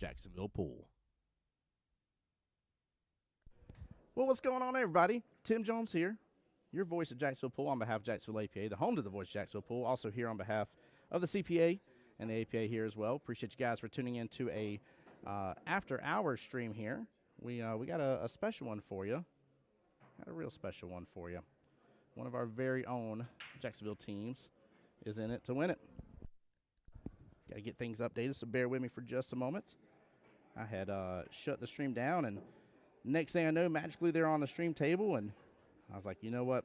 Jacksonville Pool. Well, what's going on, everybody? Tim Jones here, your voice of Jacksonville Pool on behalf of Jacksonville APA, the home to the Voice of Jacksonville Pool. Also here on behalf of the CPA and the APA here as well. Appreciate you guys for tuning in to a after-hours stream here. We got a special one for you. Got a real special one for you. One of our very own Jacksonville teams is in it to win it. Got to get things updated, so bear with me for just a moment. I had shut the stream down, and next thing I know, magically they're on the stream table, and I was like, you know what?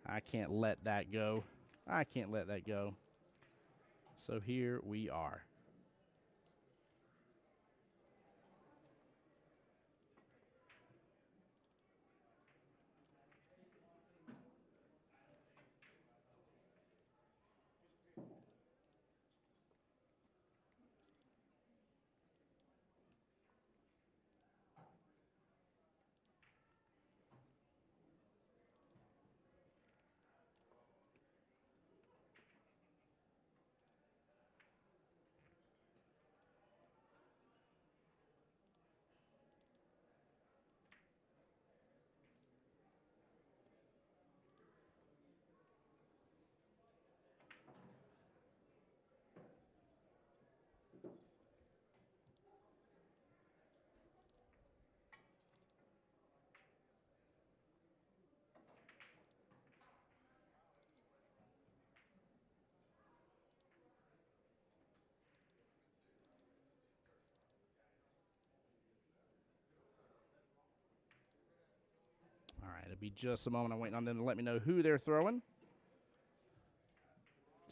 I can't let that go. I can't let that go. So here we are. All right, it'll be just a moment. I'm waiting on them to let me know who they're throwing.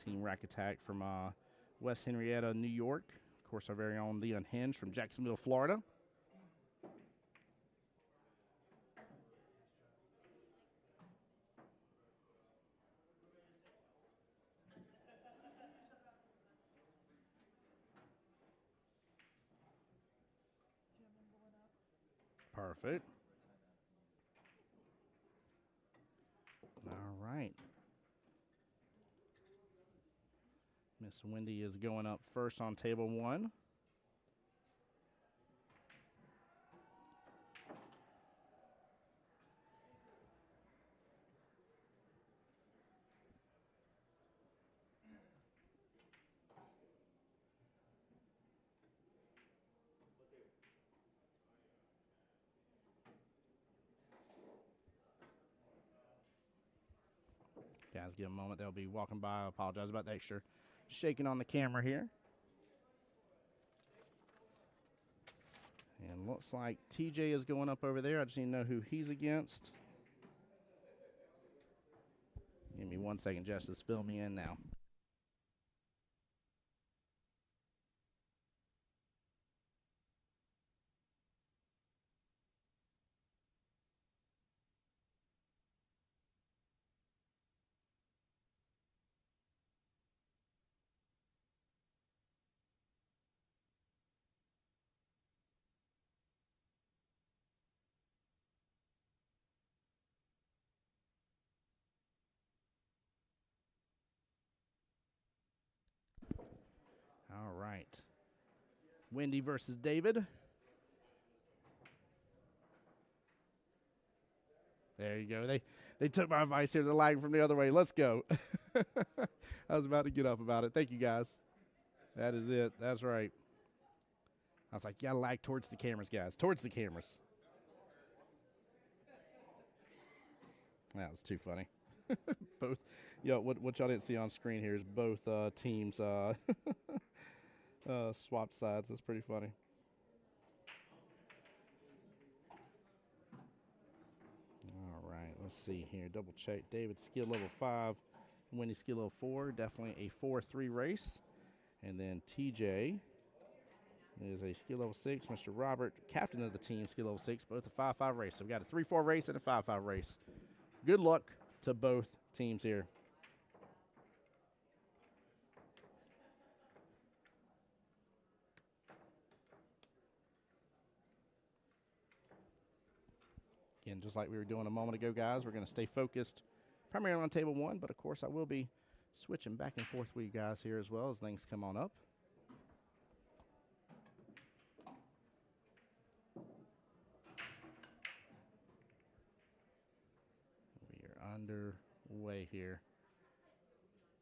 Team Rack Attack from West Henrietta, New York. Of course, our very own The Unhinged from Jacksonville, Florida. Perfect. All right. Miss Wendy is going up first on table one. Guys, give a moment. They'll be walking by. I apologize about the extra shaking on the camera here. And looks like TJ is going up over there. I just need to know who he's against. Give me 1 second, Justice. Fill me in now. All right. Wendy versus David. There you go. They took my advice here. They're lagging from the other way. Let's go. I was about to get up about it. Thank you, guys. That is it. That's right. I was like, you gotta lag towards the cameras, guys. Towards the cameras. That was too funny. Both, what y'all didn't see on screen here is both teams swapped sides. That's pretty funny. All right, let's see here. Double check. David's skill level 5, Wendy's skill level 4. Definitely a 4-3 race. And then TJ is a skill level 6. Mr. Robert, captain of the team, skill level 6. Both a 5-5 race. So we got a 3-4 race and a 5-5 race. Good luck to both teams here. Again, just like we were doing a moment ago, guys, we're going to stay focused primarily on table one, but of course I will be switching back and forth with you guys here as well as things come on up. underway here.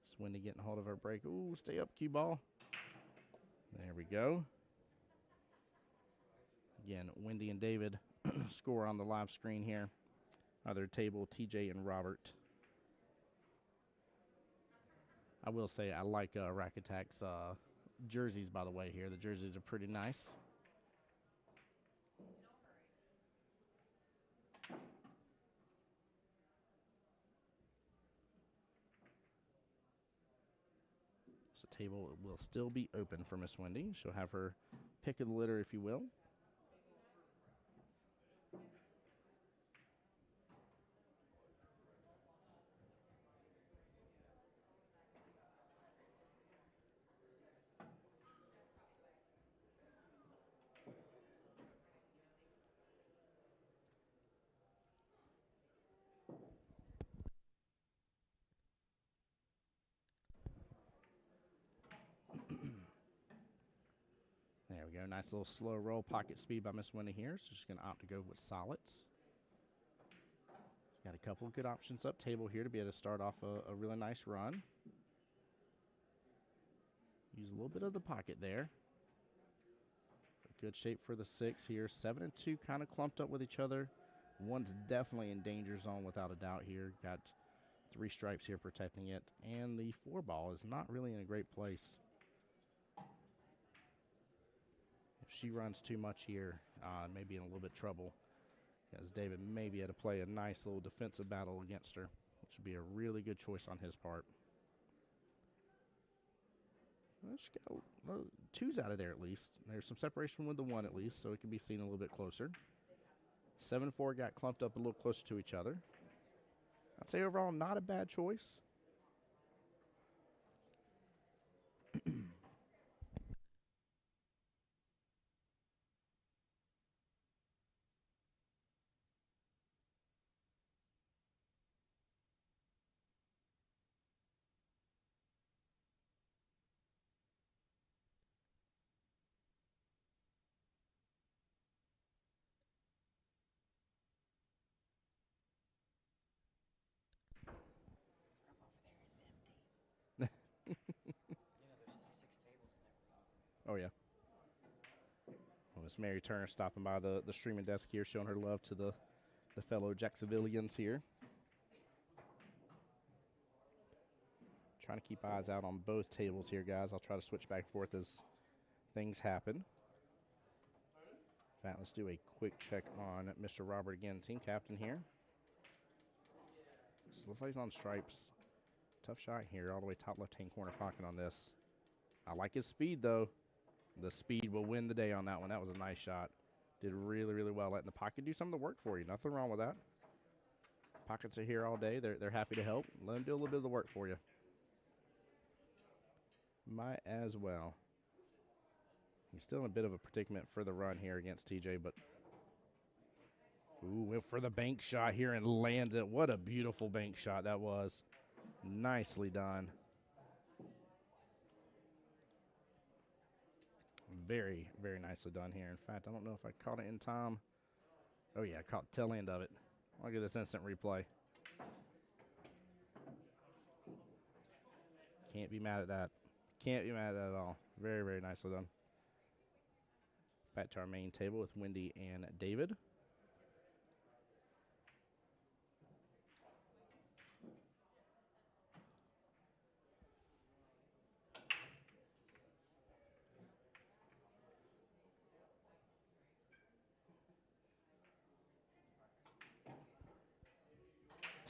It's Wendy getting hold of her break. Ooh, stay up, cue ball. There we go. Again, Wendy and David score on the live screen here. Other table, TJ and Robert. I will say I like Rack Attack's jerseys, by the way, here. The jerseys are pretty nice. So the table will still be open for Miss Wendy. She'll have her pick of the litter, if you will. There we go. Nice little slow roll pocket speed by Miss Wendy here. So she's going to opt to go with solids. Got a couple good options up table here to be able to start off a really nice run. Use a little bit of the pocket there. A good shape for the 6 here. 7 and 2 kind of clumped up with each other. One's definitely in danger zone without a doubt here. Got 3 stripes here protecting it. And the 4 ball is not really in a great place. If she runs too much here, maybe in a little bit of trouble. As David may be able to play a nice little defensive battle against her, which would be a really good choice on his part. Well, she got 2s out of there at least. There's some separation with the 1 at least, so it can be seen a little bit closer. 7-4 got clumped up a little closer to each other. I'd say overall not a bad choice. Oh, yeah. Well, Miss Mary Turner stopping by the streaming desk here, showing her love to the fellow Jacksonvillians here. Trying to keep eyes out on both tables here, guys. I'll try to switch back and forth as things happen. In fact, let's do a quick check on Mr. Robert again, team captain here. So looks like he's on stripes. Tough shot here, all the way top left-hand corner pocket on this. I like his speed, though. The speed will win the day on that one. That was a nice shot. Did really, really well. Letting the pocket do some of the work for you. Nothing wrong with that. Pockets are here all day. They're happy to help. Let them do a little bit of the work for you. Might as well. He's still in a bit of a predicament for the run here against TJ, but ooh, went for the bank shot here and lands it. What a beautiful bank shot that was. Nicely done. Very, very nicely done here. In fact, I don't know if I caught it in time. Oh, yeah, I caught the tail end of it. Look at this instant replay. Can't be mad at that. Can't be mad at that at all. Very, very nicely done. Back to our main table with Wendy and David.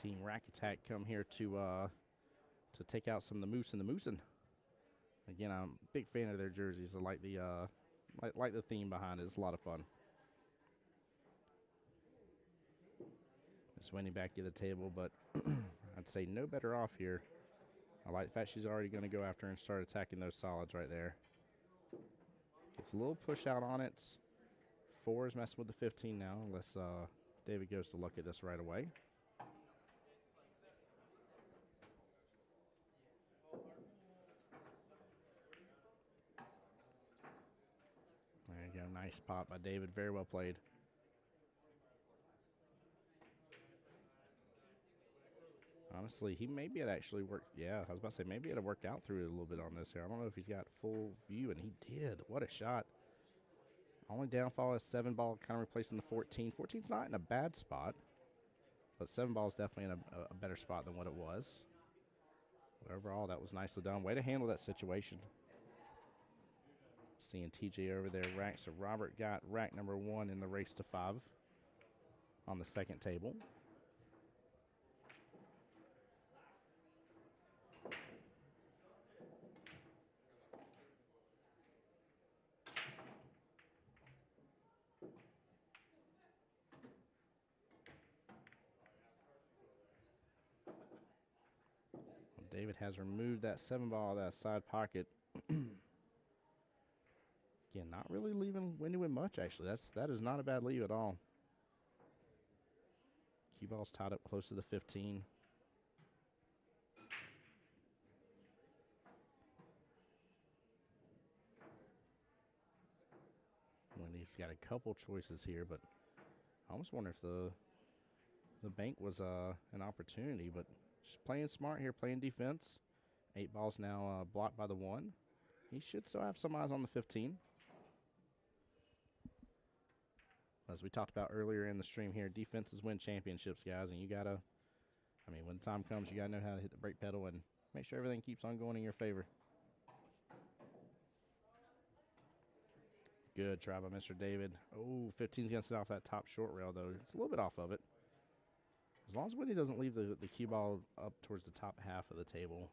Team Rack Attack come here to take out some of the moose and the moosin'. Again, I'm a big fan of their jerseys. I like the theme behind it. It's a lot of fun. Miss Wendy back to the table, but I'd say no better off here. I like the fact she's already going to go after and start attacking those solids right there. Gets a little push out on it. 4 is messing with the 15 now, unless David goes to look at this right away. There you go. Nice pop by David. Very well played. Honestly, he maybe had actually worked. Yeah, I was about to say maybe it had worked out through it a little bit on this here. I don't know if he's got full view, and he did. What a shot. Only downfall is 7 ball, kind of replacing the 14. 14's not in a bad spot, but 7 ball is definitely in a better spot than what it was. But overall, that was nicely done. Way to handle that situation. Seeing TJ over there rack. So Robert got rack number 1 in the race to 5 on the second table. David has removed that 7 ball out of that side pocket. Again, not really leaving Wendy with much, actually. That is not a bad leave at all. Cue ball's tied up close to the 15. Wendy's got a couple choices here, but I almost wonder if the bank was an opportunity, but just playing smart here, playing defense. 8 balls now blocked by the 1. He should still have some eyes on the 15. As we talked about earlier in the stream here, defenses win championships, guys, and you got to, I mean, when the time comes, you got to know how to hit the brake pedal and make sure everything keeps on going in your favor. Good try by Mr. David. Oh, 15's going to sit off that top short rail, though. It's a little bit off of it. As long as Wendy doesn't leave the cue ball up towards the top half of the table,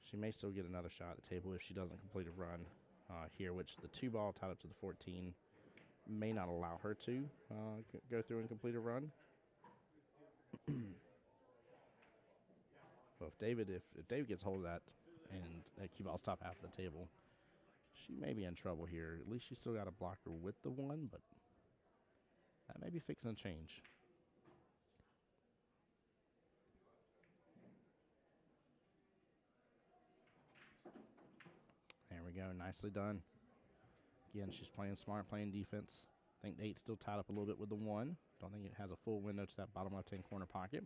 she may still get another shot at the table if she doesn't complete a run here, which the 2 ball tied up to the 14 may not allow her to go through and complete a run. Well, if David gets hold of that and that cue ball's top half of the table, she may be in trouble here. At least she's still got a blocker with the 1, but that may be fixing to change. There we go, nicely done. Again, she's playing smart, playing defense. I think the 8's still tied up a little bit with the 1. Don't think it has a full window to that bottom left-hand corner pocket.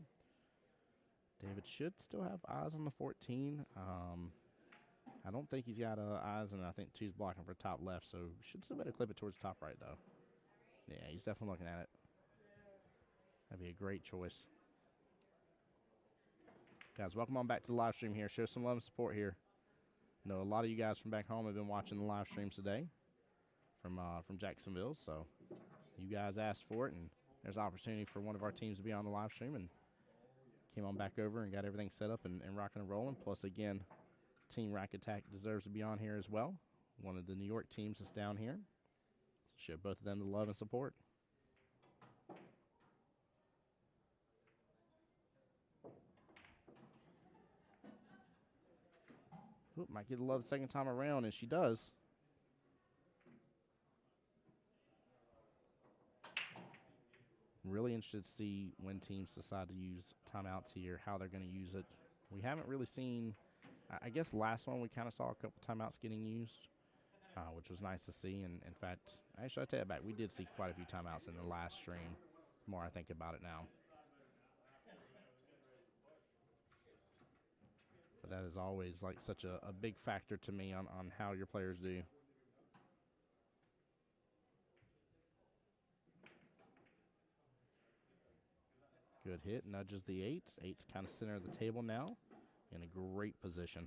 David should still have eyes on the 14. I don't think he's got eyes, and I think 2's blocking for top left, so should still better clip it towards the top right, though. Yeah, he's definitely looking at it. That'd be a great choice. Guys, welcome on back to the live stream here. Show some love and support here. I know a lot of you guys from back home have been watching the live streams today from Jacksonville, so you guys asked for it, and there's an opportunity for one of our teams to be on the live stream, and came on back over and got everything set up and rocking and rolling. Plus, again, Team Rack Attack deserves to be on here as well. One of the New York teams that's down here. So show both of them the love and support. Oop, might get the love the second time around, and she does. Really interested to see when teams decide to use timeouts here, how they're going to use it. We haven't really seen, I guess last one we kind of saw a couple timeouts getting used, which was nice to see. And in fact, actually I take it back, we did see quite a few timeouts in the last stream, the more I think about it now. But that is always like such a big factor to me on how your players do. Good hit, nudges the 8. 8's kind of center of the table now, in a great position.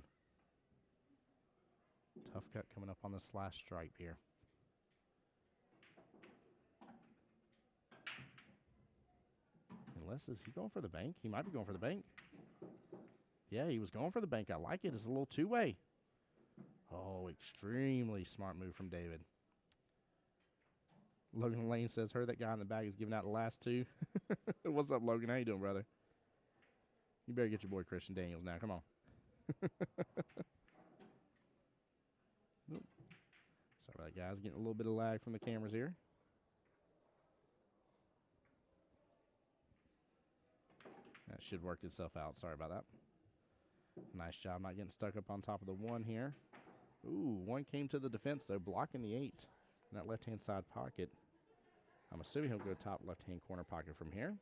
Tough cut coming up on this last stripe here. Unless, is he going for the bank? He might be going for the bank. Yeah, he was going for the bank. I like it. It's a little two-way. Oh, extremely smart move from David. Logan Lane says, heard that guy in the bag is giving out the last 2. What's up, Logan? How you doing, brother? You better get your boy Christian Daniels now. Come on. Sorry about that, guys. Getting a little bit of lag from the cameras here. That should work itself out. Sorry about that. Nice job not getting stuck up on top of the 1 here. Ooh, 1 came to the defense, though, blocking the 8 in that left-hand side pocket. I'm assuming he'll go top left-hand corner pocket from here.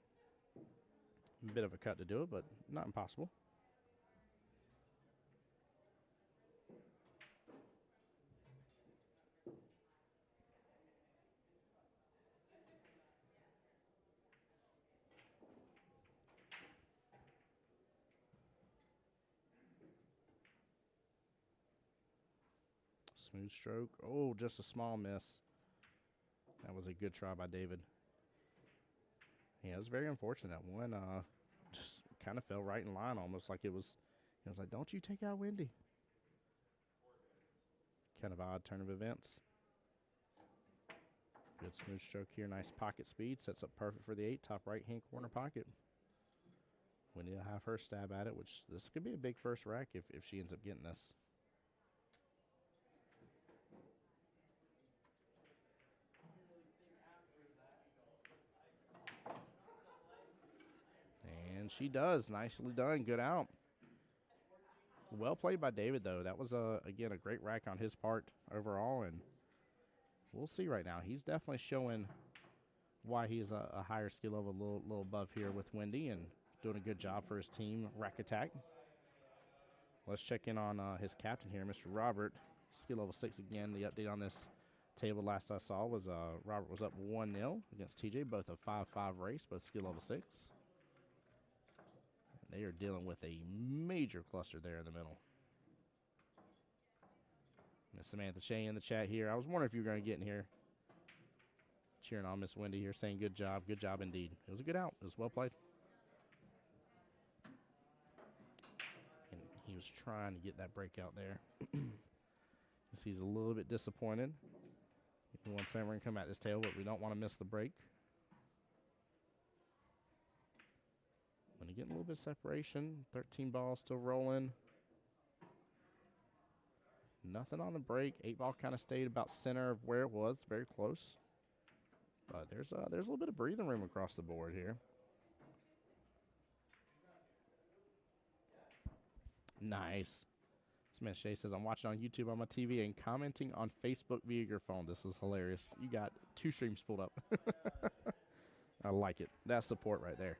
A bit of a cut to do it, but not impossible. Smooth stroke. Oh, just a small miss. That was a good try by David. Yeah, it was very unfortunate. That one just kind of fell right in line, almost like it was like, don't you take out Wendy. Kind of odd turn of events. Good smooth stroke here. Nice pocket speed. Sets up perfect for the 8, top right-hand corner pocket. Wendy will have her stab at it, which this could be a big first rack if she ends up getting this. And she does. Nicely done. Good out. Well played by David, though. That was, again, a great rack on his part overall, and we'll see right now. He's definitely showing why he's a higher skill level, a little above here with Wendy, and doing a good job for his team rack attack. Let's check in on his captain here, Mr. Robert. Skill level 6 again. The update on this table last I saw was Robert was up 1-0 against TJ, both a 5-5 race, both skill level 6. They are dealing with a major cluster there in the middle. Miss Samantha Shea in the chat here. I was wondering if you were going to get in here. Cheering on Miss Wendy here, saying good job indeed. It was a good out. It was well played. And he was trying to get that breakout there. He's a little bit disappointed. We're going to come at this tail, but we don't want to miss the break. When you get a little bit of separation, 13 balls still rolling. Nothing on the break. 8 ball kind of stayed about center of where it was, very close. But there's a little bit of breathing room across the board here. Nice. Smith Shea says, I'm watching on YouTube on my TV and commenting on Facebook via your phone. This is hilarious. You got 2 streams pulled up. I like it. That's support right there.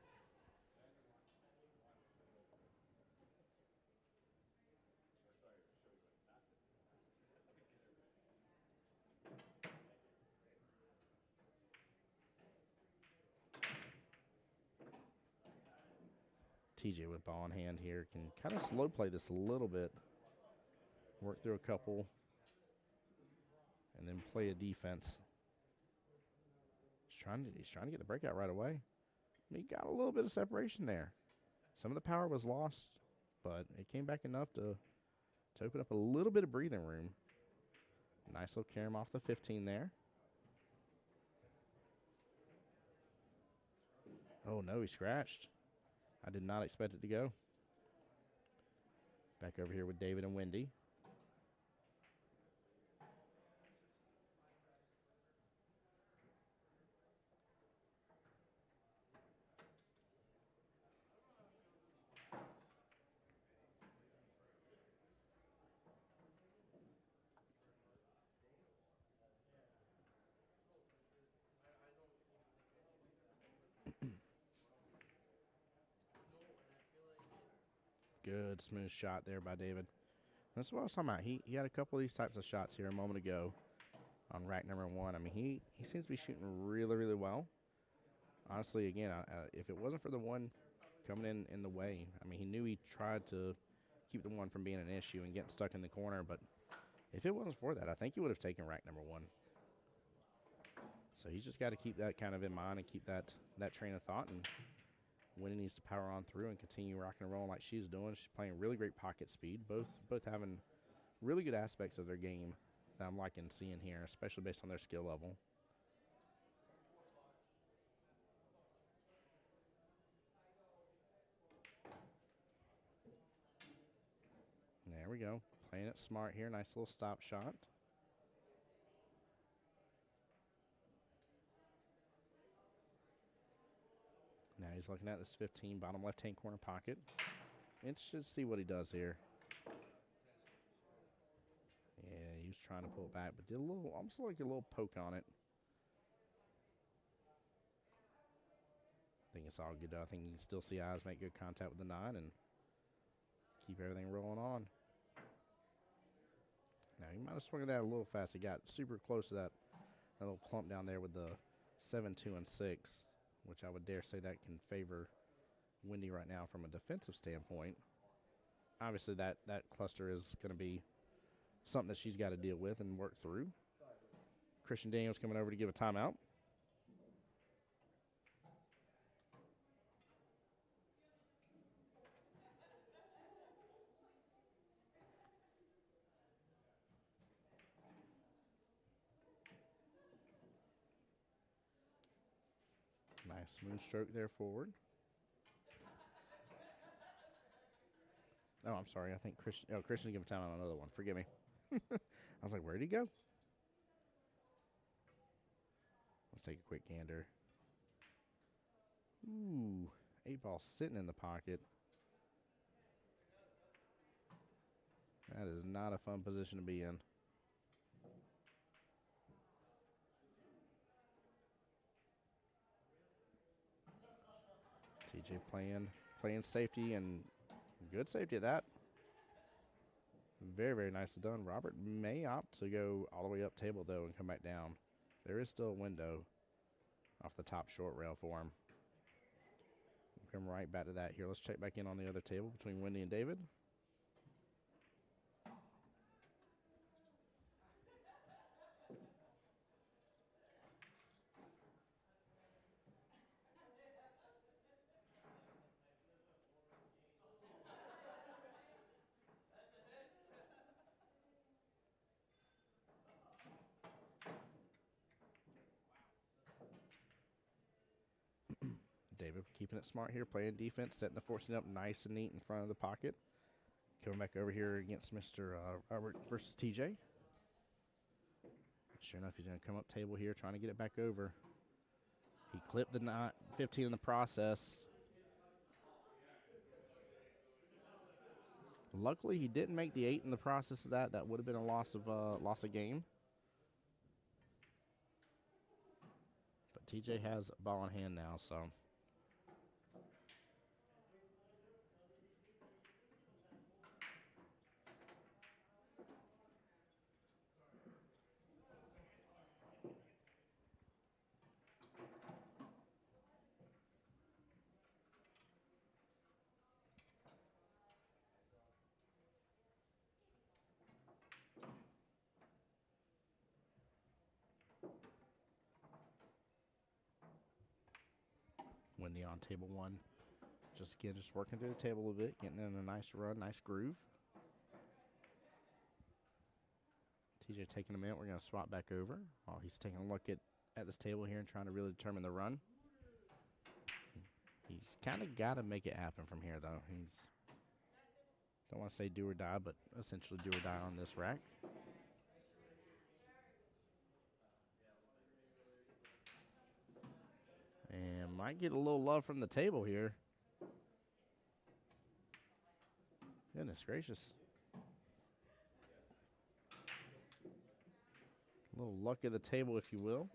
TJ with ball in hand here can kind of slow play this a little bit. Work through a couple. And then play a defense. He's trying to get the breakout right away. He got a little bit of separation there. Some of the power was lost, but it came back enough to open up a little bit of breathing room. Nice little carom off the 15 there. Oh, no, he scratched. I did not expect it to go. Back over here with David and Wendy. Good smooth shot there by David. That's what I was talking about. He had a couple of these types of shots here a moment ago on rack number 1. I mean, he seems to be shooting really, really well. Honestly, again, if it wasn't for the one coming in the way, I mean, he knew he tried to keep the one from being an issue and getting stuck in the corner, but if it wasn't for that, I think he would have taken rack number 1. So he's just got to keep that kind of in mind and keep that train of thought, and Winnie needs to power on through and continue rocking and rolling like she's doing. She's playing really great pocket speed, both having really good aspects of their game that I'm liking seeing here, especially based on their skill level. There we go. Playing it smart here. Nice little stop shot. Now he's looking at this 15 bottom left-hand corner pocket. Interested to see what he does here. Yeah, he was trying to pull it back, but did almost like a little poke on it. I think think it's all good, though. I think you can still see eyes make good contact with the 9 and keep everything rolling on. Now, he might have swung that a little fast. He got super close to that little clump down there with the 7, 2, and 6, which I would dare say that can favor Wendy right now from a defensive standpoint. Obviously, that cluster is going to be something that she's got to deal with and work through. Christian Daniels coming over to give a timeout. Nice smooth stroke there forward. Oh, I'm sorry. I think Christian's giving time on another one. Forgive me. I was like, where'd he go? Let's take a quick gander. Ooh, 8-ball sitting in the pocket. That is not a fun position to be in. TJ playing safety, and good safety at that. Very, very nicely done. Robert may opt to go all the way up table, though, and come back down. There is still a window off the top short rail for him. We'll come right back to that here. Let's check back in on the other table between Wendy and David. David keeping it smart here, playing defense, setting the 14 up nice and neat in front of the pocket. Coming back over here against Mr. Robert versus TJ. Sure enough, he's going to come up table here, trying to get it back over. He clipped the 15 in the process. Luckily, he didn't make the 8 in the process of that. That would have been a loss of game. But TJ has a ball in hand now, so. Wendy on table 1. Just working through the table a little bit, getting in a nice run, nice groove. TJ taking a minute. We're going to swap back over while he's taking a look at this table here and trying to really determine the run. He's kind of got to make it happen from here, though. Don't want to say do or die, but essentially do or die on this rack. And might get a little love from the table here. Goodness gracious. A little luck of the table, if you will.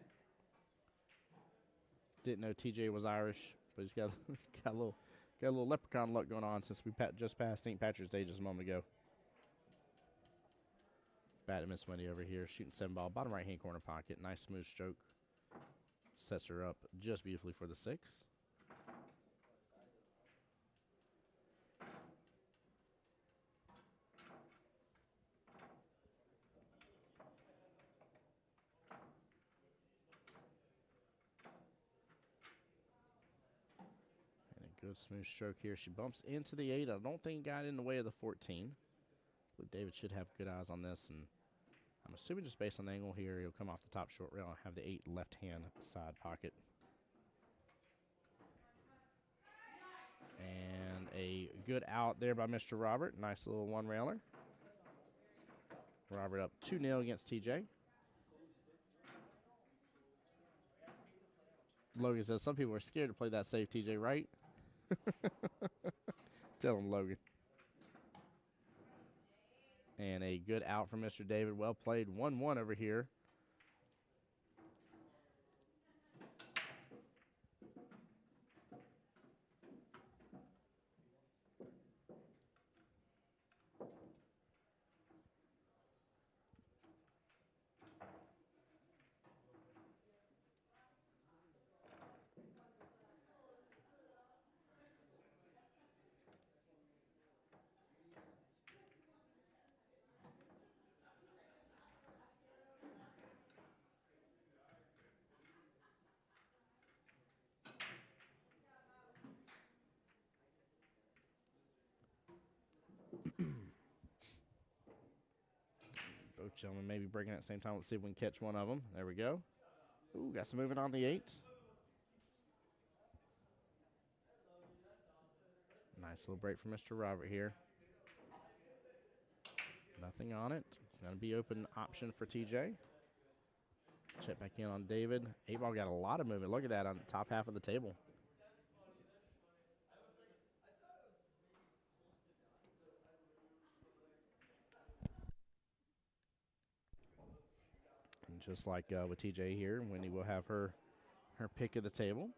Didn't know TJ was Irish, but he's got a little leprechaun luck going on since we just passed St. Patrick's Day just a moment ago. Bat to Miss Wendy over here, shooting 7-ball, bottom right-hand corner pocket. Nice smooth stroke. Sets her up just beautifully for the 6. And a good smooth stroke here. She bumps into the 8. I don't think it got in the way of the 14. But David should have good eyes on this, and I'm assuming just based on the angle here, he'll come off the top short rail and have the 8 left-hand side pocket. And a good out there by Mr. Robert. Nice little one-railer. Robert up 2-0 against TJ. Logan says some people are scared to play that safe, TJ, right? Tell him, Logan. And a good out from Mr. David. Well played. 1-1 over here. Both gentlemen maybe breaking at the same time. Let's see if we can catch one of them. There we go. Ooh, got some movement on the 8. Nice little break from Mr. Robert here. Nothing on it. It's going to be open option for TJ. Check back in on David. 8-ball got a lot of movement. Look at that on the top half of the table. And just like with TJ here, Wendy will have her pick of the table.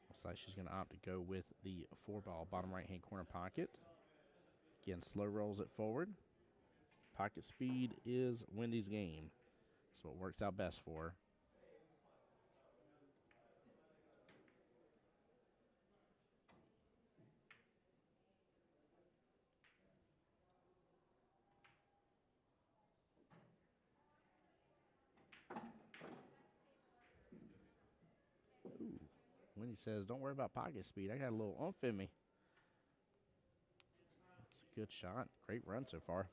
Looks like she's going to opt to go with the 4-ball bottom right-hand corner pocket. Again, slow rolls it forward. Pocket speed is Wendy's game, so it works out best for her. Ooh. Wendy says, don't worry about pocket speed. I got a little oomph in me. That's a good shot. Great run so far.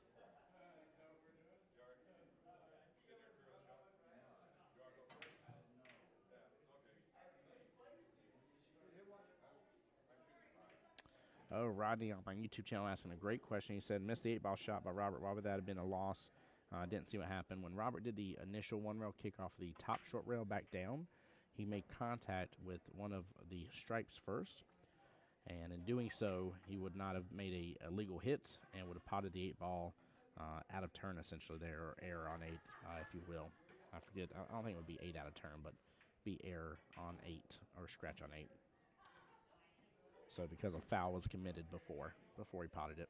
Oh, Rodney on my YouTube channel asking a great question. He said, missed the 8-ball shot by Robert. Why would that have been a loss? Didn't see what happened. When Robert did the initial one-rail kick off the top short rail back down, he made contact with one of the stripes first. And in doing so, he would not have made a legal hit and would have potted the 8-ball out of turn, essentially, there, or error on 8, if you will. I forget. I don't think it would be 8 out of turn, but be error on 8 or scratch on 8. So because a foul was committed before he potted it,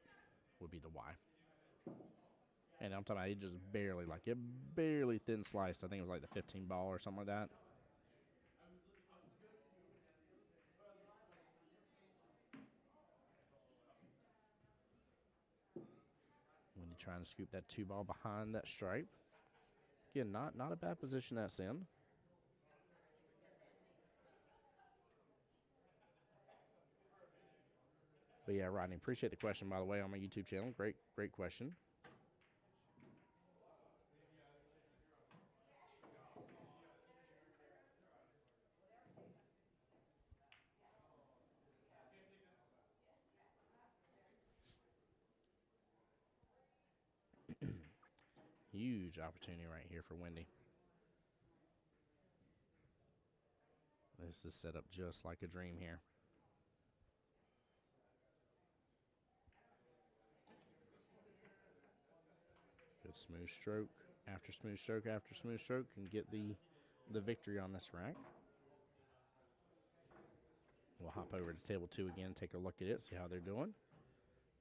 would be the why. And I'm talking about it barely thin sliced. I think it was like the 15 ball or something like that. When you're trying to scoop that 2-ball behind that stripe. Again, not a bad position that's in. But yeah, Rodney, appreciate the question, by the way, on my YouTube channel. Great question. Huge opportunity right here for Wendy. This is set up just like a dream here. Good smooth stroke after smooth stroke after smooth stroke, and get the victory on this rack. We'll hop over to table 2 again, take a look at it, see how they're doing.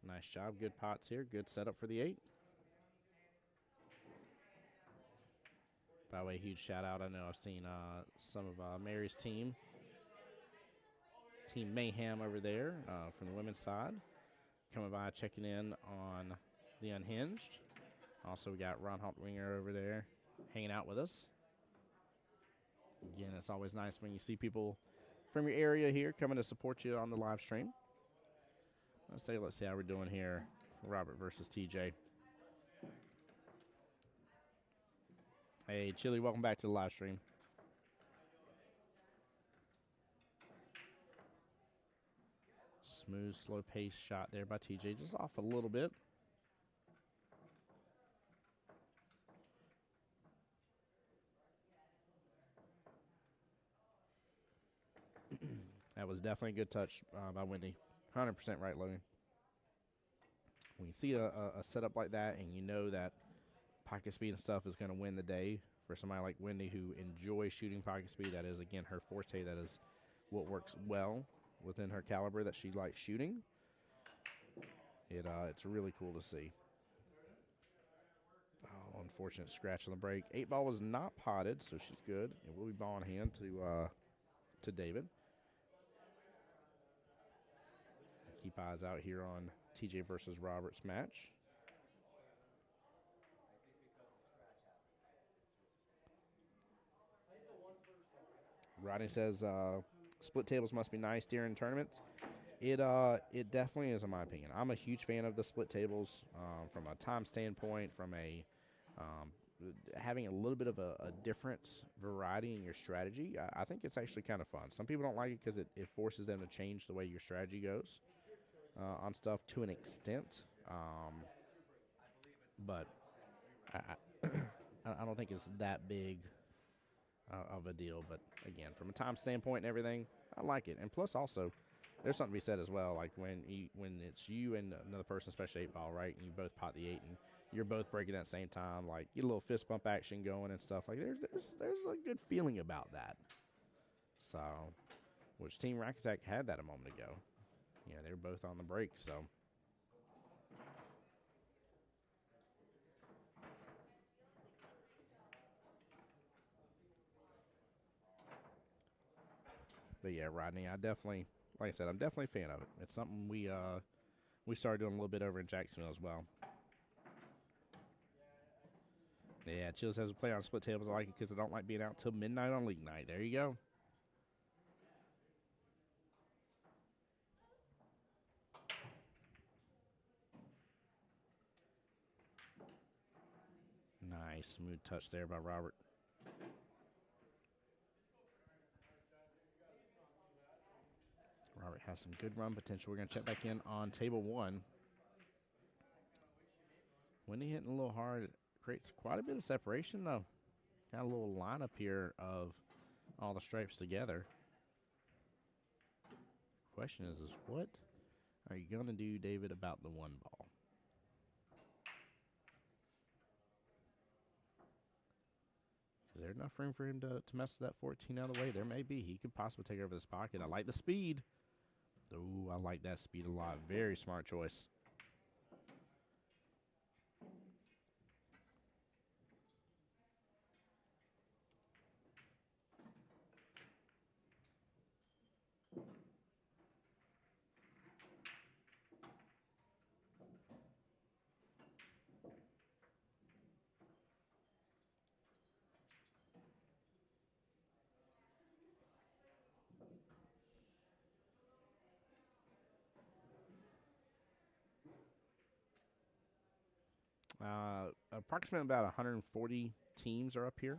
Nice job, good pots here, good setup for the 8. By the way, huge shout out. I know I've seen some of Mary's team, Team Mayhem over there from the women's side, coming by checking in on the Unhinged. Also, we got Ron Hauptwinger over there hanging out with us. Again, it's always nice when you see people from your area here coming to support you on the live stream. Let's see how we're doing here. Robert versus TJ. Hey, Chili, welcome back to the live stream. Smooth, slow pace shot there by TJ, just off a little bit. That was definitely a good touch by Wendy. 100% right, Logan. When you see a setup like that and you know that pocket speed and stuff is going to win the day for somebody like Wendy who enjoys shooting pocket speed, that is, again, her forte. That is what works well within her caliber that she likes shooting. It's really cool to see. Oh, unfortunate scratch on the break. 8-ball was not potted, so she's good. And we'll be ball in hand to David. Keep eyes out here on TJ versus Robert's match. Rodney says split tables must be nice during tournaments. It definitely is, in my opinion. I'm a huge fan of the split tables from a time standpoint, from a um, having a little bit of a different variety in your strategy. I think it's actually kind of fun. Some people don't like it because it forces them to change the way your strategy goes on stuff to an extent. But I, I don't think it's that big of a deal. But again, from a time standpoint and everything, I like it. And plus, also, there's something to be said as well. Like when it's you and another person, especially 8 ball, right? And you both pot the 8, and you're both breaking at the same time. Like get a little fist bump action going and stuff. Like there's a good feeling about that. So, which Team Rack Attack had that a moment ago. Yeah, they were both on the break. So. But yeah, Rodney, I definitely, like I said, I'm definitely a fan of it. It's something we started doing a little bit over in Jacksonville as well. Yeah, Chills has a play on split tables. I like it because I don't like being out till midnight on league night. There you go. Nice, smooth touch there by Robert. Robert has some good run potential. We're going to check back in on table 1. When he hitting a little hard, it creates quite a bit of separation, though. Got a little lineup here of all the stripes together. Question is what are you going to do, David, about the 1 ball? Is there enough room for him to mess with that 14 out of the way? There may be. He could possibly take over this pocket. I like the speed. Ooh, I like that speed a lot. Very smart choice. Approximately about 140 teams are up here,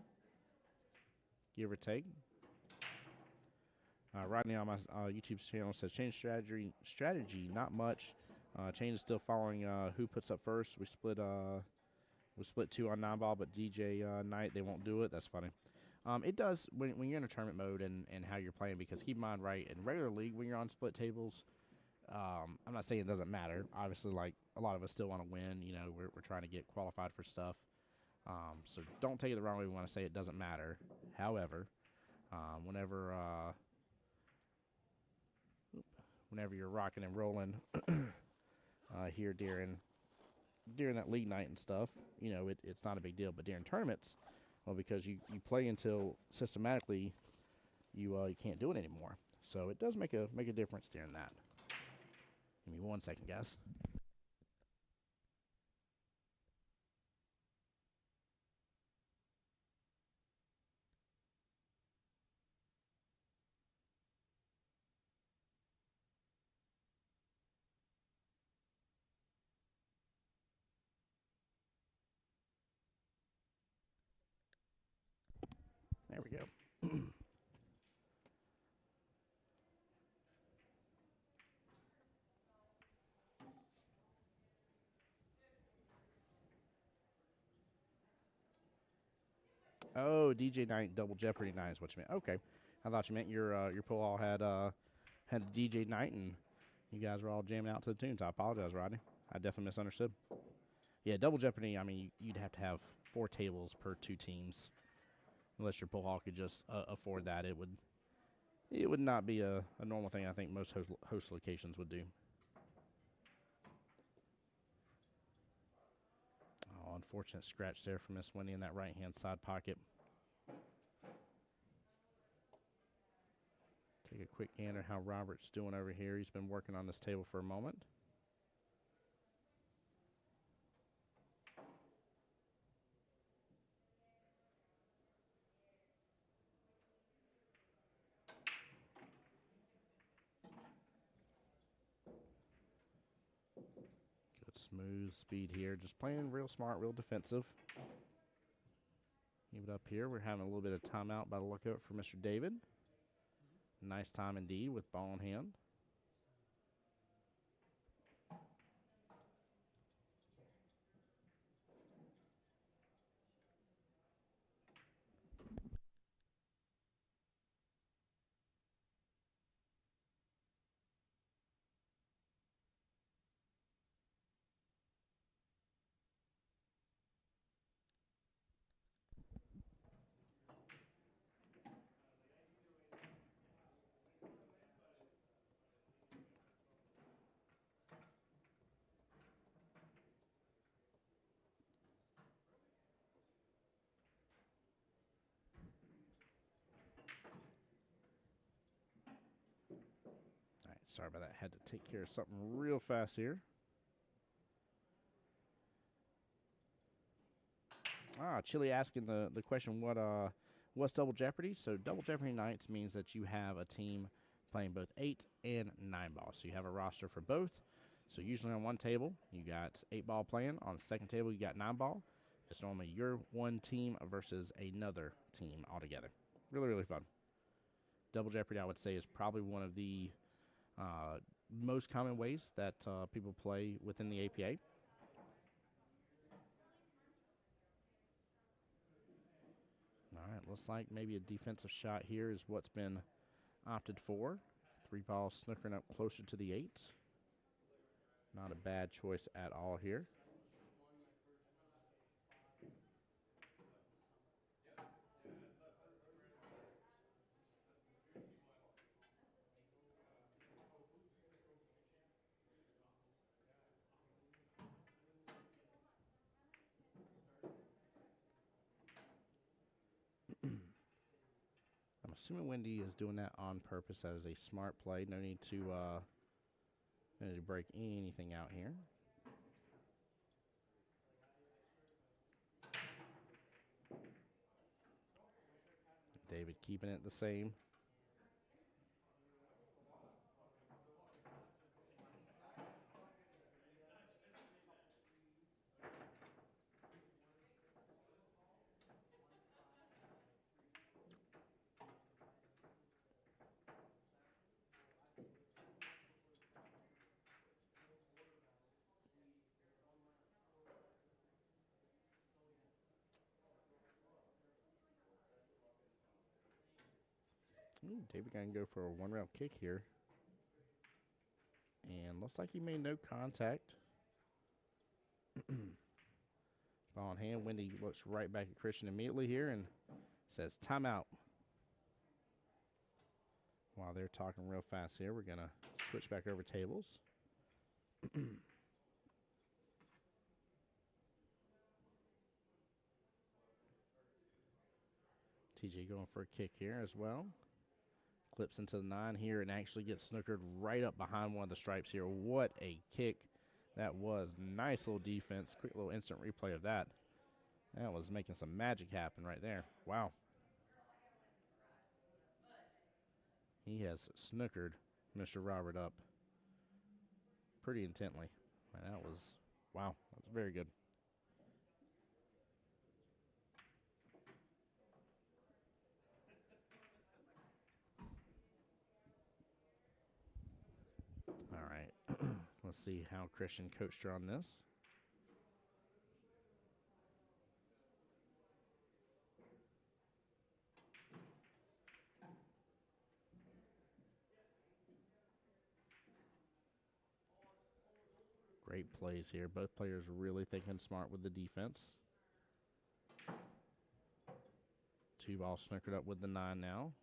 give or take. Rodney on my YouTube channel says change strategy, not much. Change is still following who puts up first. We split 2 on 9 ball, but DJ Knight they won't do it. That's funny. It does when you're in a tournament mode and how you're playing, because keep in mind, right, in regular league when you're on split tables, I'm not saying it doesn't matter. Obviously, like a lot of us still want to win. You know, we're trying to get qualified for stuff. So don't take it the wrong way. We want to say it doesn't matter. However, whenever you're rocking and rolling here during that league night and stuff, you know, it's not a big deal. But during tournaments, well, because you play until systematically you can't do it anymore. So it does make a difference during that. Give me 1 second, guys. There we go. Oh, DJ Knight Double Jeopardy Night is what you meant. Okay, I thought you meant your pool all had DJ Knight and you guys were all jamming out to the tunes. I apologize, Rodney. I definitely misunderstood. Yeah, Double Jeopardy. I mean, you'd have to have 4 tables per 2 teams, unless your pool hall could just afford that. It would not be a normal thing. I think most host locations would do. Oh, unfortunate scratch there for Miss Wendy in that right-hand side pocket. Take a quick gander how Robert's doing over here. He's been working on this table for a moment. Smooth speed here. Just playing real smart, real defensive. Keep it up here. We're having a little bit of timeout by the look out for Mr. David. Nice time indeed with ball in hand. All right, sorry about that. Had to take care of something real fast here. Chili asking the question, what's Double Jeopardy? So Double Jeopardy nights means that you have a team playing both 8 and 9 ball. So you have a roster for both. So usually on one table, you got 8 ball playing. On the second table, you got 9 ball. It's normally your one team versus another team altogether. Really, really fun. Double Jeopardy, I would say, is probably one of the most common ways that people play within the APA. All right, looks like maybe a defensive shot here is what's been opted for. 3 ball snookering up closer to the 8. Not a bad choice at all here. I'm assuming Wendy is doing that on purpose. That is a smart play. No need to break anything out here. David keeping it the same. Ooh, David going to go for a 1-rail kick here. And looks like he made no contact. Ball in hand. Wendy looks right back at Christian immediately here and says timeout. While they're talking real fast here, we're going to switch back over tables. TJ going for a kick here as well. Clips into the 9 here and actually gets snookered right up behind one of the stripes here. What a kick that was. Nice little defense. Quick little instant replay of that. That was making some magic happen right there. Wow. He has snookered Mr. Robert up pretty intently. And that was, wow, that was very good. All right. Let's see how Christian coached her on this. Great plays here. Both players really thinking smart with the defense. 2 ball snookered up with the 9 now.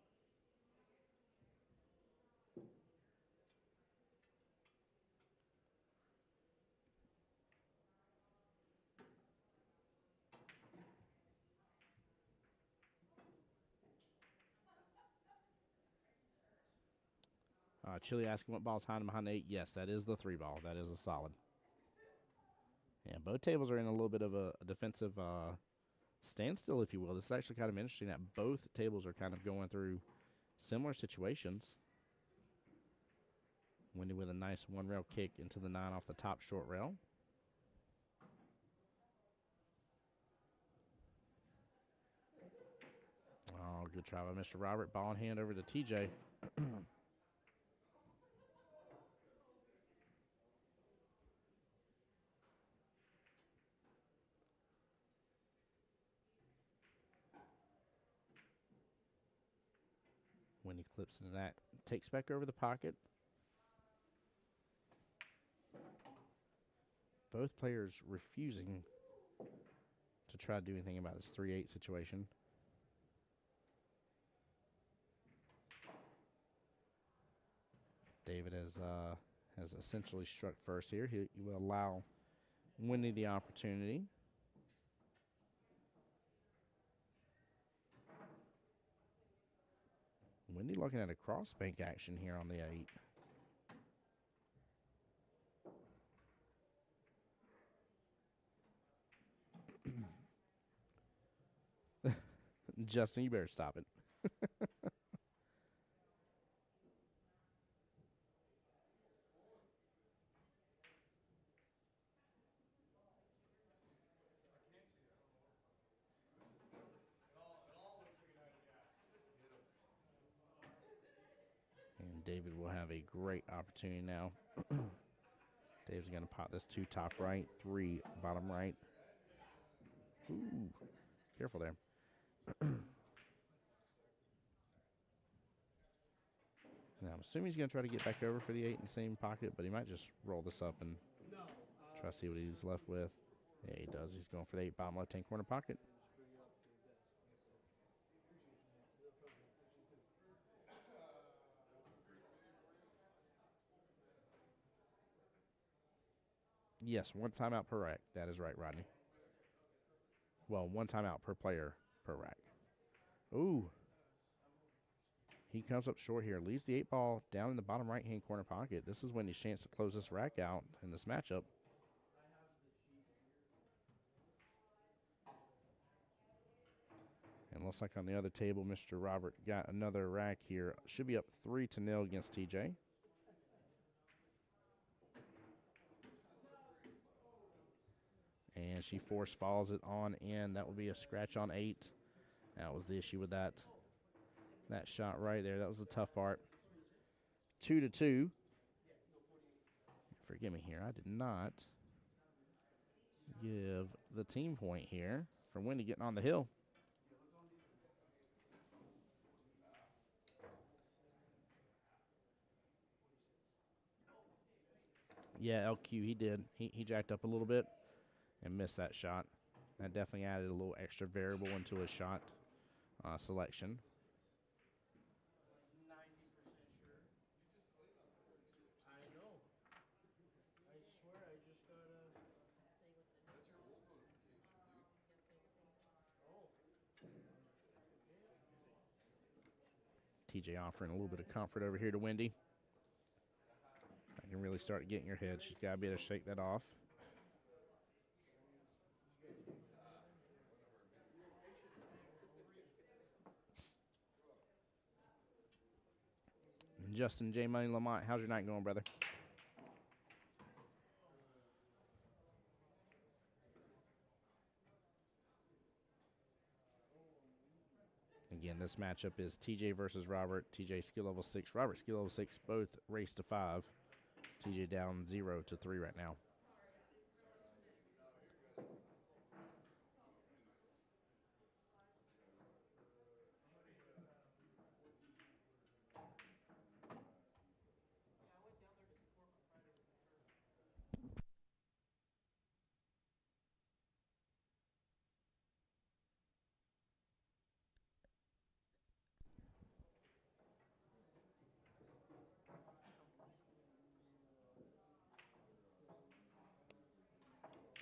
Chili asking what ball's hiding behind the 8. Yes, that is the 3 ball. That is a solid. And both tables are in a little bit of a defensive standstill, if you will. This is actually kind of interesting that both tables are kind of going through similar situations. Wendy with a nice 1-rail kick into the 9 off the top short rail. Good try by Mr. Robert. Ball in hand over to TJ. When he clips into that, takes back over the pocket. Both players refusing to try to do anything about this 3-8 situation. David has essentially struck first here. He will allow Wendy the opportunity. Wendy looking at a cross bank action here on the 8. Justin, you better stop it. And David will have a great opportunity now. Dave's going to pop this 2 top right, 3 bottom right. Ooh, careful there. Now, I'm assuming he's going to try to get back over for the 8 in the same pocket, but he might just roll this up and try to see what he's left with. Yeah, he does. He's going for the 8 bottom left-hand corner pocket. Yes, 1 timeout per rack. That is right, Rodney. Well, 1 timeout per player per rack. Ooh. He comes up short here. Leaves the 8 ball down in the bottom right-hand corner pocket. This is Wendy's chance to close this rack out in this matchup. And looks like on the other table, Mr. Robert got another rack here. Should be up 3-0 against TJ. And she force follows it on in. That will be a scratch on 8. That was the issue with that shot right there. That was the tough part. 2-2. Forgive me here. I did not give the team point here for Wendy getting on the hill. Yeah, LQ, he did. He jacked up a little bit and missed that shot. That definitely added a little extra variable into his shot selection. 90% sure. I know. I swear I just got a... That's your old notification, TJ dude. offering a little bit of comfort over here to Wendy. I can really start getting your head. She's got to be able to shake that off. Justin J. Money Lamont, how's your night going, brother? Again, this matchup is TJ versus Robert. TJ skill level 6, Robert skill level 6, both race to 5. TJ down 0-3 right now.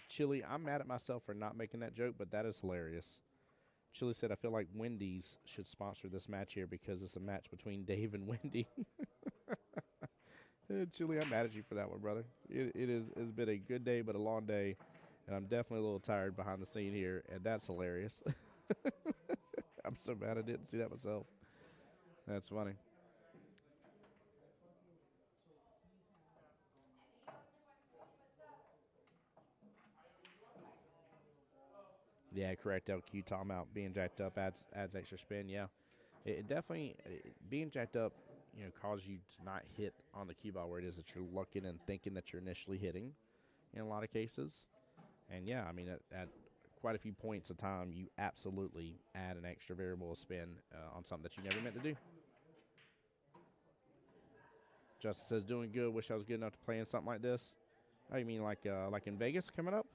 Chili, I'm mad at myself for not making that joke, but that is hilarious. Chili said, I feel like Wendy's should sponsor this match here because it's a match between Dave and Wendy. Chili, I'm mad at you for that one, brother. It's been a good day, but a long day, and I'm definitely a little tired behind the scene here, and that's hilarious. I'm so mad I didn't see that myself. That's funny. Yeah, correct. LQ timeout being jacked up adds extra spin. Yeah, it definitely being jacked up, causes you to not hit on the cue ball where it is that you're looking and thinking that you're initially hitting in a lot of cases. And yeah, I mean, at quite a few points of time, you absolutely add an extra variable of spin on something that you never meant to do. Justin says, doing good. Wish I was good enough to play in something like this. Oh, you mean like in Vegas coming up?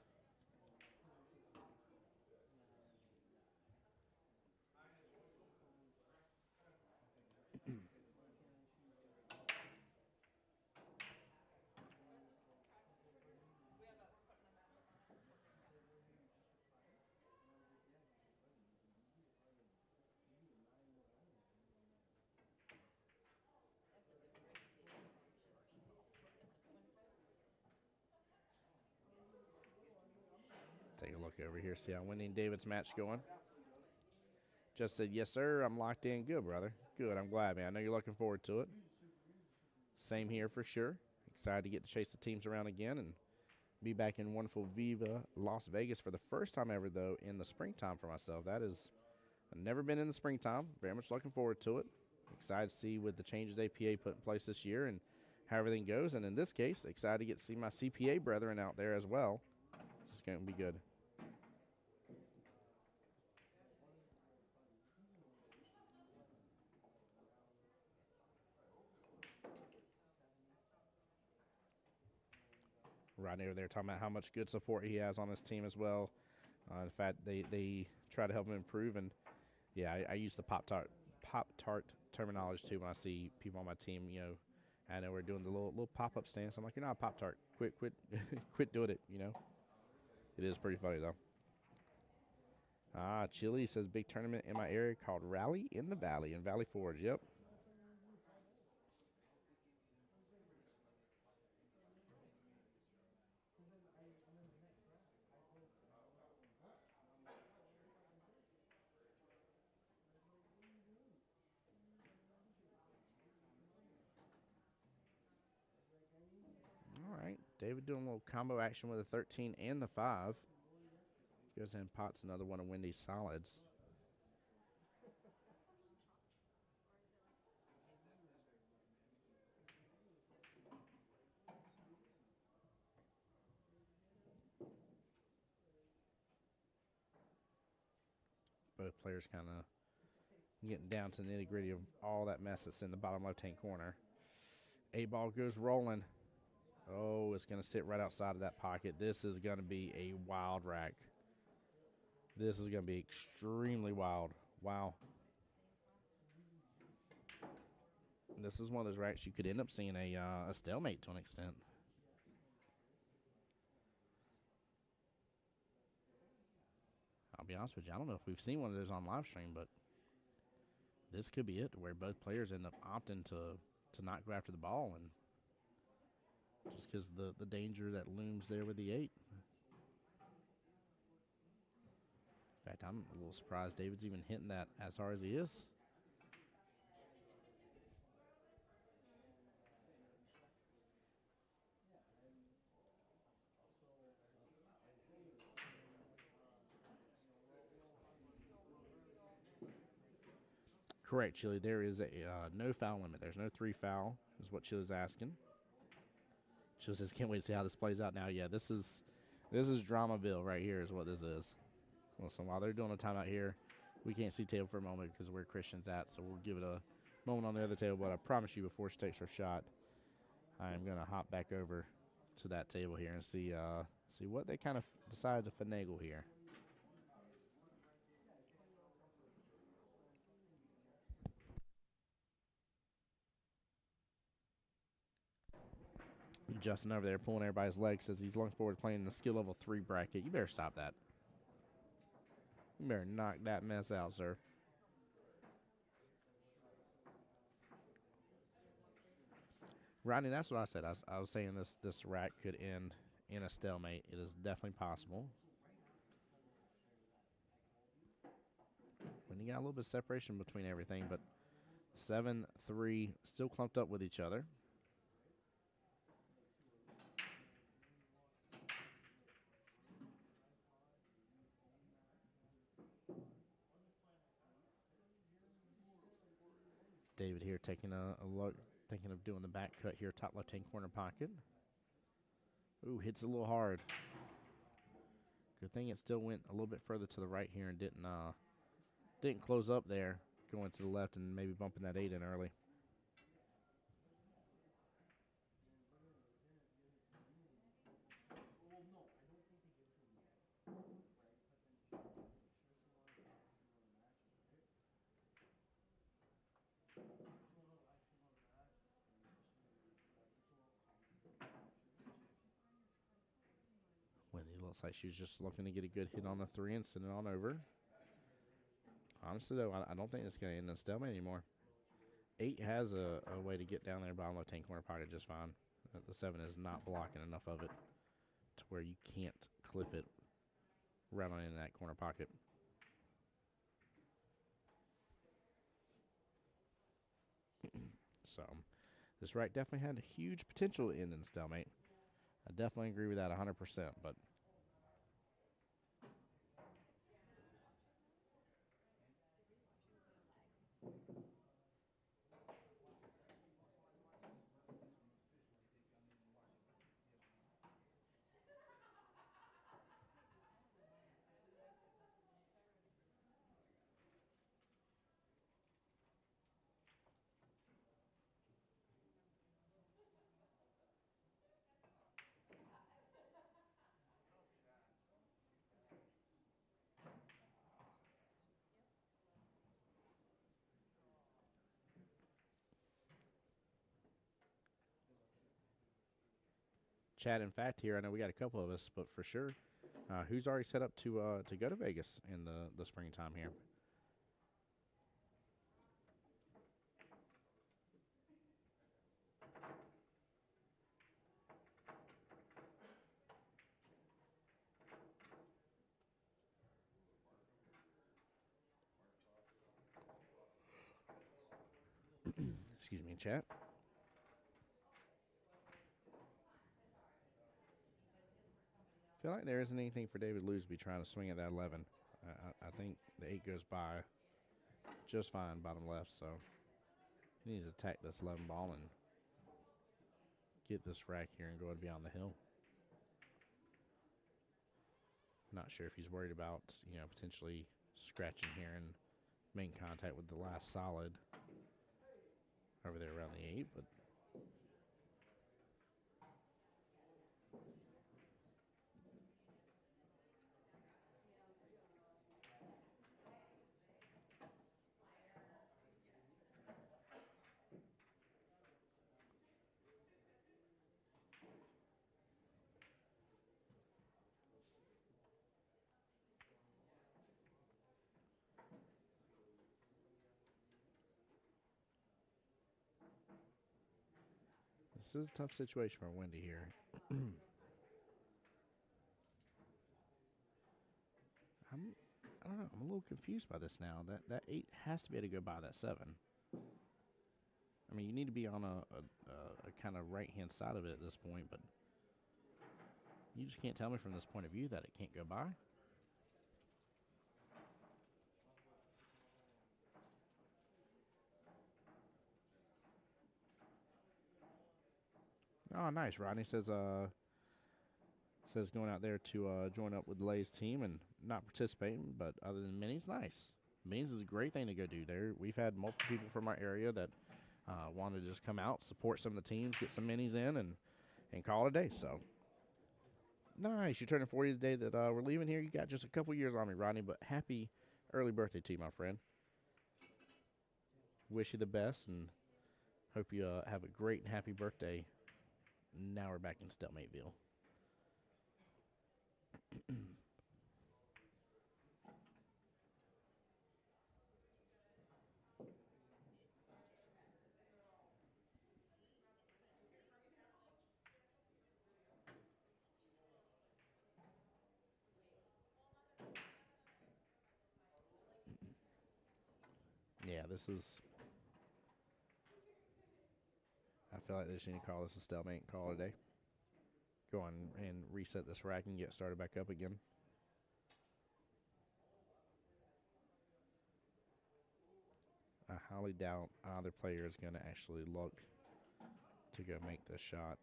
Take a look over here, see how Wendy and David's match going. Just said, yes, sir. I'm locked in. Good, brother. Good. I'm glad, man. I know you're looking forward to it. Same here for sure. Excited to get to chase the teams around again and be back in wonderful Viva Las Vegas for the first time ever, though, in the springtime for myself. I've never been in the springtime. Very much looking forward to it. Excited to see with the changes APA put in place this year and how everything goes. And in this case, excited to get to see my CPA brethren out there as well. It's going to be good. Rodney over there talking about how much good support he has on his team as well. In fact, they try to help him improve. And, yeah, I use the Pop-Tart terminology, too, when I see people on my team, I know we're doing the little pop-up stance. I'm like, you're not a Pop-Tart. Quit quit doing it, It is pretty funny, though. Chile says big tournament in my area called Rally in the Valley in Valley Forge. Yep. All right. David doing a little combo action with a 13 and the 5. Goes ahead and pots another one of Wendy's solids. Both players kind of getting down to the nitty gritty of all that mess that's in the bottom left-hand corner. A ball goes rolling. Oh, it's going to sit right outside of that pocket. This is going to be a wild rack. This is going to be extremely wild. Wow. This is one of those racks you could end up seeing a stalemate to an extent. I'll be honest with you, I don't know if we've seen one of those on live stream, but this could be it, where both players end up opting to not go after the ball, and just because the danger that looms there with the 8. In fact, I'm a little surprised David's even hitting that as hard as he is. Correct, Chili. There is a no foul limit. There's no 3 foul, is what Chili's asking. Chili says, can't wait to see how this plays out now. Yeah, this is Dramaville right here is what this is. Listen, while they're doing a timeout here, we can't see table for a moment because where Christian's at, so we'll give it a moment on the other table. But I promise you, before she takes her shot, I am going to hop back over to that table here and see what they kind of decided to finagle here. Justin over there pulling everybody's leg says he's looking forward to playing the skill level 3 bracket. You better stop that. You better knock that mess out, sir. Rodney, that's what I said. I was saying this rack could end in a stalemate. It is definitely possible. When you got a little bit of separation between everything, but 7-3 still clumped up with each other. David here taking a look, thinking of doing the back cut here, top left-hand corner pocket. Ooh, hits a little hard. Good thing it still went a little bit further to the right here and didn't close up there, going to the left and maybe bumping that 8 in early. Wendy looks like she was just looking to get a good hit on the 3 and send it on over. Honestly, though, I don't think it's going to end in stalemate anymore. 8 has a way to get down there bottom left-hand corner pocket just fine. The 7 is not blocking enough of it to where you can't clip it right on in that corner pocket. So, this rack definitely had huge potential to end in stalemate. I definitely agree with that 100%, but chat, in fact, here, I know we got a couple of us, but for sure, who's already set up to go to Vegas in the springtime here? Excuse me, chat. I feel like there isn't anything for David Lewis to be trying to swing at that 11. I think the 8 goes by just fine bottom left, so he needs to attack this 11 ball and get this rack here and go beyond the hill. Not sure if he's worried about, potentially scratching here and making contact with the last solid over there around the 8, but this is a tough situation for Wendy here. I don't know. I'm a little confused by this now. That 8 has to be able to go by that 7. I mean, you need to be on a kind of right-hand side of it at this point, but you just can't tell me from this point of view that it can't go by. Oh, nice. Rodney says going out there to join up with Lay's team and not participating, but other than minis, nice. Minis is a great thing to go do there. We've had multiple people from our area that want to just come out, support some of the teams, get some minis in, and call it a day. So, nice. You're turning 40 the day that we're leaving here. You got just a couple years on me, Rodney, but happy early birthday to you, my friend. Wish you the best and hope you have a great and happy birthday. Now we're back in Stalemateville. Yeah, this is... I feel like they just need to call this a stalemate and call it a day. Go on and reset this rack and get started back up again. highly doubt either player is going to actually look to go make this shot.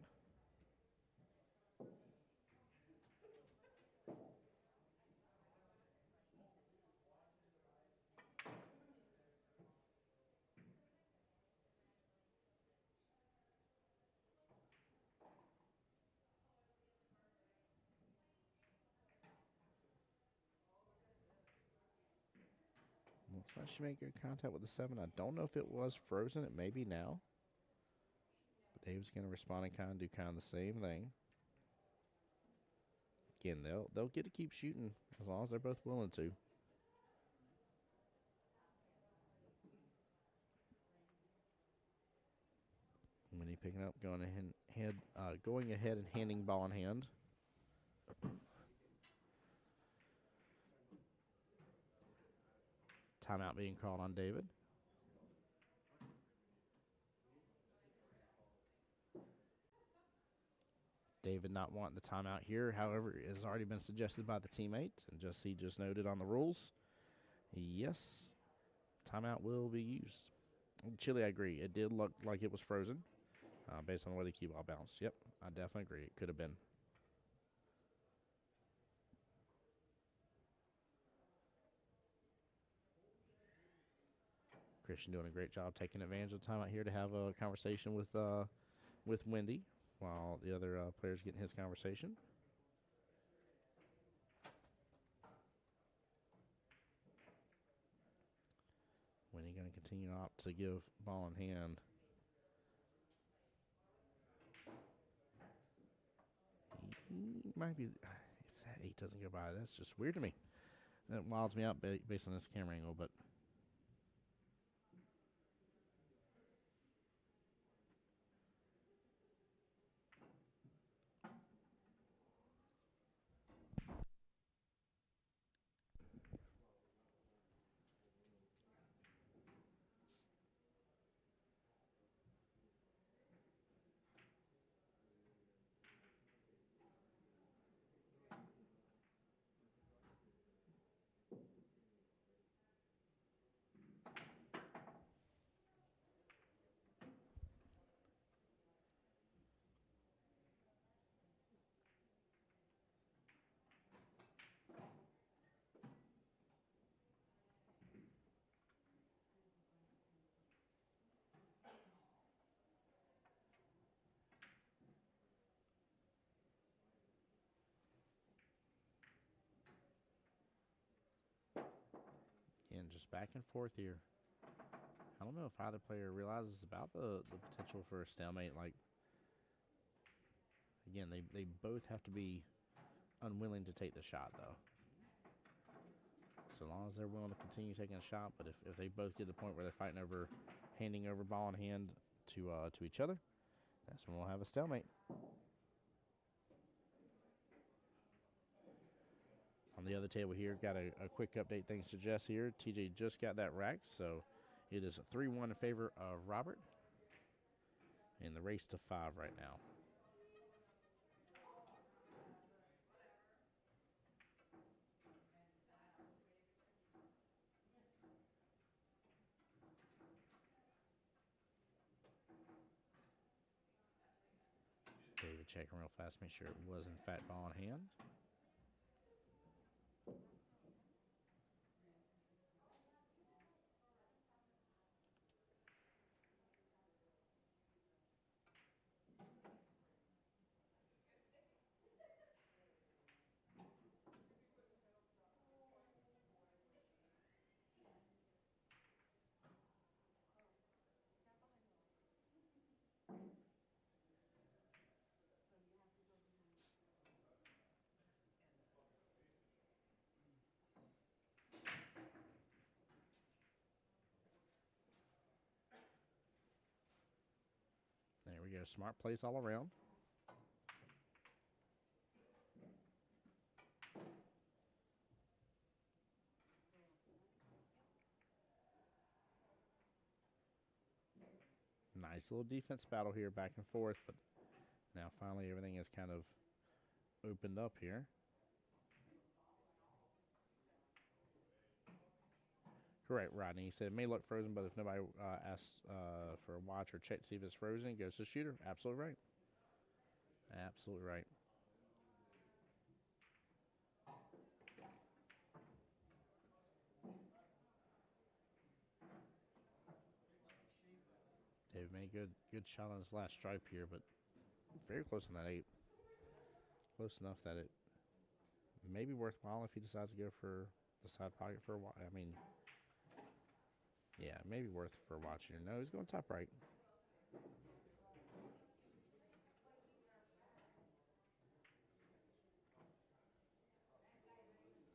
Looks like she made good contact with the 7. I don't know if it was frozen. It may be now. But Dave's going to respond and kind of do kind of the same thing. Again, they'll get to keep shooting as long as they're both willing to. Winnie picking up, going ahead and handing ball in hand. Timeout being called on David. David not wanting the timeout here. However, it has already been suggested by the teammate. And he just noted on the rules. Yes, timeout will be used. Chile, I agree. It did look like it was frozen based on the way the cue ball bounced. Yep, I definitely agree. It could have been. Christian doing a great job taking advantage of the time out here to have a conversation with Wendy while the other player's getting his conversation. Wendy going to continue to give ball in hand. He might be, if that 8 doesn't go by, that's just weird to me. That wilds me out based on this camera angle, but. Again, just back and forth here. I don't know if either player realizes about the potential for a stalemate. Like, again, they both have to be unwilling to take the shot, though. So long as they're willing to continue taking a shot, but if they both get to the point where they're fighting over, handing over ball in hand to each other, that's when we'll have a stalemate. On the other table here, got a quick update thanks to Jess here. TJ just got that racked, so it is 3-1 in favor of Robert in the race to 5 right now. David checking real fast, make sure it was in fact ball in hand. There we go. Smart plays all around. Nice little defense battle here, back and forth, but now finally everything is kind of opened up here. Correct, Rodney. He said it may look frozen, but if nobody asks for a watch or check to see if it's frozen, goes to the shooter. Absolutely right. Absolutely right. David made a good shot on his last stripe here, but very close on that 8. Close enough that it may be worthwhile if he decides to go for the side pocket for a while. I mean, yeah, maybe worth for watching. No, he's going top right.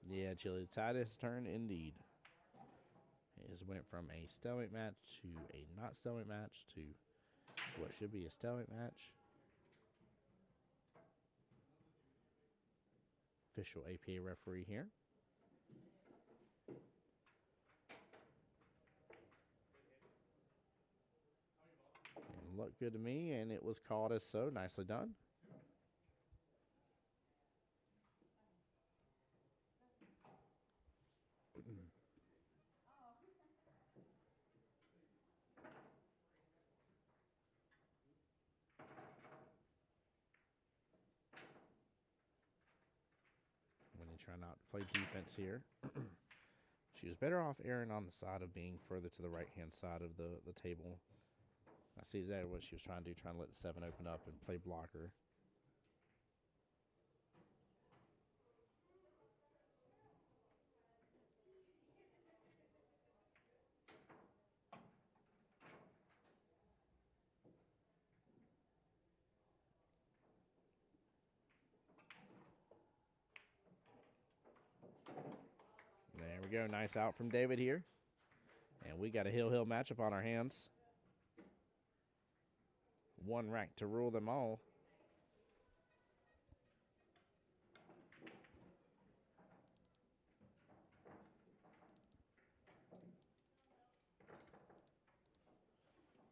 Yeah, Chili, the tide has turned indeed. It has went from a stalemate match to a not stalemate match to what should be a stalemate match. Official APA referee here. And looked good to me, and it was called as so. Nicely done. When you try not to play defense here. She was better off erring on the side of being further to the right-hand side of the table. I see exactly what she was trying to do, trying to let the 7 open up and play blocker. There we go. Nice out from David here. And we got a hill matchup on our hands. One rack to rule them all.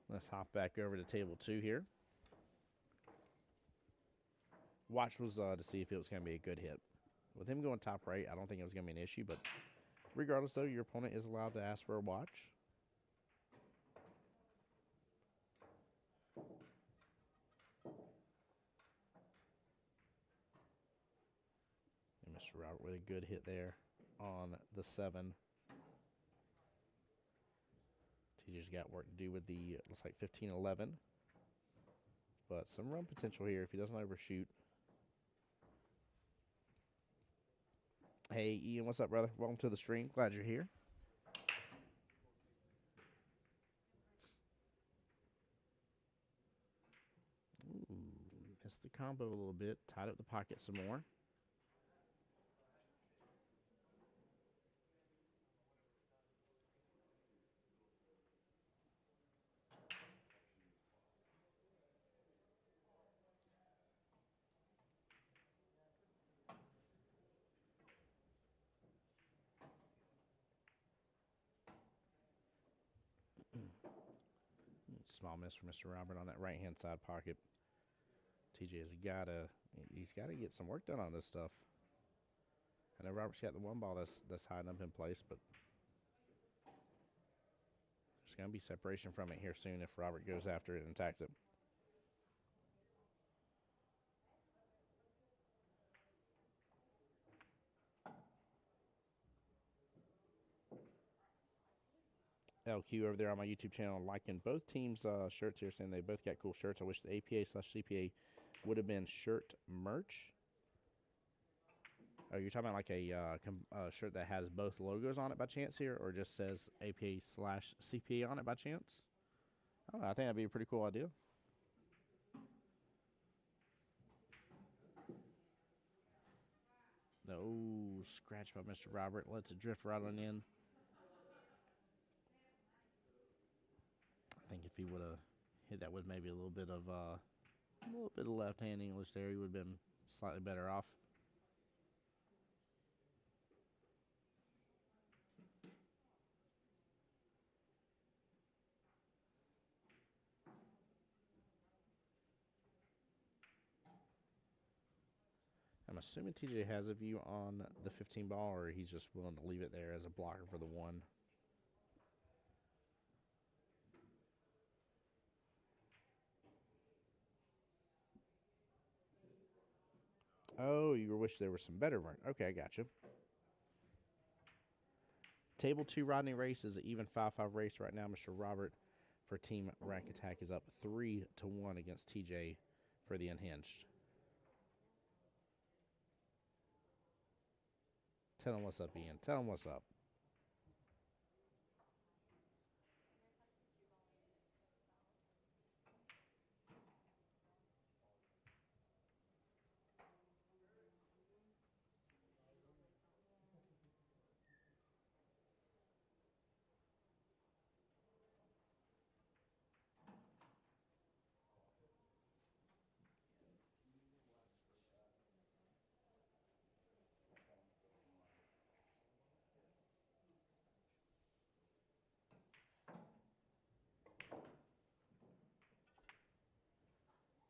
Let's hop back over to table 2 here. Watch was to see if it was going to be a good hit. With him going top right, I don't think it was going to be an issue, but regardless, though, your opponent is allowed to ask for a watch. And Mr. Robert with a good hit there on the 7. TJ's got work to do with the, looks like 15-11. But some run potential here if he doesn't overshoot. Hey, Ian, what's up, brother? Welcome to the stream. Glad you're here. Ooh, missed the combo a little bit. Tied up the pocket some more. Small miss for Mr. Robert on that right-hand side pocket. TJ has he's got to get some work done on this stuff. I know Robert's got the one ball that's hiding up in place, but there's going to be separation from it here soon if Robert goes after it and attacks it. LQ over there on my YouTube channel liking both teams' shirts here, saying they both got cool shirts. I wish the APA/CPA would have been shirt merch. Oh, you're talking about like a shirt that has both logos on it by chance here, or just says APA/CPA on it by chance? I don't know. I think that'd be a pretty cool idea. Oh, scratch by Mr. Robert. Lets it drift right on in. I think if he would have hit that with maybe a little bit of left-hand English there, he would have been slightly better off. I'm assuming TJ has a view on the 15 ball, or he's just willing to leave it there as a blocker for the 1. Oh, you wish there was some better one. Okay, I got you. Table 2 Rodney race is an even 5-5 race right now. Mr. Robert for Team Rack Attack is up 3-1 against TJ for the Unhinged. Tell him what's up, Ian. Tell him what's up.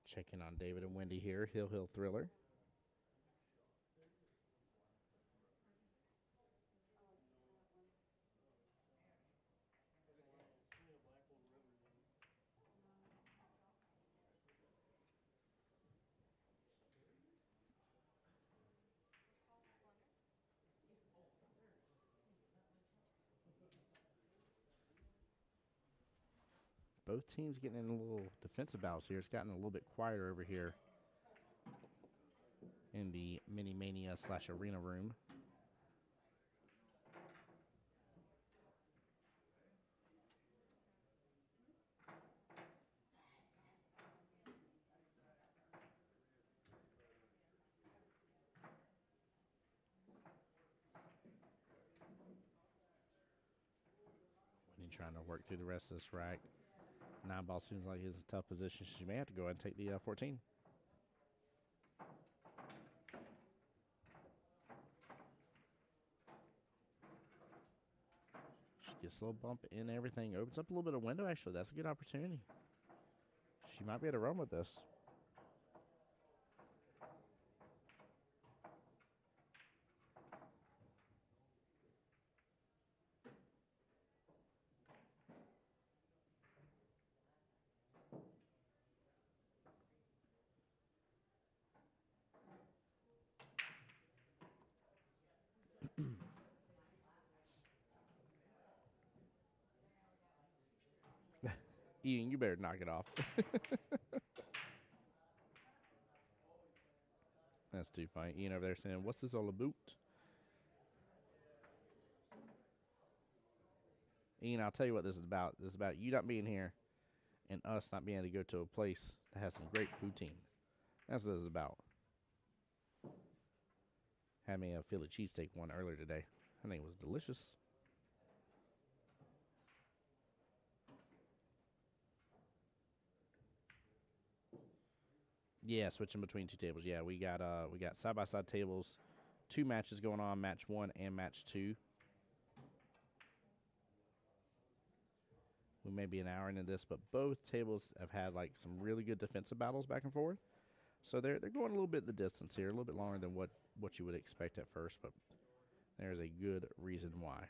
Checking on David and Wendy here. Hill Hill Thriller. Both teams getting in a little defensive battles here. It's gotten a little bit quieter over here in the Mini Mania / Arena room. When you're trying to work through the rest of this rack. 9 ball seems like it's a tough position. She may have to go ahead and take the 14. She gets a little bump in everything. Opens up a little bit of window, actually. That's a good opportunity. She might be able to run with this. Ian, you better knock it off. That's too funny. Ian over there saying, what's this all about? Ian, I'll tell you what this is about. This is about you not being here and us not being able to go to a place that has some great poutine. That's what this is about. Had me a Philly cheesesteak one earlier today. I think it was delicious. Yeah, switching between 2 tables. Yeah, we got side-by-side tables. 2 matches going on, match 1 and match 2. We may be an hour into this, but both tables have had like some really good defensive battles back and forth. So they're going a little bit the distance here, a little bit longer than what you would expect at first, but there's a good reason why.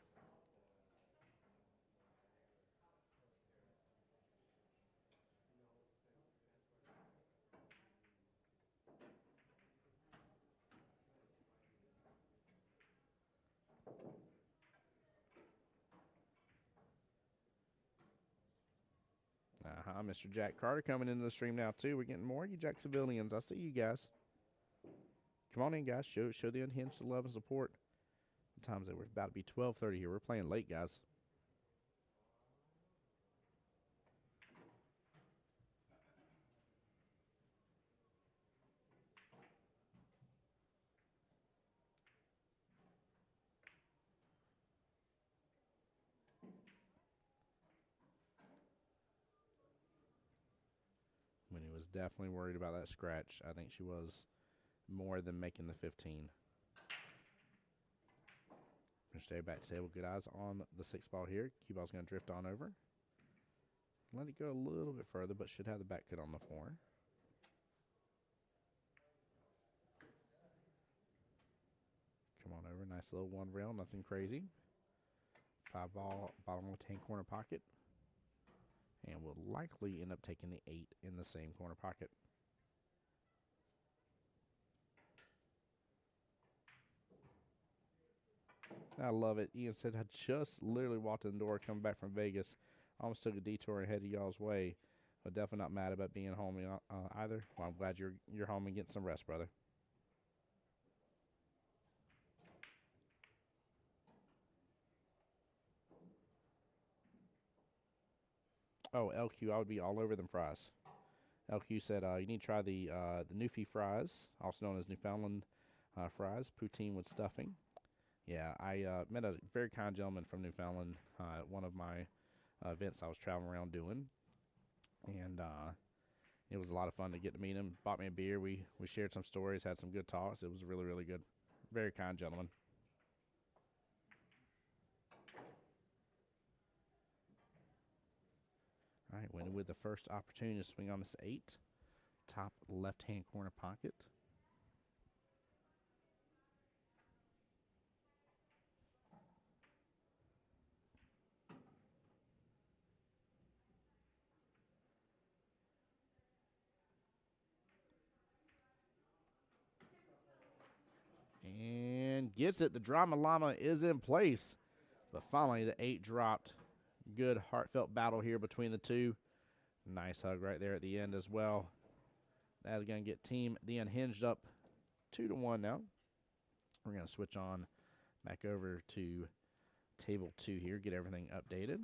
Mr. Jack Carter coming into the stream now, too. We're getting more of you Jacksonvillians. I see you guys. Come on in, guys. Show the Unhinged the love and support. The times that we're about to be 12:30 here. We're playing late, guys. Winnie was definitely worried about that scratch. I think she was more than making the 15. Gonna stay back to table. Good eyes on the 6 ball here. Cue ball's going to drift on over. Let it go a little bit further, but should have the back cut on the 4. Come on over. Nice little 1 rail. Nothing crazy. 5 ball, bottom left-hand corner pocket. And will likely end up taking the 8 in the same corner pocket. I love it. Ian said, I just literally walked in the door coming back from Vegas. Almost took a detour and headed y'all's way. But definitely not mad about being home either. Well, I'm glad you're home and getting some rest, brother. Oh, LQ, I would be all over them fries. LQ said, you need to try the Newfie fries, also known as Newfoundland fries, poutine with stuffing. Yeah, I met a very kind gentleman from Newfoundland at one of my events I was traveling around doing. And it was a lot of fun to get to meet him. Bought me a beer. We shared some stories, had some good talks. It was really, really good. Very kind gentleman. All right, winning with the first opportunity to swing on this 8. Top left-hand corner pocket. And gets it. The Drama Llama is in place. But finally, the 8 dropped. Good, heartfelt battle here between the two. Nice hug right there at the end as well. That's going to get Team The Unhinged up 2-1 now. We're going to switch on back over to table 2 here, get everything updated.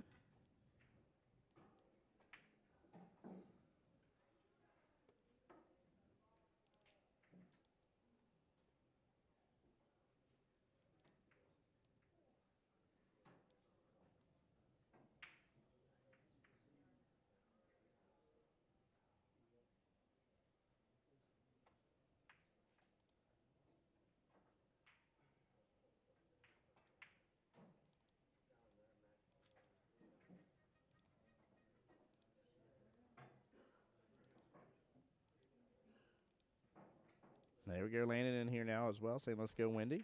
There we go, landing in here now as well, saying let's go, Wendy.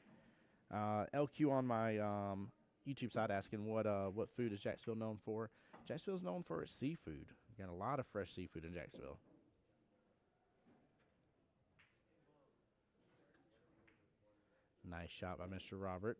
LQ on my YouTube side asking what food is Jacksonville known for. Jacksonville's known for its seafood. We got a lot of fresh seafood in Jacksonville. Nice shot by Mr. Robert.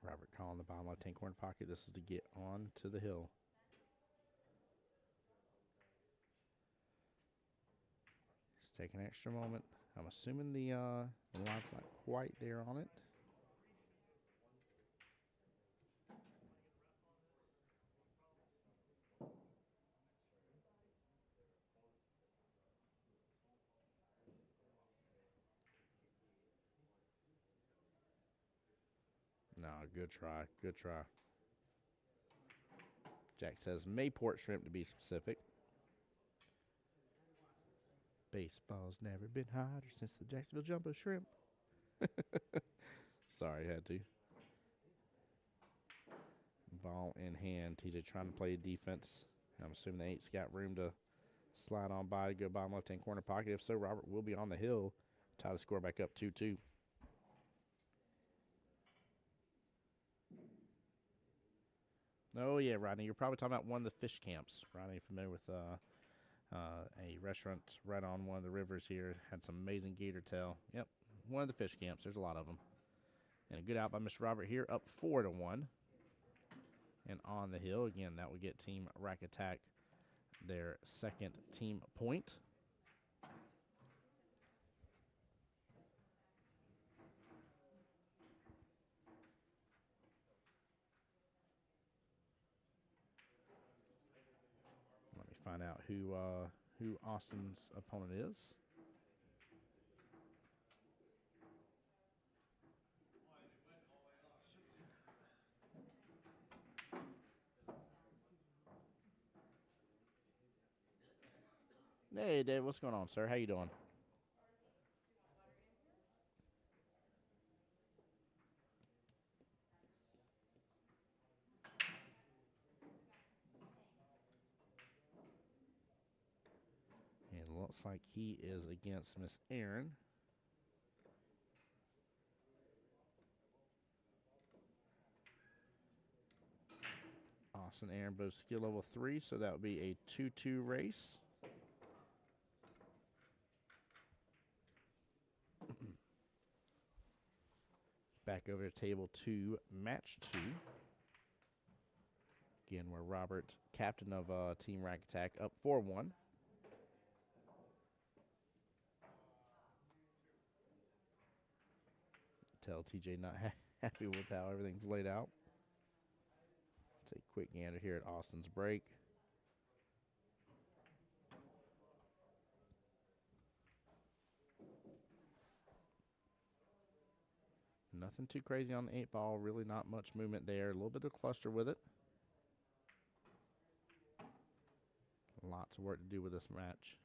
Robert calling the bottom left-hand corner pocket. This is to get on to the hill. Just take an extra moment. I'm assuming the line's not quite there on it. No, good try. Good try. Jack says Mayport shrimp to be specific. Baseball's never been hotter since the Jacksonville Jumbo Shrimp. Sorry, had to. Ball in hand. TJ trying to play defense. I'm assuming the 8's got room to slide on by to go bottom left-hand corner pocket. If so, Robert will be on the hill. Tie the score back up 2-2. Oh, yeah, Rodney. You're probably talking about one of the fish camps. Rodney, familiar with a restaurant right on one of the rivers here. Had some amazing gator tail. Yep, one of the fish camps. There's a lot of them. And a good out by Mr. Robert here, up 4-1. And on the hill, again, that would get Team Rack Attack their second team point. Let me find out who Austin's opponent is. Hey, Dave, what's going on, sir? How you doing? And Looks like he is against Miss Aaron. Austin Aaron both skill level 3, so that would be a 2-2 race. Back over to table 2, match 2. Again, where Robert, captain of Team Rack Attack, up 4-1. Tell TJ not happy with how everything's laid out. Take a quick gander here at Austin's break. Nothing too crazy on the 8-ball. Really not much movement there. A little bit of cluster with it. Lots of work to do with this match.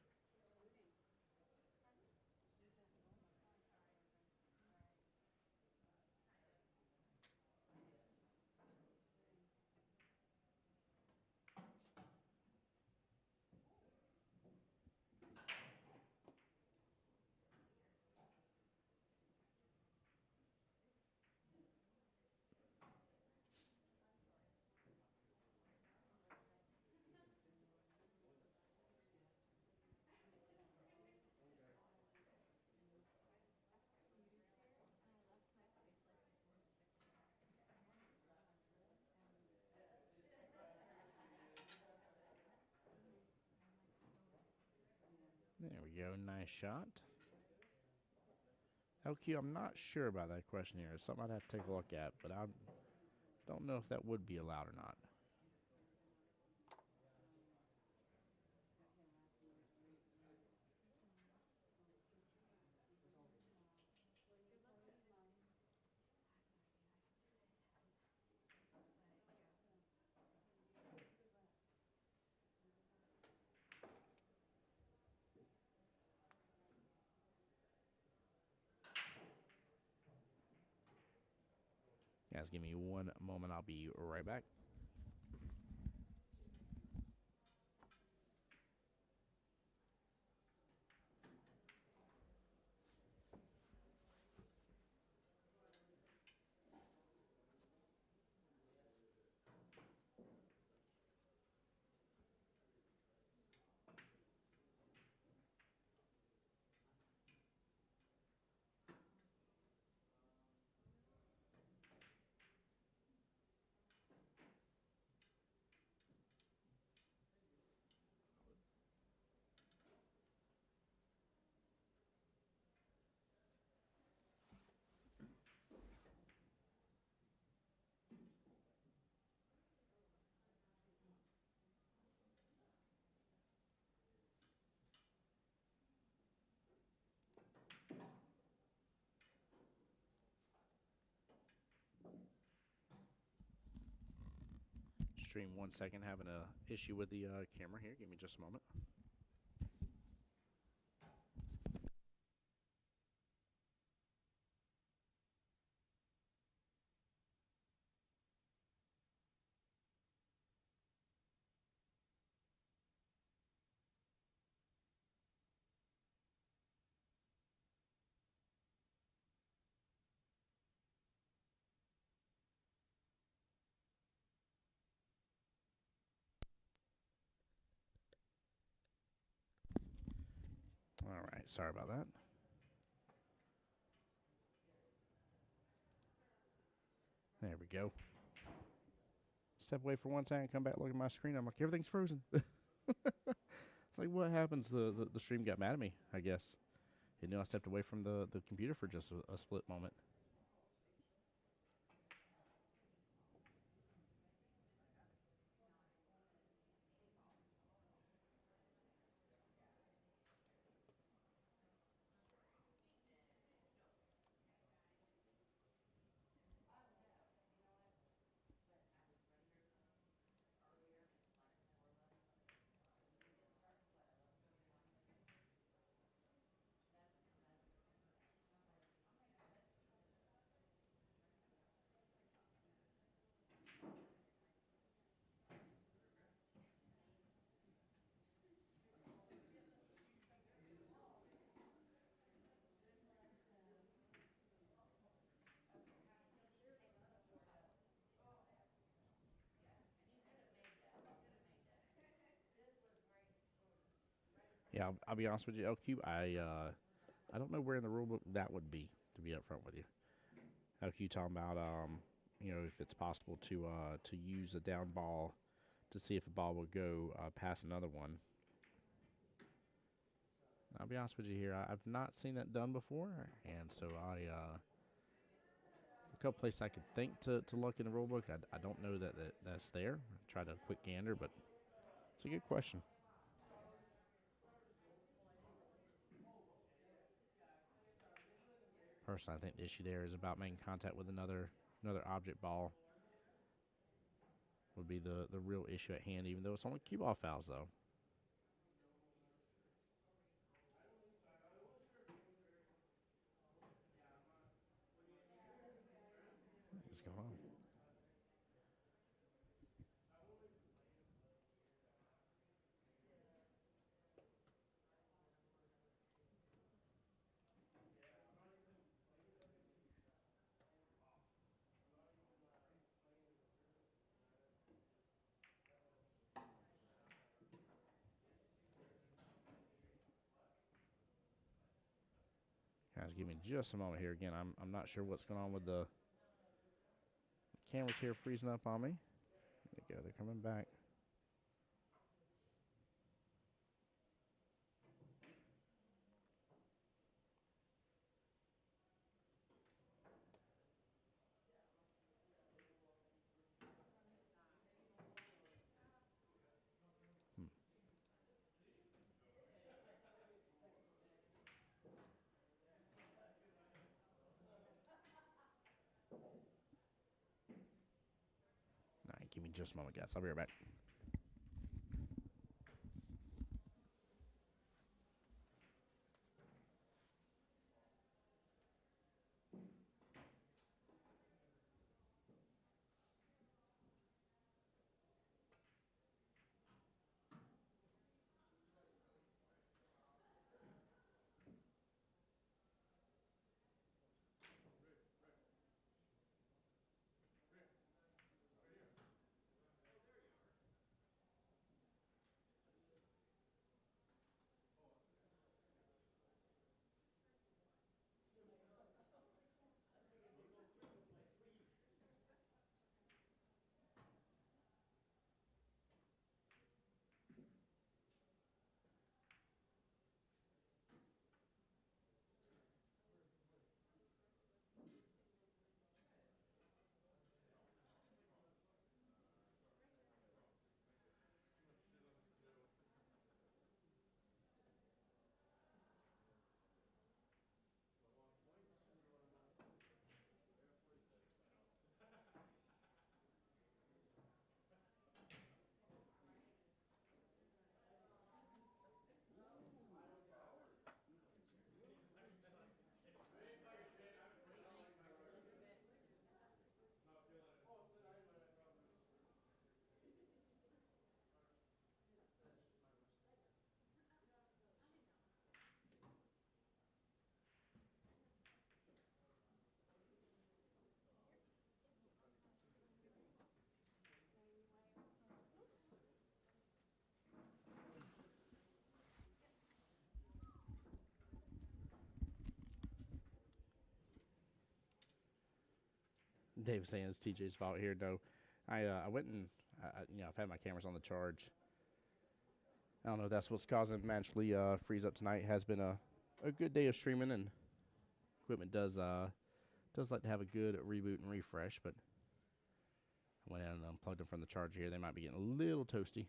There we go. Nice shot. LQ, I'm not sure about that question here. It's something I'd have to take a look at, but I don't know if that would be allowed or not. Guys, give me one moment. I'll be right back. Stream 1 second, having a issue with the camera here. Give me just a moment. All right, sorry about that. There we go. Step away for 1 second, come back, look at my screen. I'm like, everything's frozen. It's like, what happens? The stream got mad at me, I guess. It knew I stepped away from the computer for just a split moment. Yeah, I'll be honest with you, LQ. I don't know where in the rule book that would be. To be upfront with you, LQ talking about if it's possible to use a down ball to see if a ball will go past another one. I'll be honest with you here. I've not seen that done before, and so a couple places I could think to look in the rule book. I don't know that's there. I tried a quick gander, but it's a good question. Personally, I think the issue there is about making contact with another object ball. Would be the real issue at hand, even though it's only cue ball fouls, though. What's going on? Guys, give me just a moment here. Again, I'm not sure what's going on with the cameras here freezing up on me. There you go. They're coming back. All right, give me just a moment, guys. I'll be right back. Dave saying it's TJ's fault here. No, I went and I've had my cameras on the charge. I don't know if that's what's causing it to magically freeze up tonight. It has been a good day of streaming, and equipment does like to have a good reboot and refresh. But I went in and unplugged them from the charger here. They might be getting a little toasty.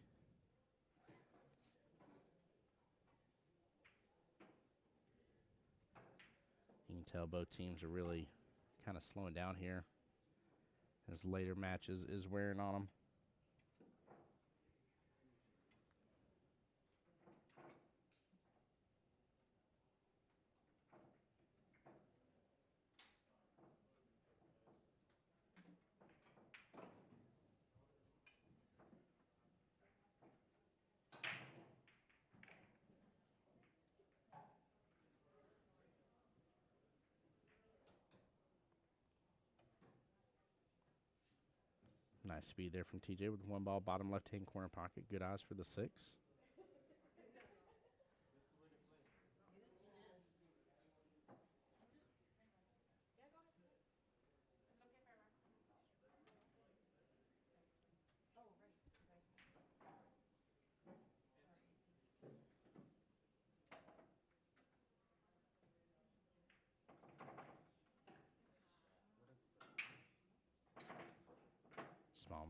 You can tell both teams are really kind of slowing down here as later matches is wearing on them. Nice speed there from TJ with one ball, bottom left-hand corner pocket. Good eyes for the 6.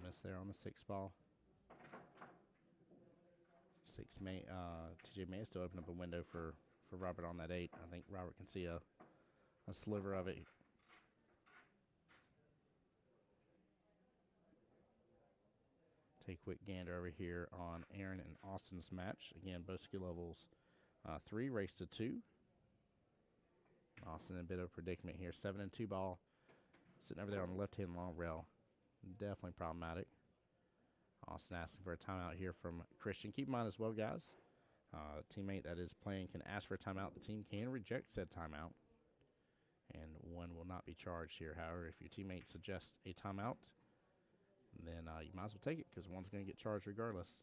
miss there on the 6th ball. TJ may still open up a window for Robert on that 8. I think Robert can see a sliver of it. Take a quick gander over here on Aaron and Austin's match. Again, both skill levels 3, race to 2. Austin in a bit of a predicament here. 7 and 2 ball. Sitting over there on the left-hand long rail. Definitely problematic. Austin asking for a timeout here from Christian. Keep in mind as well, guys, teammate that is playing can ask for a timeout. The team can reject said timeout, and one will not be charged here. However, if your teammate suggests a timeout, then you might as well take it because one's going to get charged regardless.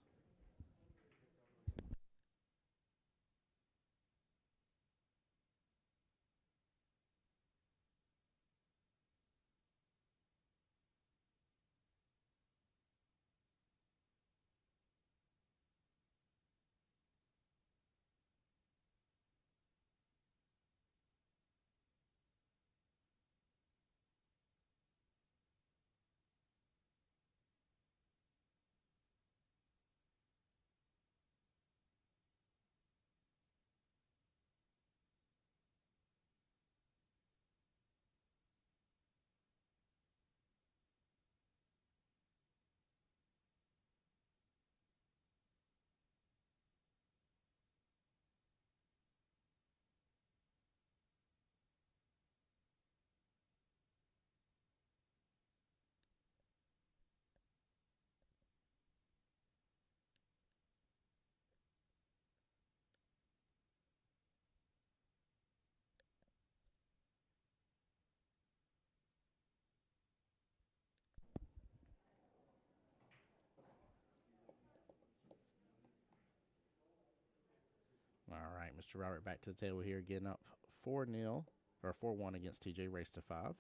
All right, Mr. Robert back to the table here, getting up 4-0 or 4-1 against TJ. Race to 5.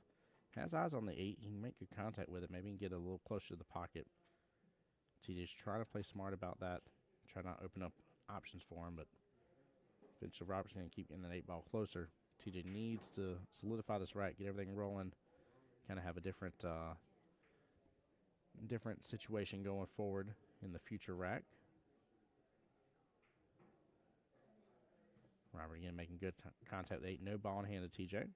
Has eyes on the 8. He can make good contact with it. Maybe he can get a little closer to the pocket. TJ's trying to play smart about that. Try not to open up options for him, but eventually Robert's going to keep getting that 8 ball closer. TJ needs to solidify this rack, get everything rolling, kind of have a different situation going forward in the future rack. Robert again making good contact with 8. No ball in hand to TJ.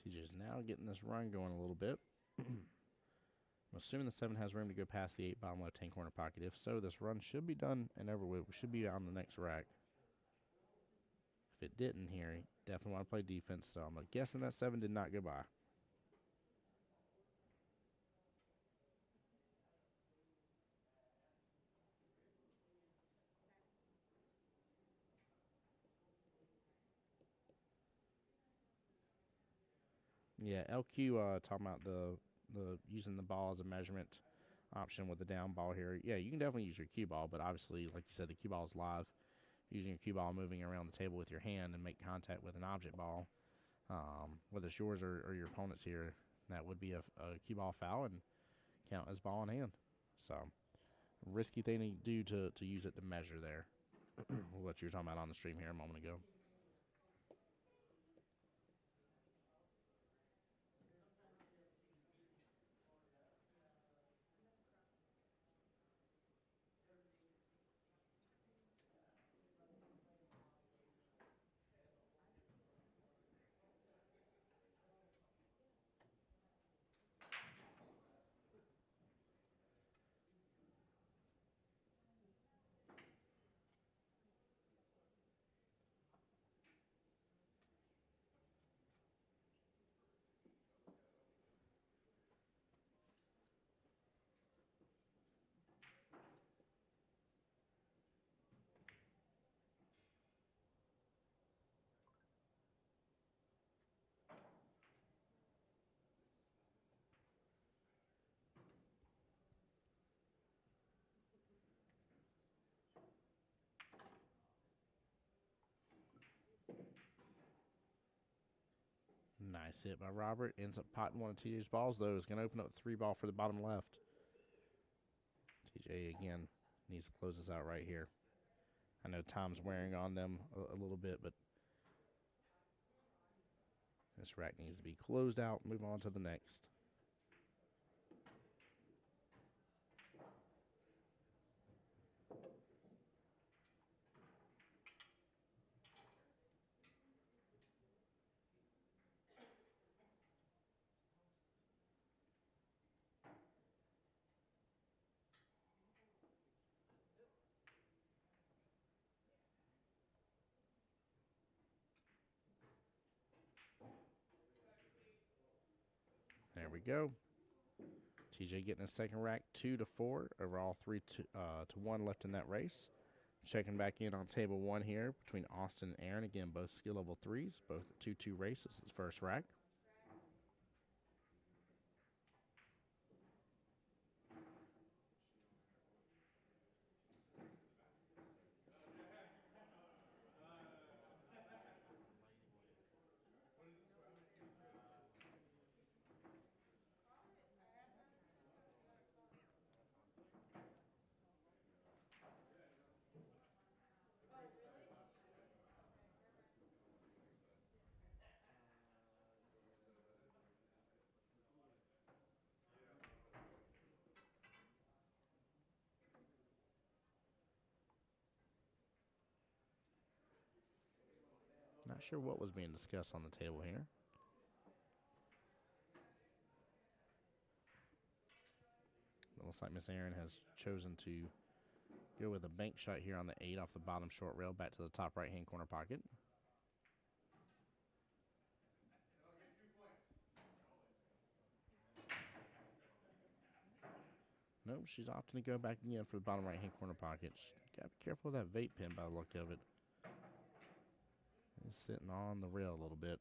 TJ's now getting this run going a little bit. I'm assuming the 7 has room to go past the 8 bottom left-hand corner pocket. If so, this run should be done and over with. We should be on the next rack. If it didn't here, he definitely want to play defense, so I'm guessing that 7 did not go by. Yeah, LQ talking about the using the ball as a measurement option with the down ball here. Yeah, you can definitely use your cue ball, but obviously, like you said, the cue ball is live. Using your cue ball, moving around the table with your hand and make contact with an object ball, whether it's yours or your opponent's here, that would be a cue ball foul and count as ball in hand. So, risky thing to do to use it to measure there. What you were talking about on the stream here a moment ago. Nice hit by Robert. Ends up potting one of TJ's balls, though. Is going to open up 3-ball for the bottom left. TJ, again, needs to close this out right here. I know time's wearing on them a little bit, but this rack needs to be closed out. Move on to the next. There we go. TJ getting a second rack, 2-4. Overall, 3-1 left in that race. Checking back in on table 1 here between Austin and Aaron. Again, both skill level 3s, both 2-2 races. His first rack. Not sure what was being discussed on the table here. It looks like Miss Aaron has chosen to go with a bank shot here on the 8 off the bottom short rail back to the top right-hand corner pocket. Nope, she's opting to go back again for the bottom right-hand corner pocket. Got to be careful with that vape pen by the look of it. It's sitting on the rail a little bit.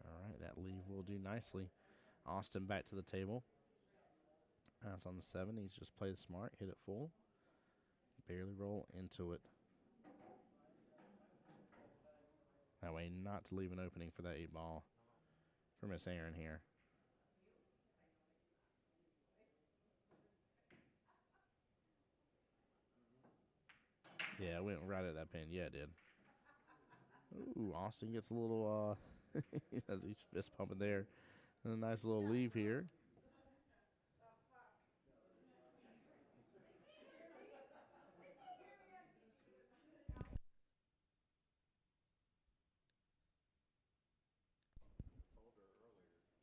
All right, that leave will do nicely. Austin back to the table. That's on the 7. He's just played smart, hit it full. Barely roll into it. That way not to leave an opening for that 8-ball for Miss Aaron here. Yeah, it went right at that pin. Yeah, it did. Ooh, Austin gets a little, as he's fist pumping there. And a nice little leave here.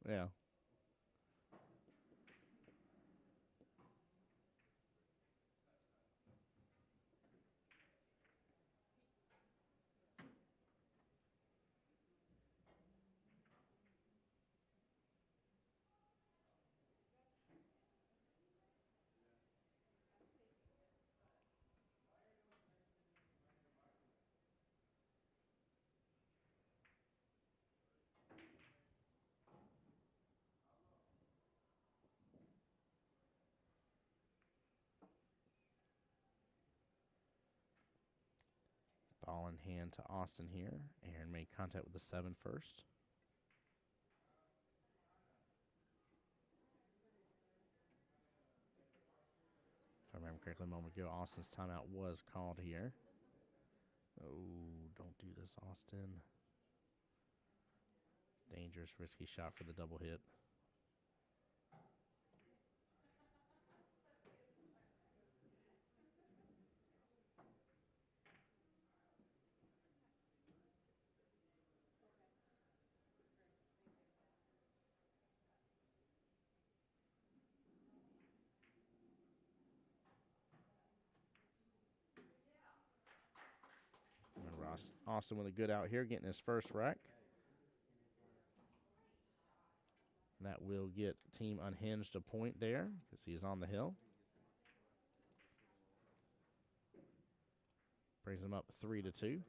Yeah. Ball in hand to Austin here. Aaron made contact with the 7 first. If I remember correctly, a moment ago, Austin's timeout was called here. Oh, don't do this, Austin. Dangerous, risky shot for the double hit. And Austin with a good out here, getting his first rack. And that will get Team Unhinged a point there because he is on the hill. Brings them up 3-2.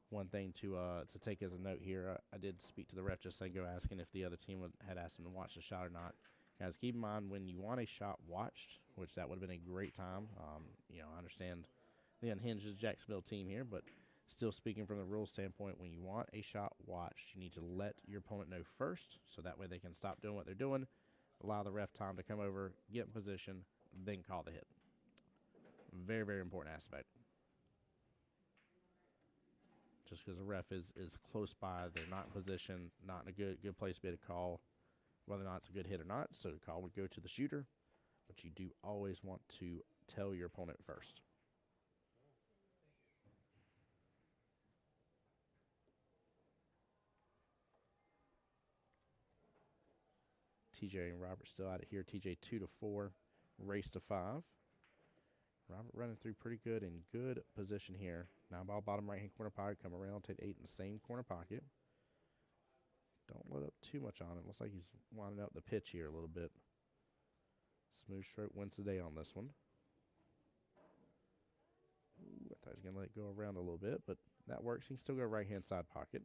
One thing to take as a note here, I did speak to the ref just a second ago asking if the other team had asked him to watch the shot or not. Guys, keep in mind when you want a shot watched, which that would have been a great time. I understand the Unhinged Jacksonville team here, but still speaking from the rules standpoint, when you want a shot watched, you need to let your opponent know first, so that way they can stop doing what they're doing, allow the ref time to come over, get in position, then call the hit. Very, very important aspect. Just because the ref is close by, they're not in position, not in a good place to be able to call whether or not it's a good hit or not. So the call would go to the shooter, but you do always want to tell your opponent first. TJ and Robert still out of here. TJ 2-4, race to 5. Robert running through pretty good in good position here. 9-ball bottom right-hand corner pocket. Come around, take 8 in the same corner pocket. Don't let up too much on it. Looks like he's winding up the pitch here a little bit. Smooth stroke wins the day on this one. Ooh, I thought he was going to let it go around a little bit, but that works. He can still go right-hand side pocket.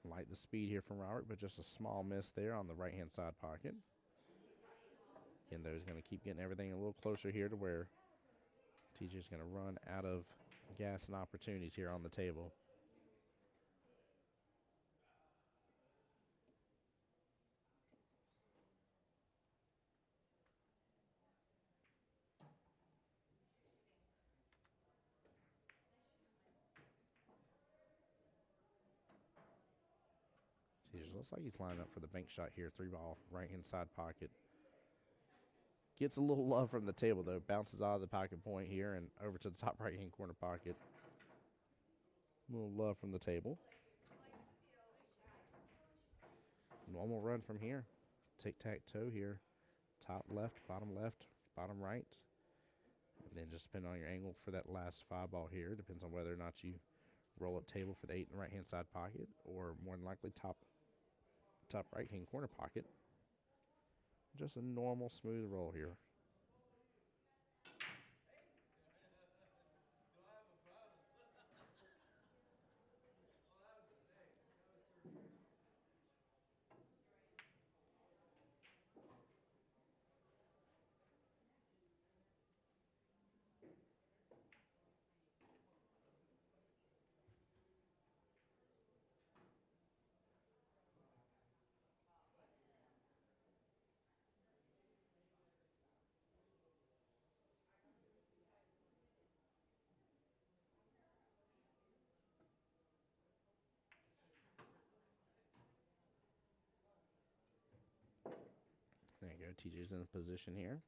Like the speed here from Robert, but just a small miss there on the right-hand side pocket. Again, though, he's going to keep getting everything a little closer here to where TJ's going to run out of gas and opportunities here on the table. TJ looks like he's lining up for the bank shot here. 3-ball, right-hand side pocket. Gets a little love from the table, though. Bounces out of the pocket point here and over to the top right-hand corner pocket. A little love from the table. Normal run from here. Tic-tac-toe here. Top left, bottom right. And then just depending on your angle for that last 5-ball here. Depends on whether or not you roll up table for the 8 in the right-hand side pocket or more than likely top right-hand corner pocket. Just a normal smooth roll here. There you go. TJ's in position here.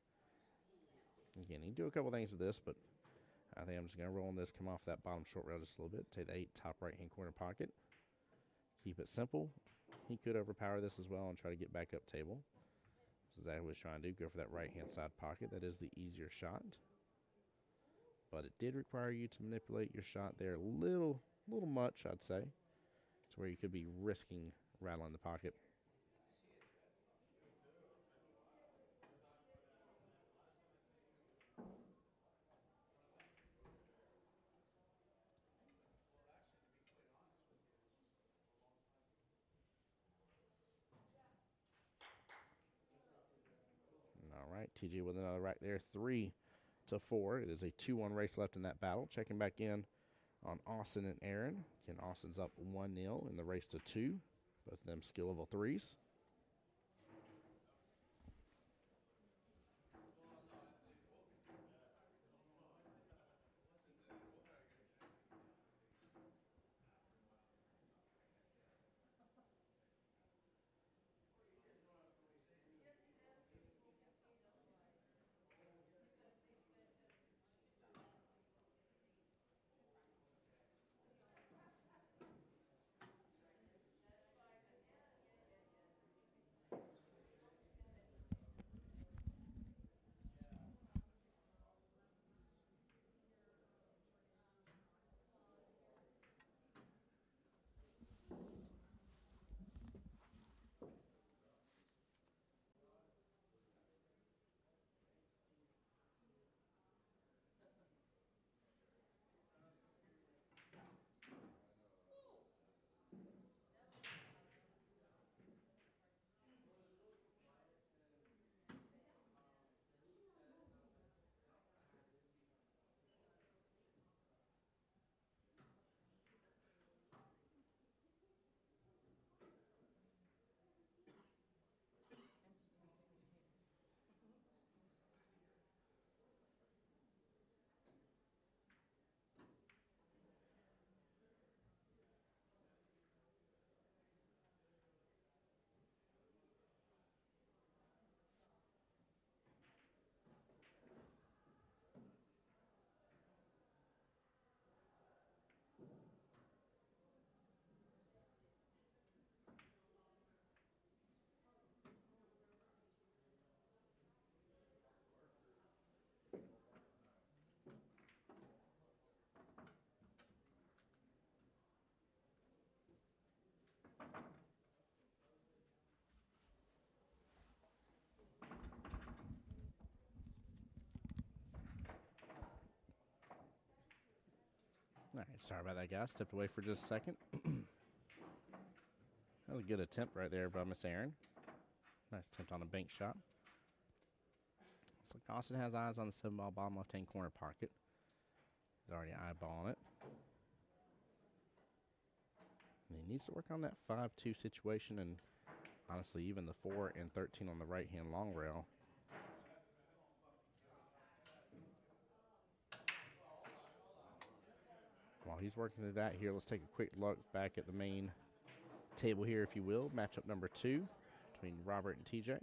Again, he can do a couple things with this, but I think I'm just going to roll on this, come off that bottom short rail just a little bit, take the 8 top right-hand corner pocket. Keep it simple. He could overpower this as well and try to get back up table. That's exactly what he's trying to do, go for that right-hand side pocket. That is the easier shot. But it did require you to manipulate your shot there a little much, I'd say, to where you could be risking rattling the pocket. right, TJ with another right there, 3-4. It is a 2-1 race left in that battle. Checking back in on Austin and Aaron. Again, Austin's up 1-0 in the race to 2. Both of them skill level 3s. All right, sorry about that, guys. Stepped away for just a second. That was a good attempt right there by Miss Aaron. Nice attempt on a bank shot. Looks like Austin has eyes on the 7-ball bottom left-hand corner pocket. He's already eyeballing it. And he needs to work on that 5-2 situation and, honestly, even the 4 and 13 on the right-hand long rail. While he's working through that here, let's take a quick look back at the main table here, if you will. Matchup number 2 between Robert and TJ.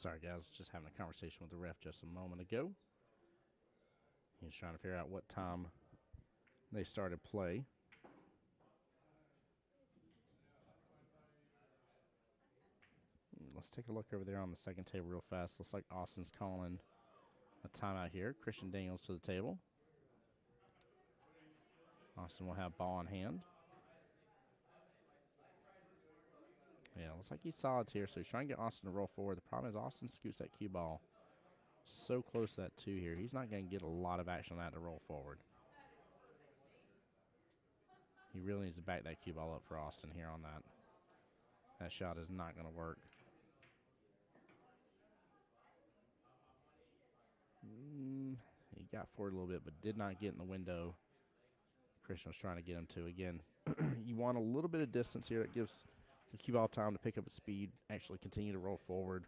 Sorry, guys. Just having a conversation with the ref just a moment ago. He's trying to figure out what time they started play. Let's take a look over there on the second table real fast. Looks like Austin's calling a timeout here. Christian Daniels to the table. Austin will have ball in hand. Yeah, looks like he's solid here, so he's trying to get Austin to roll forward. The problem is Austin scoots that cue ball so close to that 2 here. He's not going to get a lot of action on that to roll forward. He really needs to back that cue ball up for Austin here on that. That shot is not going to work. He got forward a little bit, but did not get in the window Christian was trying to get him to. Again, you want a little bit of distance here. That gives the cue ball time to pick up its speed, actually continue to roll forward.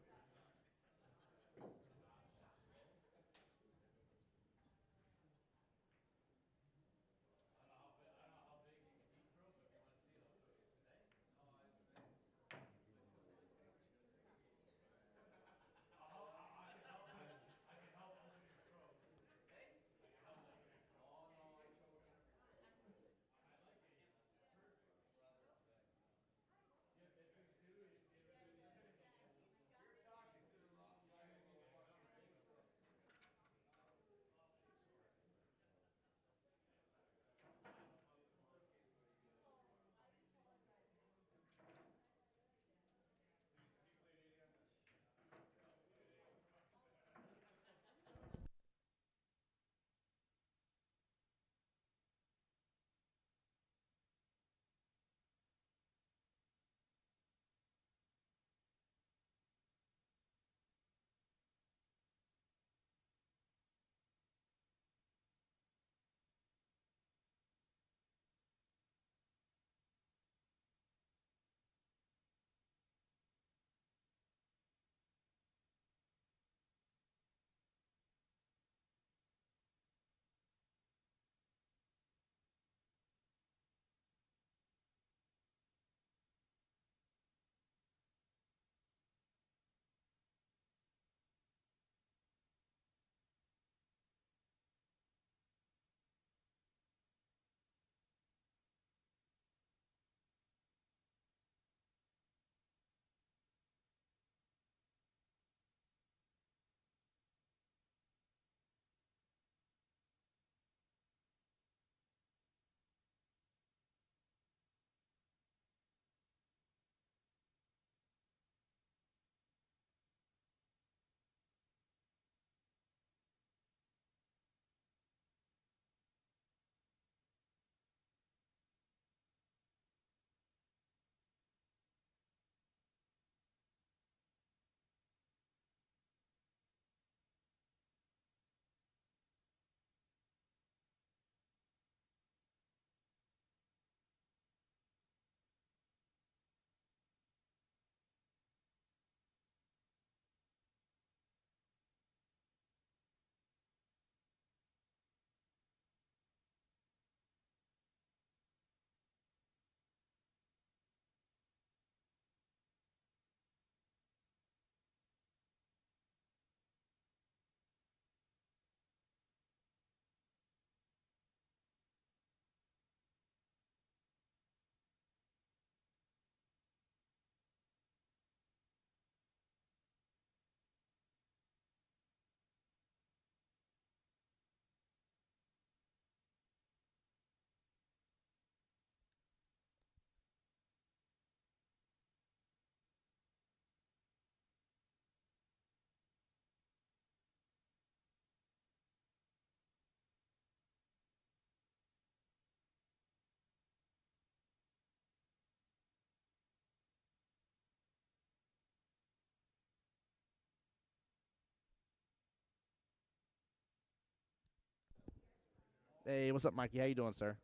Hey, what's up, Mikey? How you doing, sir?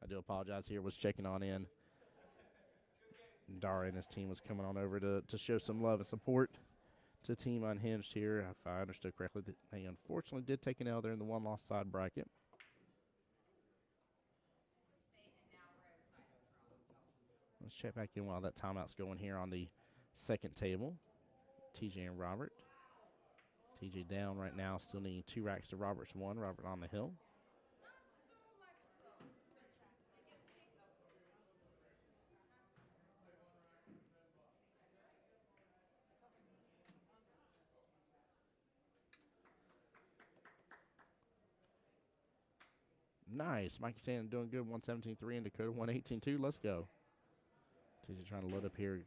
I do apologize here. Was checking on in. Dara and his team was coming on over to show some love and support to Team Unhinged here. If I understood correctly, they unfortunately did take an L there in the one-loss side bracket. Let's check back in while that timeout's going here on the second table. TJ and Robert TJ down right now, still needing 2 racks to Robert's 1. Robert on the hill. Nice. Mikey Sandin doing good. 117.3 and Dakota 118.2. Let's go. TJ trying to load up here.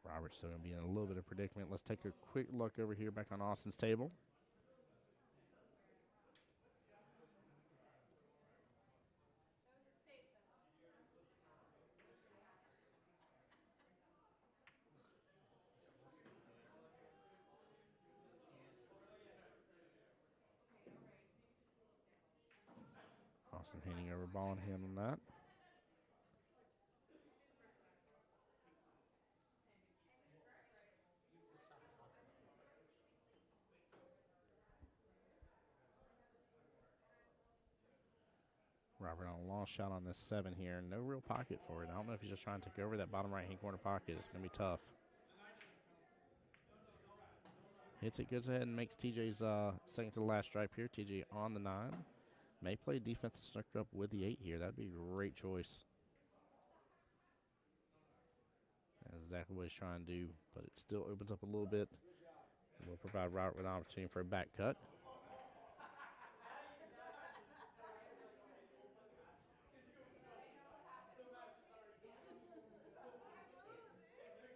Robert's still going to be in a little bit of predicament. Let's take a quick look over here back on Austin's table. Austin handing over ball and handling that. Robert on a long shot on this 7 here. No real pocket for it. I don't know if he's just trying to take over that bottom right-hand corner pocket. It's going to be tough. Hits it, goes ahead and makes TJ's second to the last stripe here. TJ on the 9. May play defensive snuck up with the 8 here. That'd be a great choice. That's exactly what he's trying to do, but it still opens up a little bit. We'll provide Robert with an opportunity for a back cut.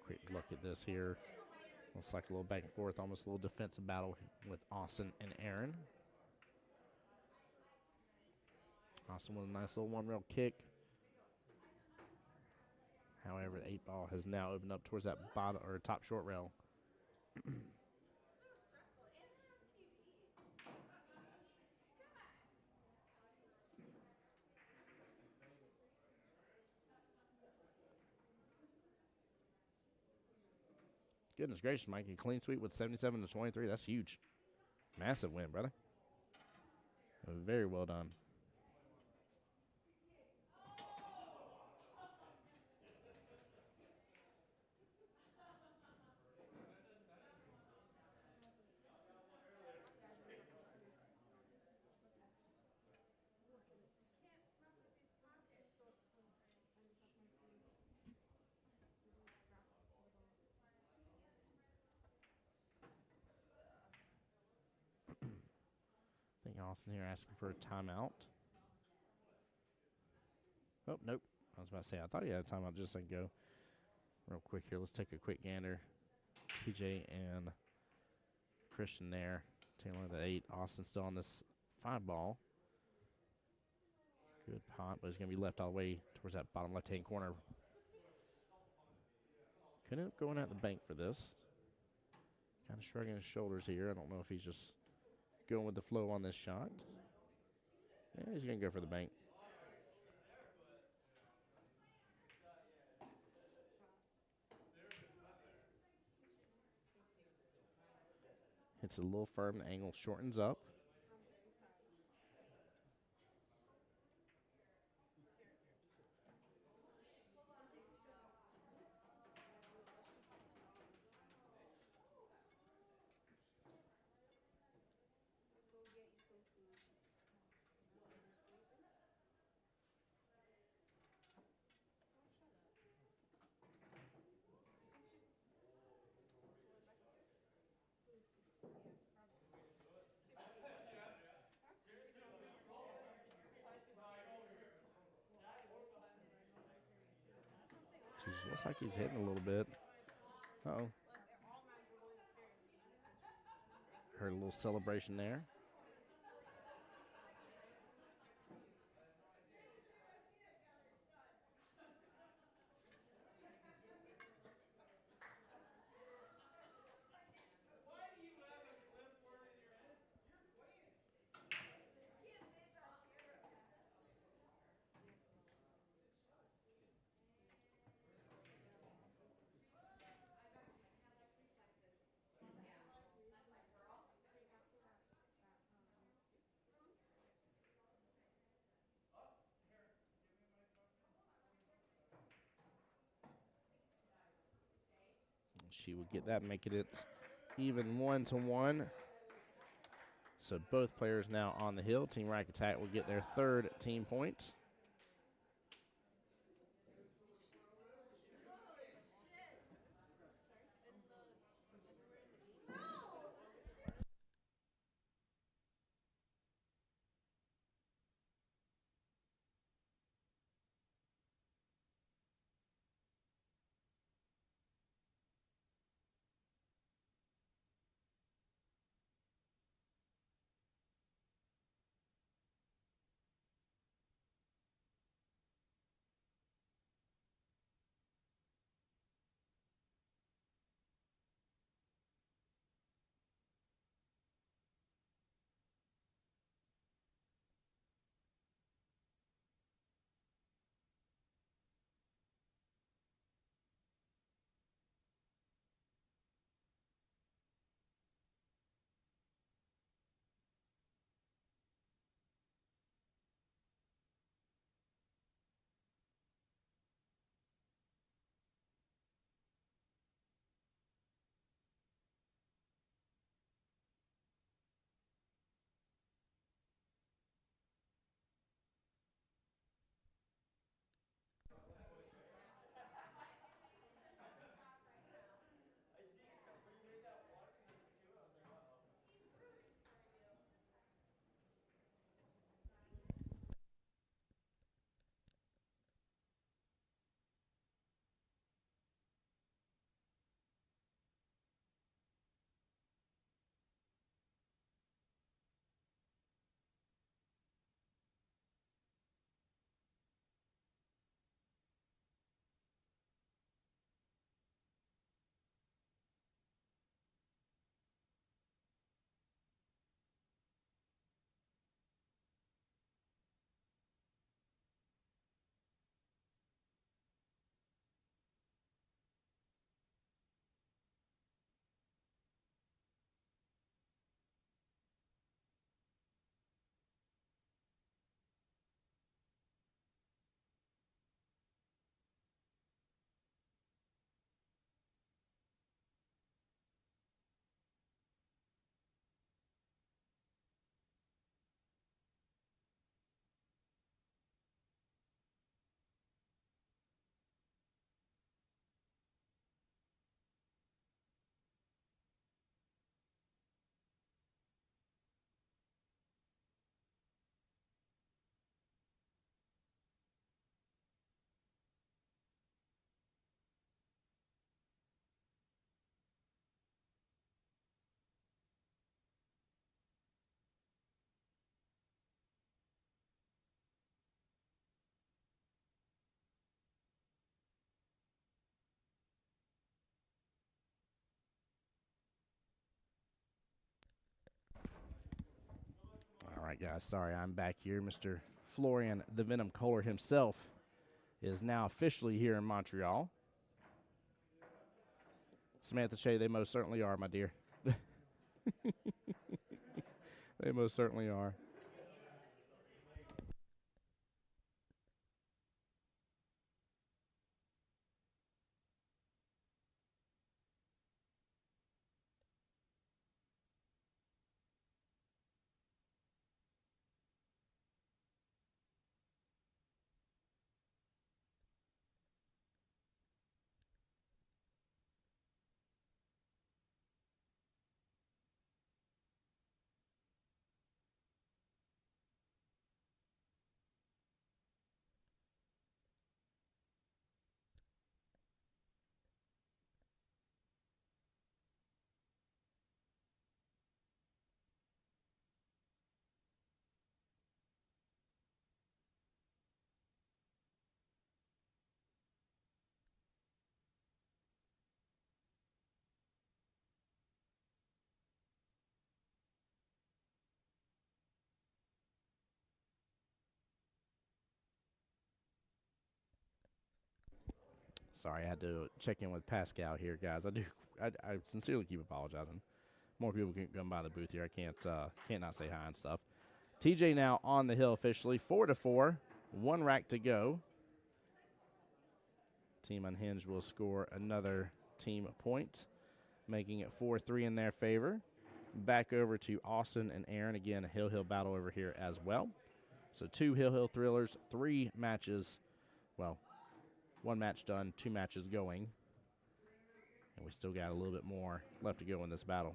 Quick look at this here. Looks like a little back and forth, almost a little defensive battle with Austin and Aaron. Austin with a nice little 1-rail kick. However, the 8 ball has now opened up towards that bottom or top short rail. Goodness gracious, Mikey. Clean sweep with 77-23. That's huge. Massive win, brother. Very well done. I think Austin here asking for a timeout. Oh, nope. I was about to say, I thought he had a timeout just a second ago. Real quick here, let's take a quick gander. TJ and Christian there. Taylor the 8. Austin still on this 5 ball. Good pot, but he's going to be left all the way towards that bottom left-hand corner. Could end up going at the bank for this. Kind of shrugging his shoulders here. I don't know if he's just going with the flow on this shot. Yeah, he's going to go for the bank. Hits a little firm. The angle shortens up. Looks like he's hitting a little bit. Uh-oh. Heard a little celebration there. She will get that, making it even 1-1. So both players now on the hill. Team Rack Attack will get their third team point. All right, guys, sorry, I'm back here. Mr. Florian the Venom Kohler himself is now officially here in Montreal. Samantha Shea, they most certainly are, my dear. They most certainly are. Sorry, I had to check in with Pascal here, guys. I sincerely keep apologizing. More people can come by the booth here. I can't not say hi and stuff. TJ now on the hill officially, 4-4, 1 rack to go. Team Unhinged will score another team point. making it 4-3 in their favor. Back over to Austin and Aaron. Again, a Hill battle over here as well. So 2 Hill thrillers, 3 matches. Well, 1 match done, 2 matches going. And we still got a little bit more left to go in this battle.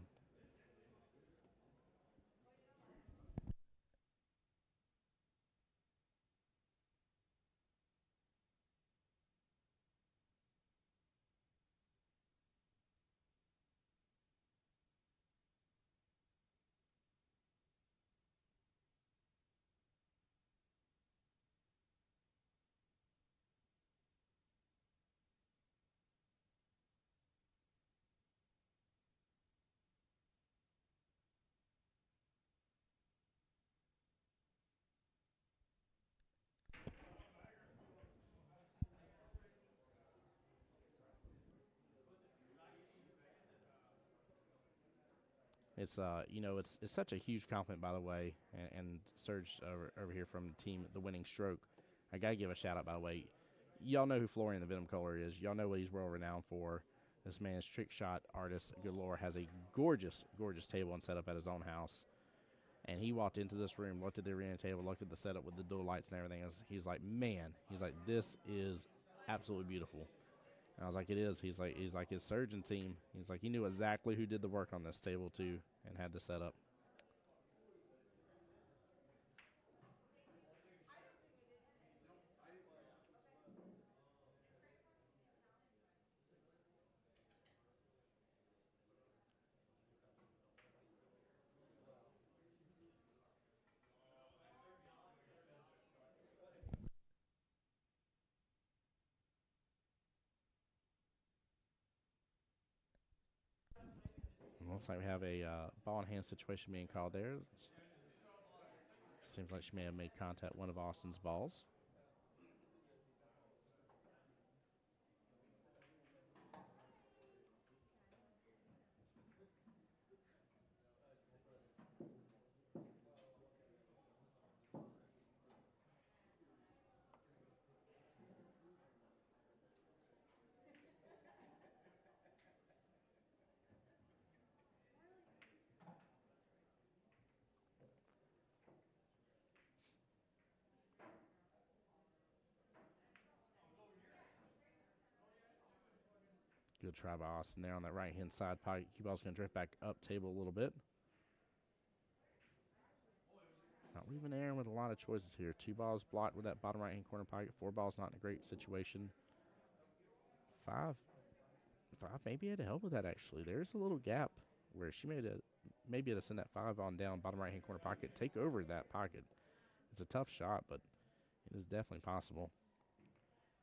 It's it's such a huge compliment, by the way, and Serge over here from the team, the Winning Stroke. I gotta give a shout out, by the way. Y'all know who Florian the Venom Kohler is. Y'all know what he's world renowned for. This man's trick shot artist galore, has a gorgeous, gorgeous table and setup at his own house. And he walked into this room, looked at the arena table, looked at the setup with the dual lights and everything. He's like, man, this is absolutely beautiful. And I was like, it is. He's like his surgeon team. He's like, he knew exactly who did the work on this table too, and had the setup. Looks like we have a ball in hand situation being called there. Seems like she may have made contact with one of Austin's balls. Good try by Austin there on that right-hand side pocket. Cue ball's going to drift back up table a little bit. Not leaving Aaron with a lot of choices here. 2 balls blocked with that bottom right-hand corner pocket. 4 balls not in a great situation. 5 maybe had to help with that, actually. There's a little gap where she maybe had to send that 5 on down bottom right-hand corner pocket. Take over that pocket. It's a tough shot, but it is definitely possible.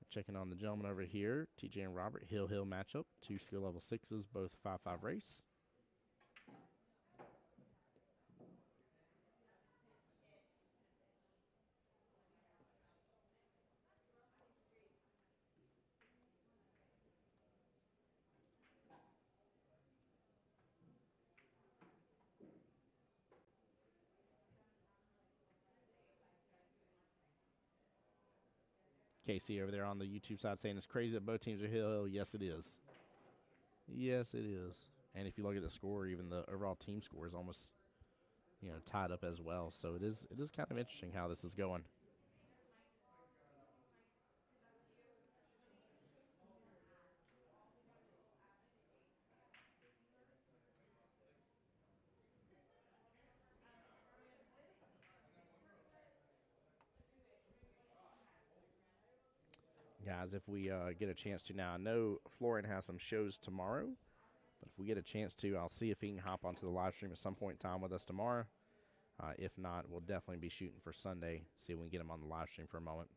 Checking on the gentleman over here, TJ and Robert, Hill matchup. 2 skill level 6s, both 5-5 race. Casey over there on the YouTube side saying it's crazy that both teams are Hill. Yes, it is. Yes, it is. And if you look at the score, even the overall team score is almost, tied up as well. So it is kind of interesting how this is going. Guys, if we get a chance to now, I know Florian has some shows tomorrow, but if we get a chance to, I'll see if he can hop onto the live stream at some point in time with us tomorrow. If not, we'll definitely be shooting for Sunday, see if we can get him on the live stream for a moment.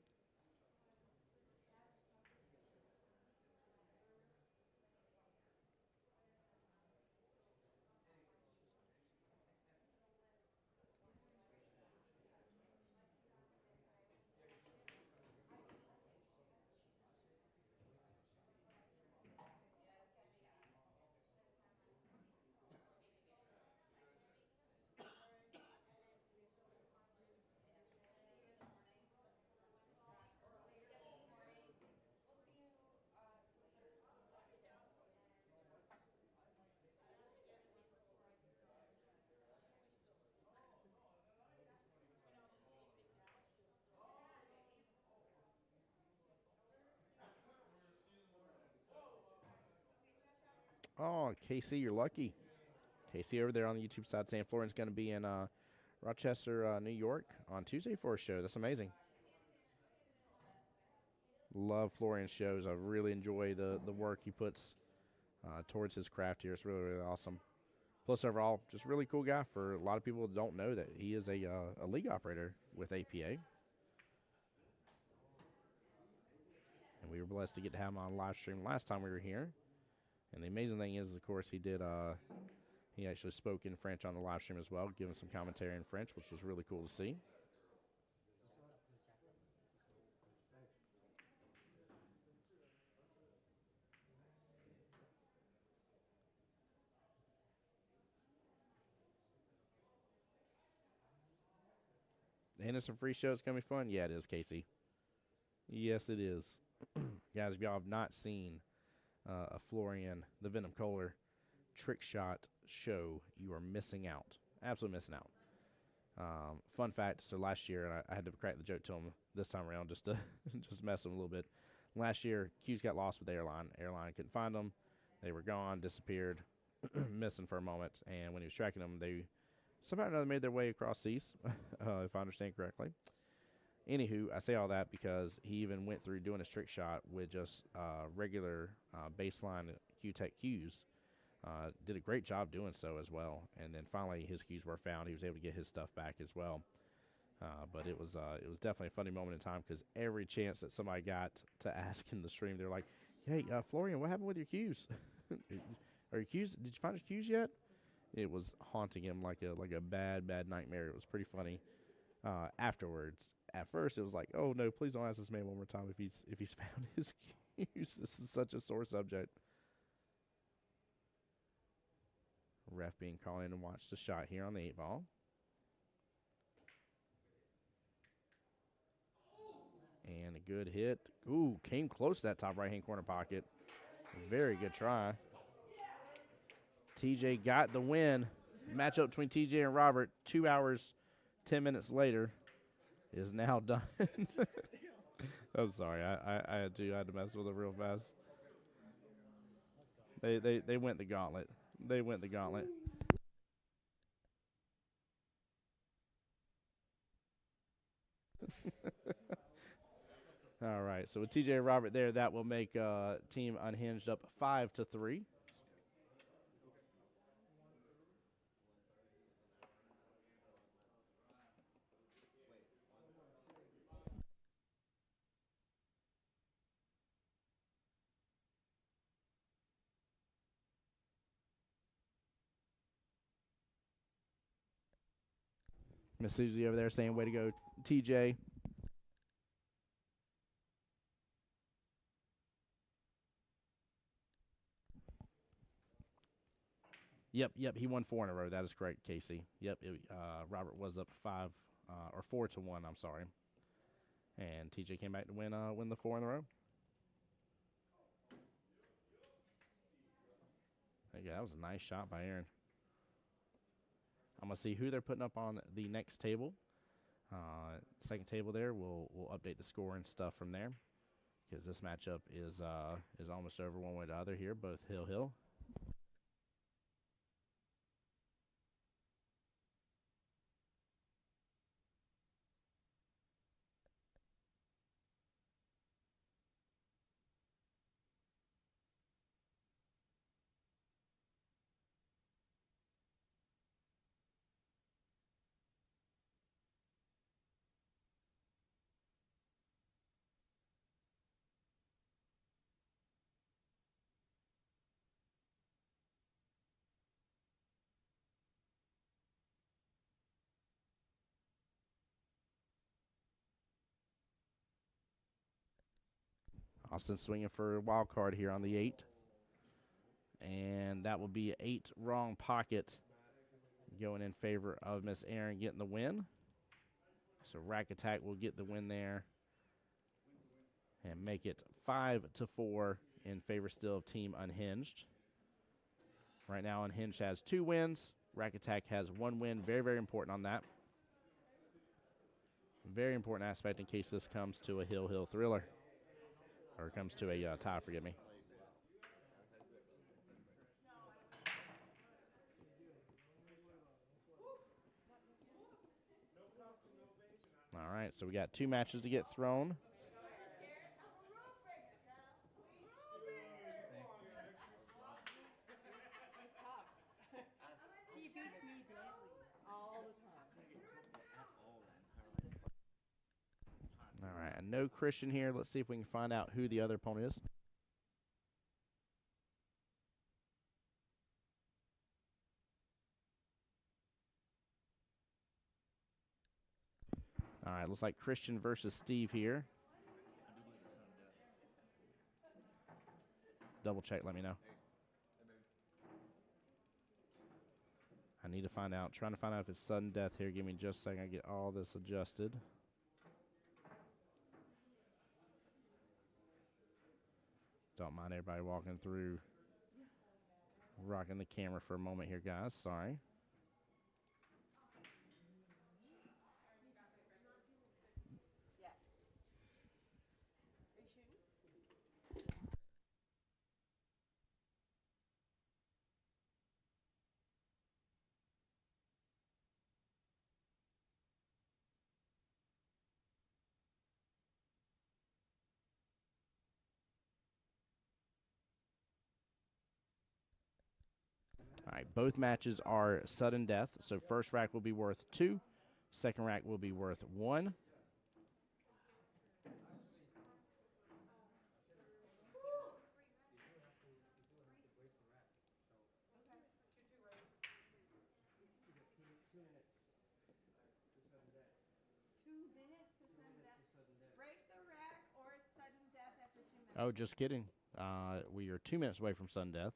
Oh, Casey, you're lucky. Casey over there on the YouTube side saying Florian's going to be in Rochester, New York on Tuesday for a show. That's amazing. Love Florian's shows. I really enjoy the work he puts towards his craft here. It's really, really awesome. Plus, overall, just really cool guy. For a lot of people that don't know that he is a league operator with APA. And we were blessed to get to have him on live stream last time we were here. And the amazing thing is, of course, he actually spoke in French on the live stream as well, giving some commentary in French, which was really cool to see. And it's a free show. It's going to be fun. Yeah, it is, Casey. Yes, it is. Guys, if y'all have not seen a Florian, the Venom Kohler trick shot show, you are missing out. Absolutely missing out. Fun fact, so last year, and I had to crack the joke to him this time around just to just mess him a little bit. Last year, Q's got lost with the airline. Airline couldn't find them. They were gone, disappeared, missing for a moment. And when he was tracking them, they somehow or another made their way across seas, if I understand correctly. Anywho, I say all that because he even went through doing his trick shot with just regular baseline Q-Tech cues. Did a great job doing so as well. And then finally his cues were found. He was able to get his stuff back as well. But it was definitely a funny moment in time because every chance that somebody got to ask in the stream, they're like, hey, Florian, what happened with your cues? Are your cues, did you find your cues yet? It was haunting him like a bad nightmare. It was pretty funny afterwards. At first, it was like, oh, no, please don't ask this man one more time if he's found his cues. This is such a sore subject. Ref being called in and watched the shot here on the 8-ball. And a good hit. Ooh, came close to that top right-hand corner pocket. Very good try. TJ got the win. Matchup between TJ and Robert 2 hours, 10 minutes later is now done. I'm sorry. I had to mess with it real fast. They went the gauntlet. They went the gauntlet. All right. So with TJ and Robert there, that will make Team Unhinged up 5-3. Miss Susie over there saying, way to go, TJ. Yep, he won 4 in a row. That is correct, Casey. Yep, Robert was up 4-1, I'm sorry. And TJ came back to win the 4 in a row. Okay, that was a nice shot by Aaron. I'm going to see who they're putting up on the next table. Second table there, we'll update the score and stuff from there. Because this matchup is almost over one way or the other here, both Hill. Austin swinging for a wild card here on the 8. And that will be 8 wrong pocket going in favor of Miss Aaron getting the win. So Rack Attack will get the win there and make it 5-4 in favor still of Team Unhinged. Right now, Unhinged has 2 wins. Rack Attack has 1 win. Very, very important on that. Very important aspect in case this comes to a Hill thriller. Or comes to a tie, forgive me. All right, so we got 2 matches to get thrown. He beats me daily, all the time. All right, and no Christian here. Let's see if we can find out who the other opponent is. All right, looks like Christian versus Steve here. Double check, let me know. I need to find out. Trying to find out if it's sudden death here. Give me just a second. I get all this adjusted. Don't mind everybody walking through, rocking the camera for a moment here, guys. Sorry. Yes. Are you shooting? All right, both matches are sudden death. So first rack will be worth 2. Second rack will be worth 1. Break the rack or it's sudden death after 2 minutes. Oh, just kidding. We are 2 minutes away from sudden death.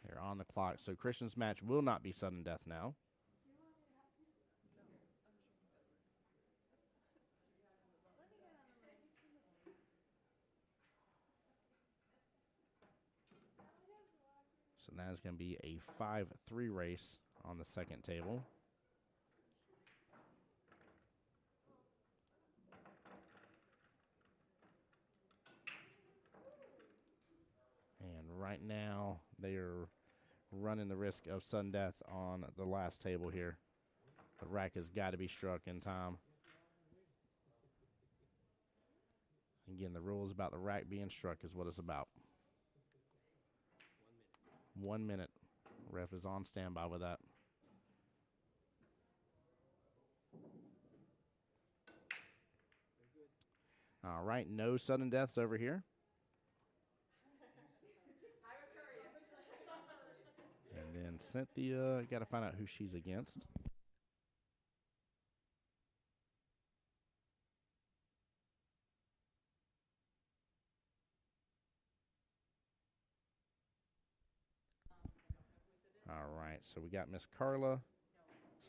They're on the clock. So Christian's match will not be sudden death now. So now it's going to be a 5-3 race on the second table. And right now, they are running the risk of sudden death on the last table here. The rack has got to be struck in time. Again, the rules about the rack being struck is what it's about. 1 minute. Ref is on standby with that. All right, no sudden deaths over here. And then Cynthia, got to find out who she's against. All right, so we got Miss Carla,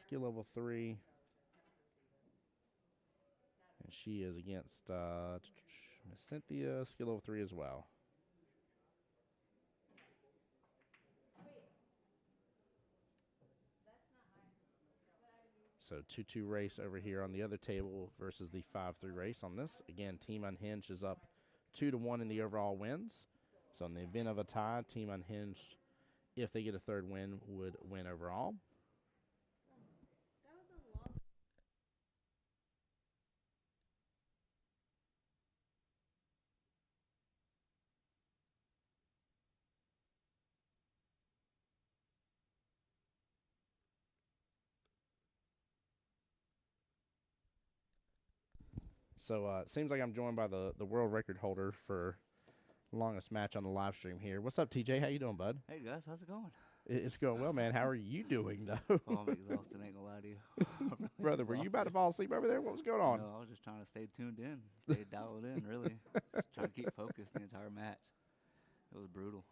skill level 3. And she is against Miss Cynthia, skill level 3 as well. So 2-2 race over here on the other table versus the 5-3 race on this. Again, Team Unhinged is up 2-1 in the overall wins. So in the event of a tie, Team Unhinged, if they get a third win, would win overall. So it seems like I'm joined by the world record holder for longest match on the live stream here. What's up, TJ? How you doing, bud? Hey guys, how's it going? It's going well, man. How are you doing, though? Oh, I'm exhausted, ain't gonna lie to you. I'm really Brother, were you about to fall asleep over there? What was going on? No, I was just trying to stay tuned in, stay dialed in, really. Just trying to keep focused the entire match. It was brutal.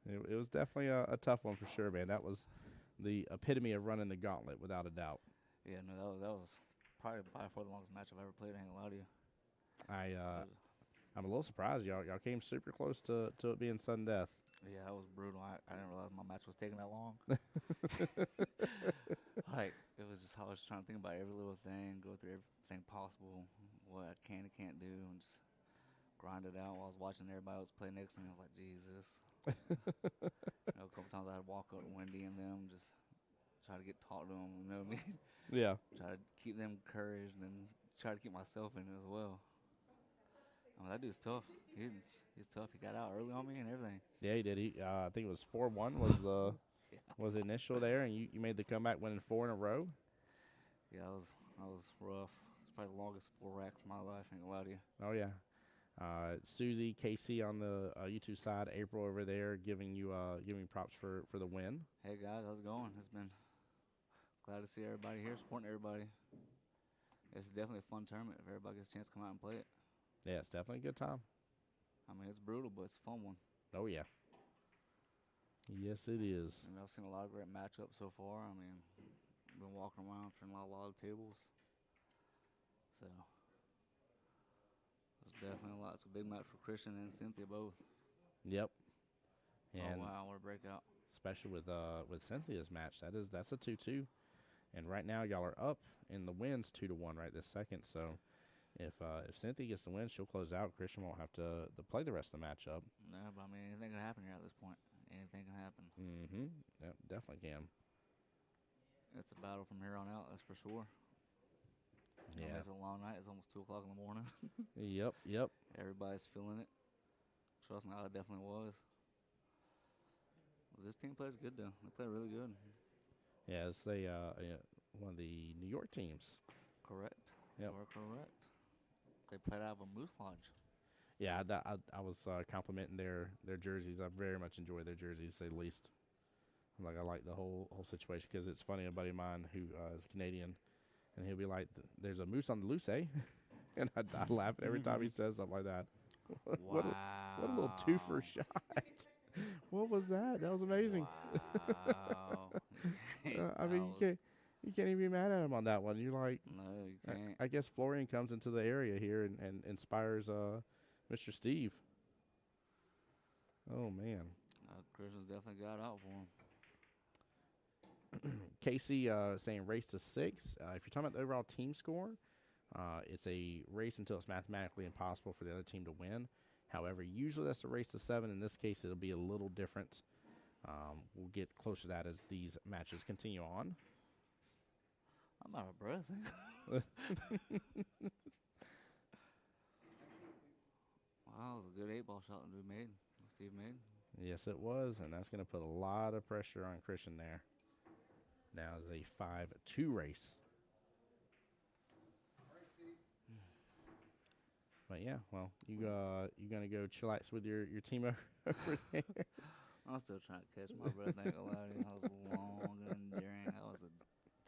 It was definitely a tough one for sure, man. That was the epitome of running the gauntlet, without a doubt. Yeah, no, that was probably by far the longest match I've ever played, I ain't gonna lie to you. I'm a little surprised. Y'all came super close to it being sudden death. Yeah, that was brutal. I didn't realize my match was taking that long. Like, it was just, I was trying to think about every little thing, go through everything possible, what I can and can't do, and just grind it out while I was watching everybody else play next to me. I was like, Jesus. A couple times I had to walk up to Wendy and them, just try to get talk to them. You know what I mean? Yeah. Try to keep them encouraged and try to keep myself in it as well. I mean, that dude's tough. He's tough. He got out early on me and everything. Yeah, he did. I think it was 4-1 was the was the initial there, and you made the comeback, winning 4 in a row. Yeah, that was rough. It's probably the longest 4 racks of my life. Ain't gonna lie to you. Oh yeah. Susie, Casey on the YouTube side, April over there giving you props for the win. Hey guys, how's it going? It's been glad to see everybody here, supporting everybody. It's definitely a fun tournament if everybody gets a chance to come out and play it. Yeah, it's definitely a good time. I mean, it's brutal, but it's a fun one. Oh yeah. Yes, it is. I mean, I've seen a lot of great matchups so far. I mean, I've been walking around turning a lot of tables. So, there's definitely a lot. It's a big match for Christian and Cynthia both. Yep. And oh, wow, what a breakout. especially with Cynthia's match. That's a 2-2. And right now y'all are up in the wins 2-1 right this second. So if Cynthia gets the win, she'll close out. Christian won't have to play the rest of the matchup. No, but I mean, anything can happen here at this point. Anything can happen. Mm-hmm. Yep, definitely can. It's a battle from here on out, that's for sure. I mean, Yeah. it's a long night. It's almost 2 o'clock in the morning. Yep. Everybody's feeling it. Trust me, I definitely was. This team plays good, though. They play really good. Yeah, it's one of the New York teams. Correct. Yep. You are correct. They played out of a Moose Lodge. Yeah, I was complimenting their jerseys. I very much enjoy their jerseys, to say the least. I like the whole situation because it's funny. A buddy of mine who is Canadian, and he'll be like, "There's a moose on the loose, eh?" And I laugh every time he says something like that. Wow. What a little twofer shot. What was that? That was amazing. Wow. I mean, you can't even be mad at him on that one. You're like, No, you can't. I guess Florian comes into the area here and inspires Mr. Steve. Oh man. Christian's definitely got out for him. Casey saying race to 6. If you're talking about the overall team score, it's a race until it's mathematically impossible for the other team to win. However, usually that's a race to 7. In this case, it'll be a little different. We'll get closer to that as these matches continue on. I'm out of breath. Wow, it was a good 8-ball shot that Steve made. Yes, it was, and that's going to put a lot of pressure on Christian there. Now it's a 5-2 race. But yeah, well, you gonna go chillax with your team over there? I'm still trying to catch my breath. Ain't gonna lie to you. That was long and enduring. That was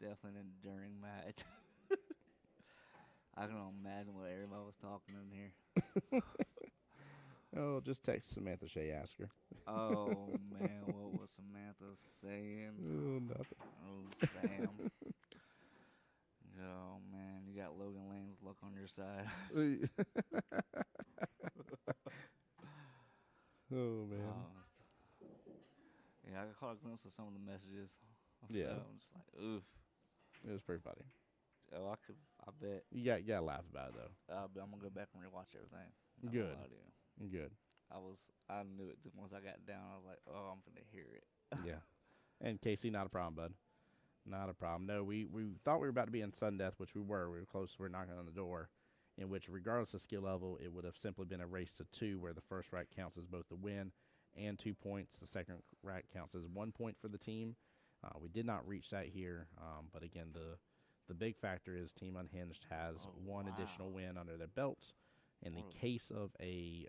definitely an enduring match. I can imagine what everybody was talking in here. Oh, just text Samantha Shea, ask her. Oh man, what was Samantha saying? Oh, nothing. Oh, Sam. Oh man, you got Logan Lane's luck on your side. Oh man. Yeah, I caught a glimpse of some of the messages. Yeah. So I'm just like, oof. It was pretty funny. Oh, I bet. You gotta laugh about it though. I'm gonna go back and rewatch everything. Not Good. gonna lie to you. Good. I knew it once I got down. I was like, oh, I'm gonna hear it. Yeah. And Casey, not a problem, bud. Not a problem. No, we thought we were about to be in sudden death, which we were. We were close. We were knocking on the door, in which, regardless of skill level, it would have simply been a race to 2, where the first rack counts as both the win and 2 points. The second rack counts as 1 point for the team. We did not reach that here, but again, the big factor is Team Unhinged has one additional win under their belts. In the case of a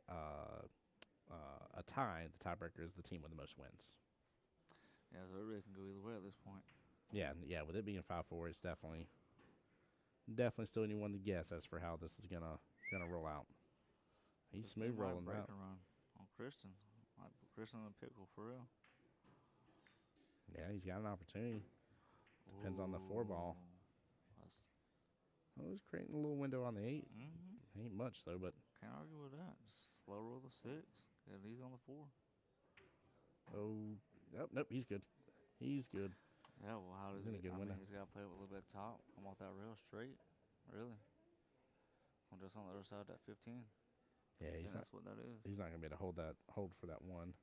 tie, the tiebreaker is the team with the most wins. Yeah, so it really can go either way at this point. Yeah. With it being 5-4, it's definitely still anyone to guess as for how this is gonna roll out. He's smooth rolling break out. a run on Christian. Might put Christian in a pickle for real. Yeah, he's got an opportunity. Depends on the 4-ball. Oh, he's creating a little window on the 8. Mm-hmm. Ain't much though, but Can't argue with that. Just slow roll the 6. And he's on the 4. Nope, he's good. He's good. Yeah, well, how does He's in he? a good window. He's got to play with a little bit of top. Come off that rail straight. Really. I'm just on the other side of that 15. Yeah, That's what that is. He's not gonna be able to hold for that 1.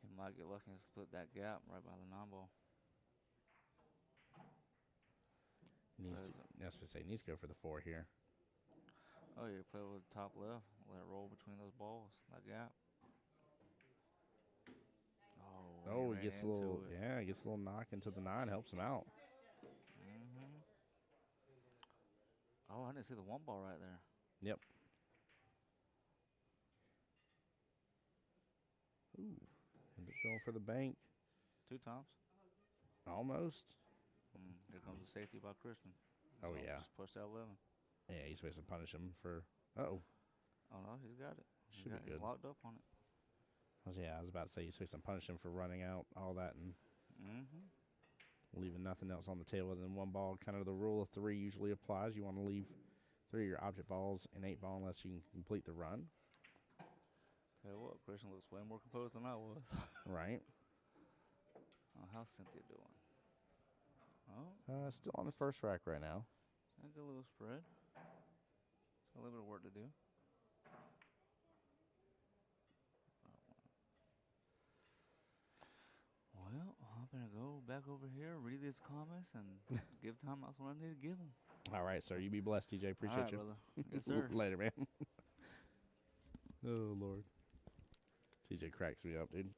He might get lucky and split that gap right by the 9-ball. I was going to say, he needs to go for the 4 here. Oh, you play with the top left. Let it roll between those balls. That gap. Oh, he he gets a ran little, into it. yeah, he gets a little knock into the 9, helps him out. Mm-hmm. Oh, I didn't see the 1 ball right there. Yep. Ooh, ended up going for the bank. 2 times. Almost. Here comes the safety by Christian. Oh, So yeah. Just pushed that 11. Yeah, he's supposed to punish him for, uh-oh. Oh, no, he's got it. Should be good. He's locked up on it. I was about to say he's supposed to punish him for running out, all that, and leaving nothing else on the table other than 1 ball. Kind of the rule of 3 usually applies. You want to leave 3 of your object balls in 8 ball unless you can complete the run. Tell you what, Christian looks way more composed than I was. Right. Oh, how's Cynthia doing? Oh, Still on the first rack right now. that's a little spread. A little bit of work to do. Well, I'm going to go back over here, read these comments, and give timeouts when I need to give them. All right, sir. You be blessed, TJ. Appreciate All right, you. brother. Yes, sir. Later, man. Oh, Lord. TJ cracks me up, dude.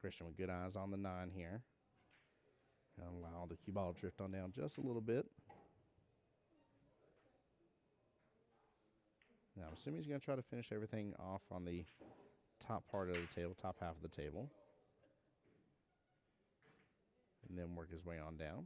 Christian with good eyes on the 9 here. Gonna allow the cue ball to drift on down just a little bit. Now, I'm assuming he's going to try to finish everything off on the top part of the table, top half of the table. And then work his way on down.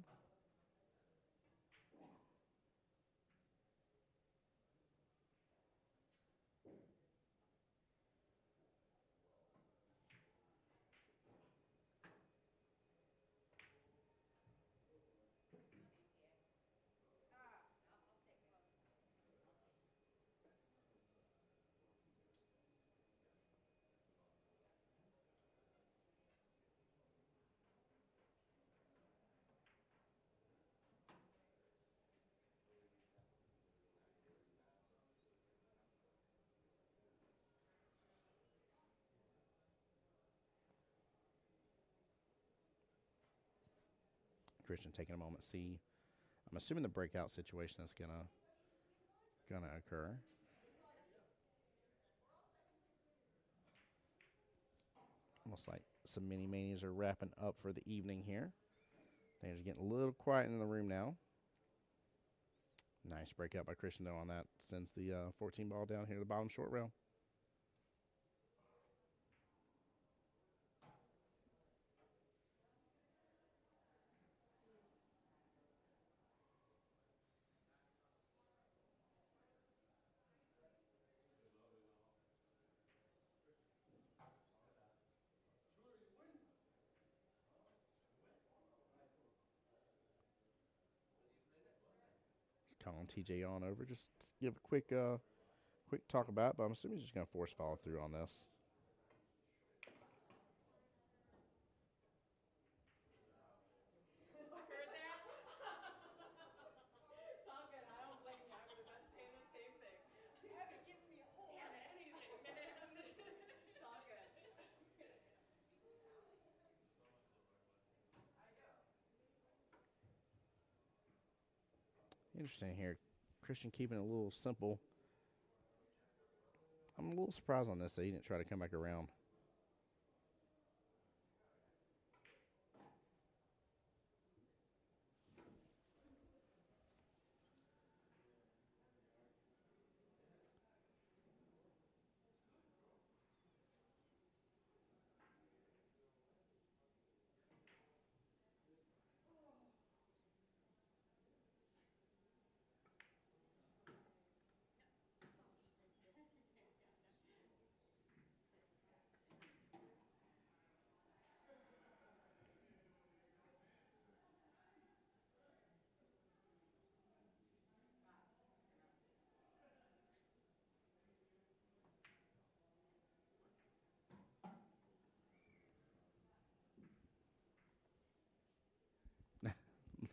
Christian taking a moment to see. I'm assuming the breakout situation is gonna occur. Almost like some mini manias are wrapping up for the evening here. Things are getting a little quiet in the room now. Nice breakout by Christian though on that. Sends the 14 ball down here to the bottom short rail. Just calling TJ on over. Just give a quick talk about it, but I'm assuming he's just going to force follow through on this. Heard that? It's all good. I don't blame you. I would have been saying the same thing. You haven't given me a hold on anything, man. It's all good. Interesting here. Christian keeping it a little simple. I'm a little surprised on this that he didn't try to come back around.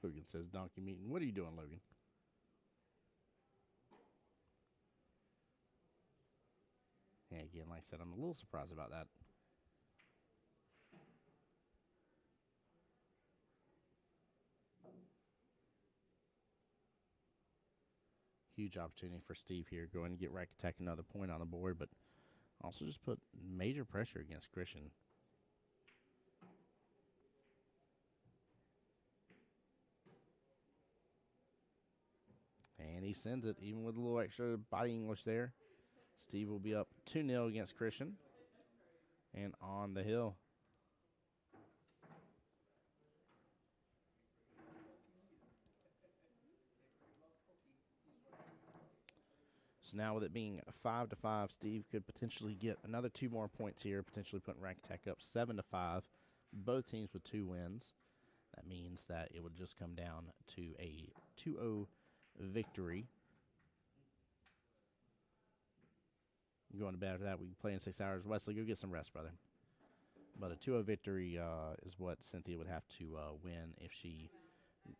Logan says donkey meeting. What are you doing, Logan? And again, like I said, I'm a little surprised about that. Huge opportunity for Steve here. Going to get rack attack, another point on the board, but also just put major pressure against Christian. And he sends it, even with a little extra body English there. Steve will be up 2-0 against Christian. And on the hill. So now with it being 5-5, Steve could potentially get another 2 more points here, potentially putting rack attack up 7-5. Both teams with 2 wins. That means that it would just come down to a 2-0 victory. Going to bed after that, we can play in 6 hours. Wesley, go get some rest, brother. But a 2-0 victory is what Cynthia would have to win if she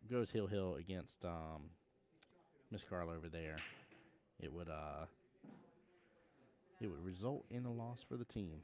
goes hill against Miss Carla over there. It would result in a loss for the team.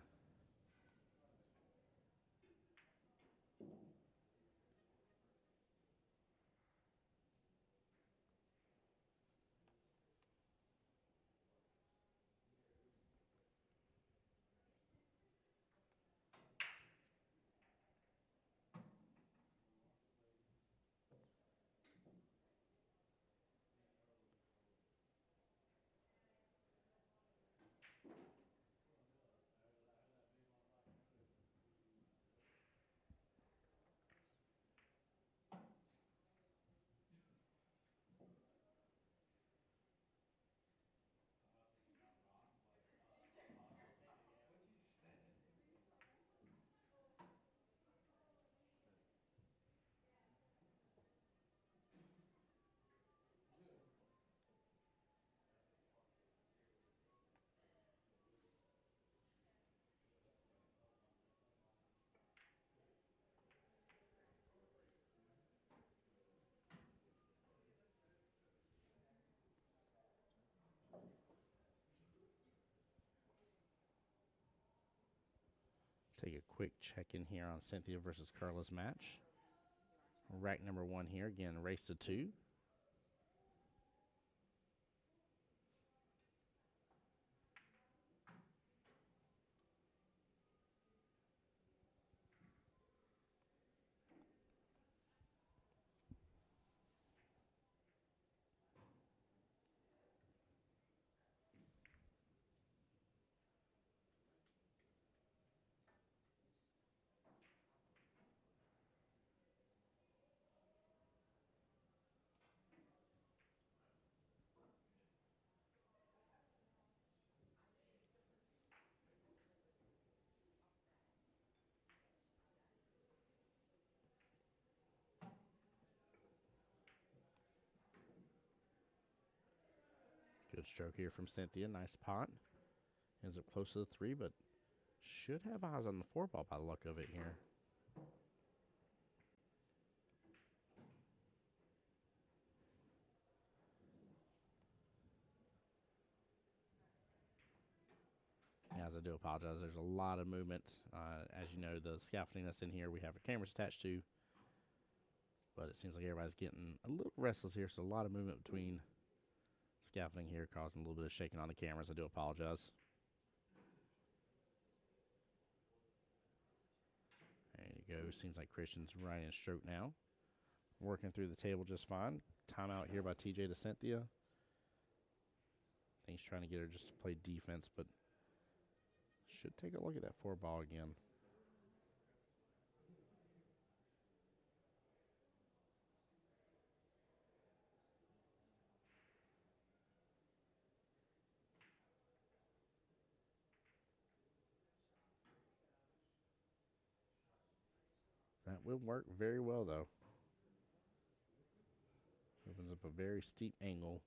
Take a quick check-in here on Cynthia versus Carla's match. Rack number 1 here. Again, race to 2. Good stroke here from Cynthia. Nice pot. Ends up close to the 3, but should have eyes on the 4 ball by the luck of it here. As I do apologize, there's a lot of movement. As you know, the scaffolding that's in here, we have our cameras attached to. But it seems like everybody's getting a little restless here, so a lot of movement between scaffolding here, causing a little bit of shaking on the cameras. I do apologize. There you go. Seems like Christian's right in stroke now. Working through the table just fine. Timeout here by TJ to Cynthia. I think he's trying to get her just to play defense, but should take a look at that 4 ball again. That will work very well, though. Opens up a very steep angle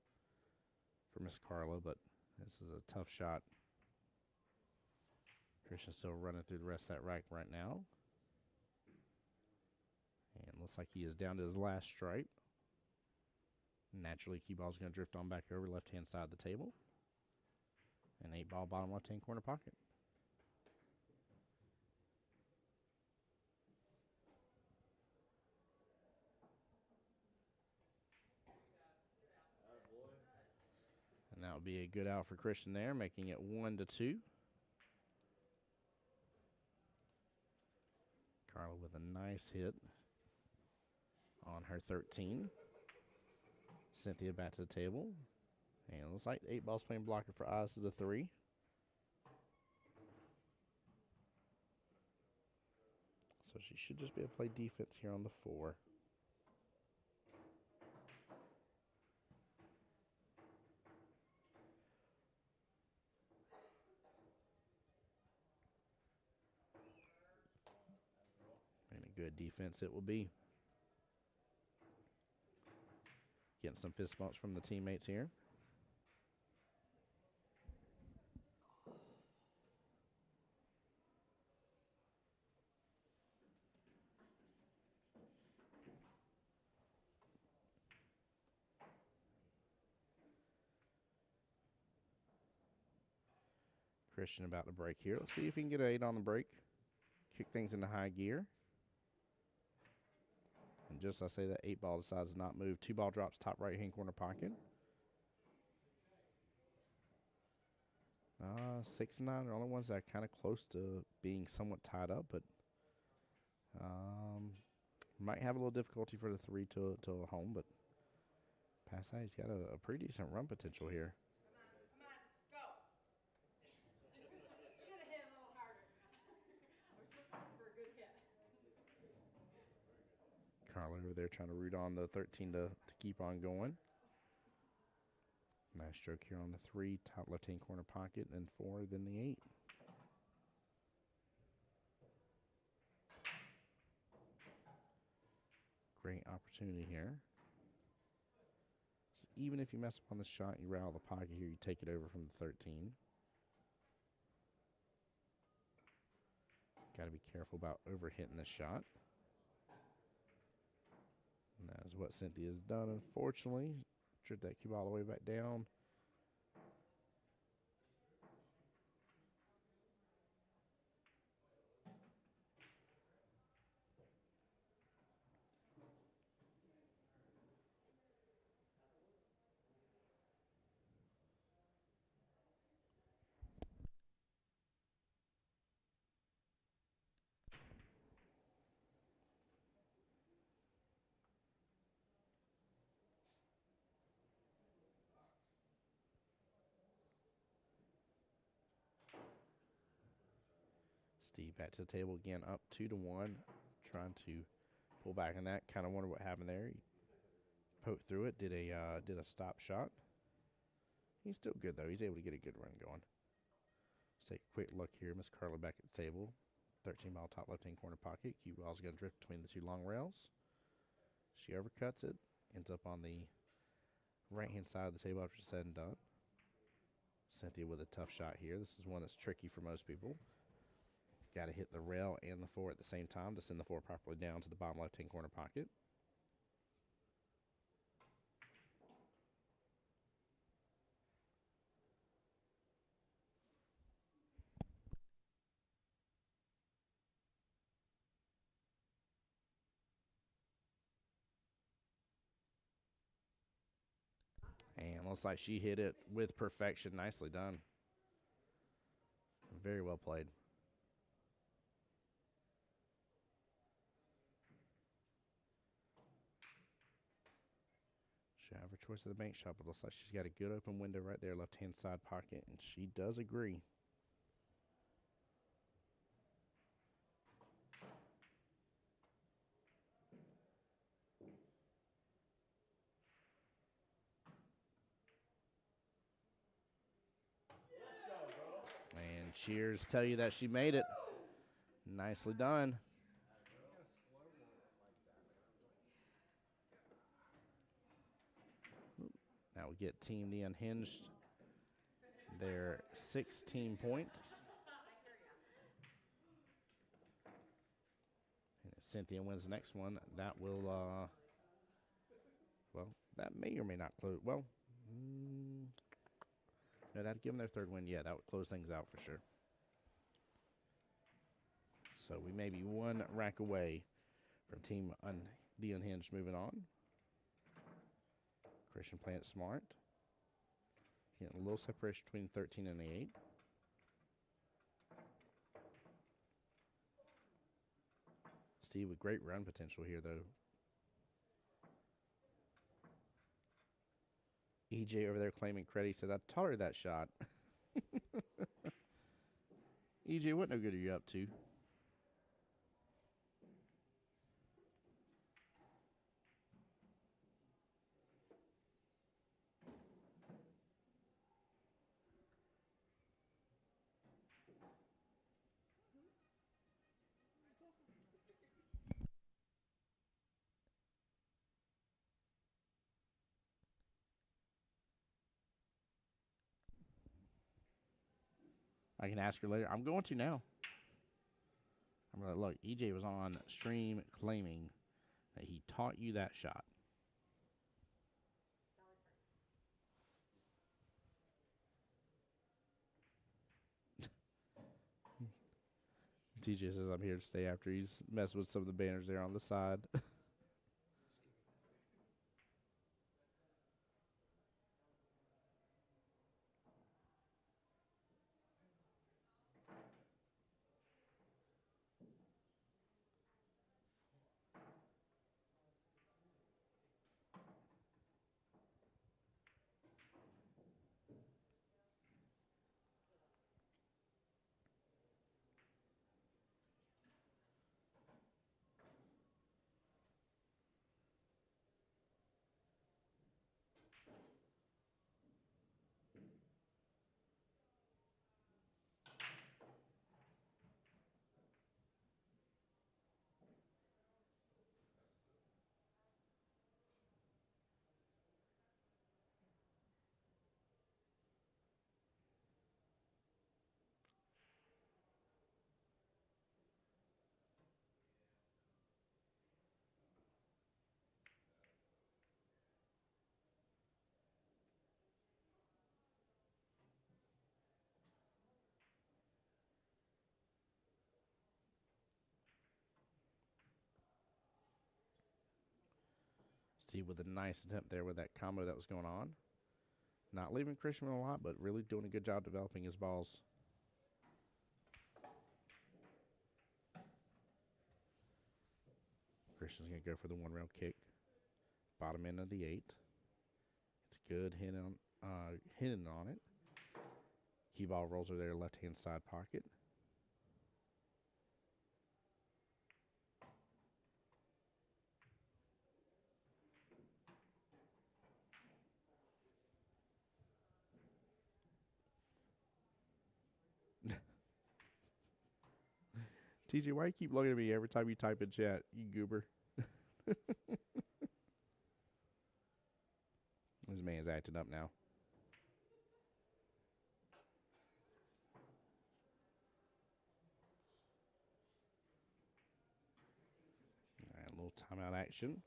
for Miss Carla, but this is a tough shot. Christian's still running through the rest of that rack right now. And Looks like he is down to his last stripe. Naturally, cue ball's going to drift on back over left-hand side of the table. And 8-ball bottom left-hand corner pocket. And that would be a good out for Christian there, making it 1-2. Carla with a nice hit on her 13. Cynthia back to the table. And it looks like 8-ball's playing blocker for Oz to the 3. So she should just be able to play defense here on the 4. And a good defense it will be. Getting some fist bumps from the teammates here. Christian about to break here. Let's see if he can get an 8 on the break. Kick things into high gear. And just as I say, that 8-ball decides to not move. 2-ball drops top right-hand corner pocket. 6 and 9 are the only ones that are kind of close to being somewhat tied up, but might have a little difficulty for the 3 to a home, but past that, he's got a pretty decent run potential here. Come on, go. Should have hit a little harder. I was just hoping for a good hit. Carla over there trying to root on the 13 to keep on going. Nice stroke here on the 3, top left-hand corner pocket, and 4, then the 8. Great opportunity here. So even if you mess up on the shot, you rattle the pocket here, you take it over from the 13. Got to be careful about overhitting the shot. And that is what Cynthia has done, unfortunately. Drift that cue all the way back down. Steve back to the table again, up 2-1, trying to pull back on that. Kind of wonder what happened there. He poked through it, did a stop shot. He's still good though. He's able to get a good run going. Let's take a quick look here. Miss Carla back at the table. 13-ball top left-hand corner pocket. Cue ball's going to drift between the 2 long rails. She overcuts it, ends up on the right-hand side of the table after it's said and done. Cynthia with a tough shot here. This is one that's tricky for most people. Got to hit the rail and the 4 at the same time to send the 4 properly down to the bottom left-hand corner pocket. And looks like she hit it with perfection. Nicely done. Very well played. She'll have her choice of the bank shot, but looks like she's got a good open window right there, left-hand side pocket, and she does agree. And cheers tell you that she made it. Nicely done. Now we get Team The Unhinged their 16 point. And Cynthia wins the next one, that will, well, that may or may not close. Well, no, that'd give them their third win. Yeah, that would close things out for sure. So we may be one rack away from the Unhinged moving on. Christian playing it smart. Getting a little separation between 13 and the 8. Steve with great run potential here, though. EJ over there claiming credit. He said, I taught her that shot. EJ, what no good are you up to? I can ask her later. I'm going to now. I'm going to look. EJ was on stream claiming that he taught you that shot. TJ says I'm here to stay after he's messed with some of the banners there on the side. Steve with a nice attempt there with that combo that was going on. Not leaving Christian a lot, but really doing a good job developing his balls. Christian's going to go for the one-rail kick. Bottom end of the 8. It's good hitting on it. Cue ball rolls over there, left-hand side pocket. TJ, why you keep looking at me every time you type in chat, you goober? This man's acting up now. All right, a little timeout action.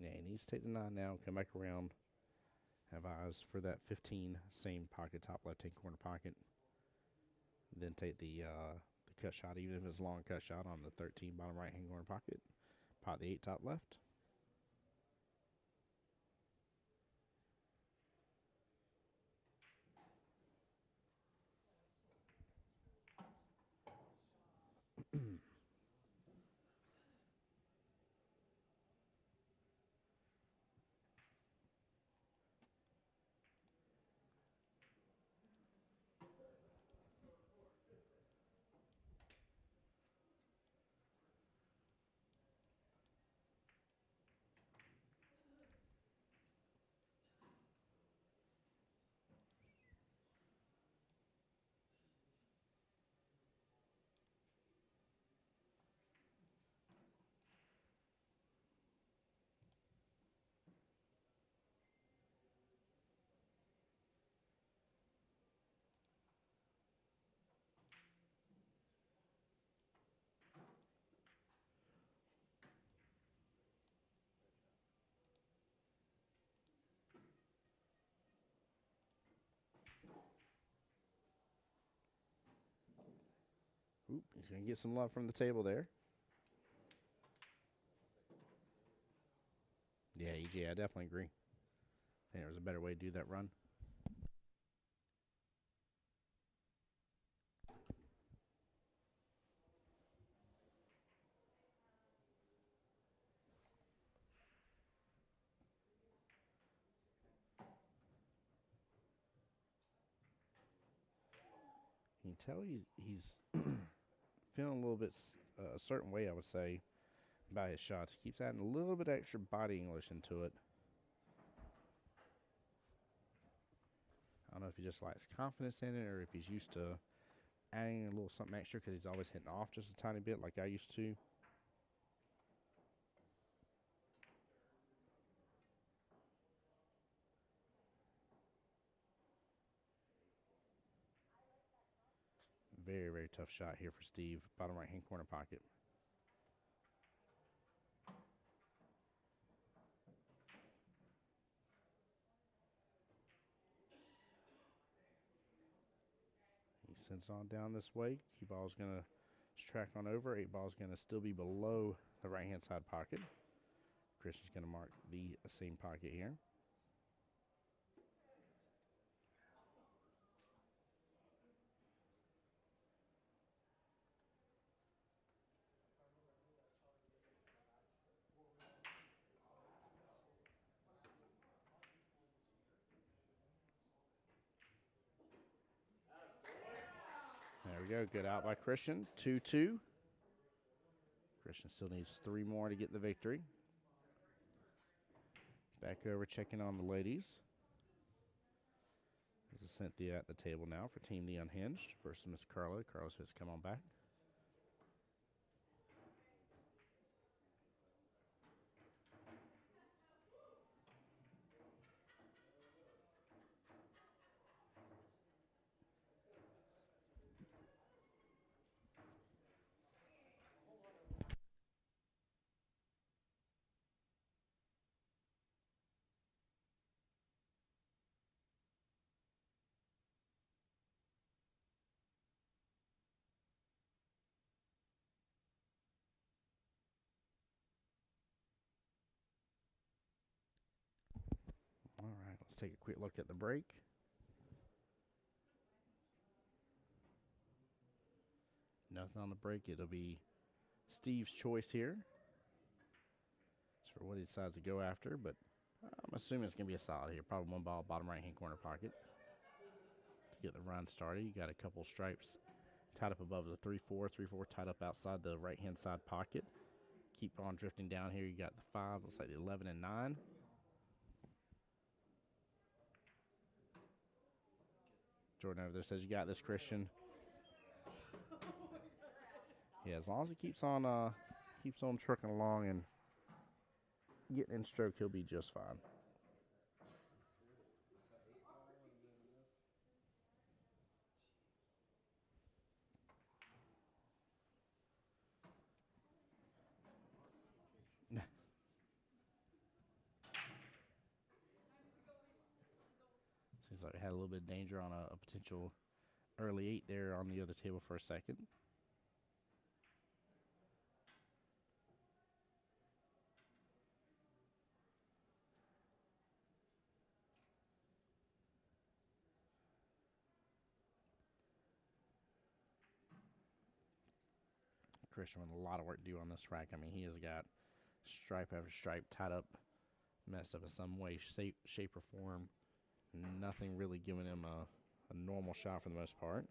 Yeah, he needs to take the 9 now, come back around. Have eyes for that 15, same pocket, top left-hand corner pocket. Then take the cut shot, even if it's a long cut shot, on the 13, bottom right-hand corner pocket. Pot the 8, top left. Oop, he's going to get some love from the table there. Yeah, EJ, I definitely agree. I think there was a better way to do that run. You can tell he's feeling a little bit a certain way, I would say, by his shots. He keeps adding a little bit extra body English into it. I don't know if he just lacks confidence in it or if he's used to adding a little something extra because he's always hitting off just a tiny bit like I used to. Very, very tough shot here for Steve. Bottom right-hand corner pocket. He sends it on down this way. Cue ball's going to track on over. 8 ball's going to still be below the right-hand side pocket. Christian's going to mark the same pocket here. There we go. Good out by Christian. 2-2. Christian still needs 3 more to get the victory. Back over checking on the ladies. This is Cynthia at the table now for Team The Unhinged versus Miss Carla. Carla's just come on back. All right, let's take a quick look at the break. Nothing on the break. It'll be Steve's choice here. As for what he decides to go after, but I'm assuming it's going to be a solid here. Probably 1 ball, bottom right-hand corner pocket. To get the run started, you got a couple stripes tied up above the 3-4, 3-4 tied up outside the right-hand side pocket. Keep on drifting down here. You got the 5, looks like the 11 and 9. Jordan over there says, you got this, Christian. Yeah, as long as he keeps on trucking along and getting in stroke, he'll be just fine. Seems like we had a little bit of danger on a potential early 8 there on the other table for a second. Christian with a lot of work to do on this rack. I mean, he has got stripe after stripe tied up, messed up in some way, shape or form. Nothing really giving him a normal shot for the most part.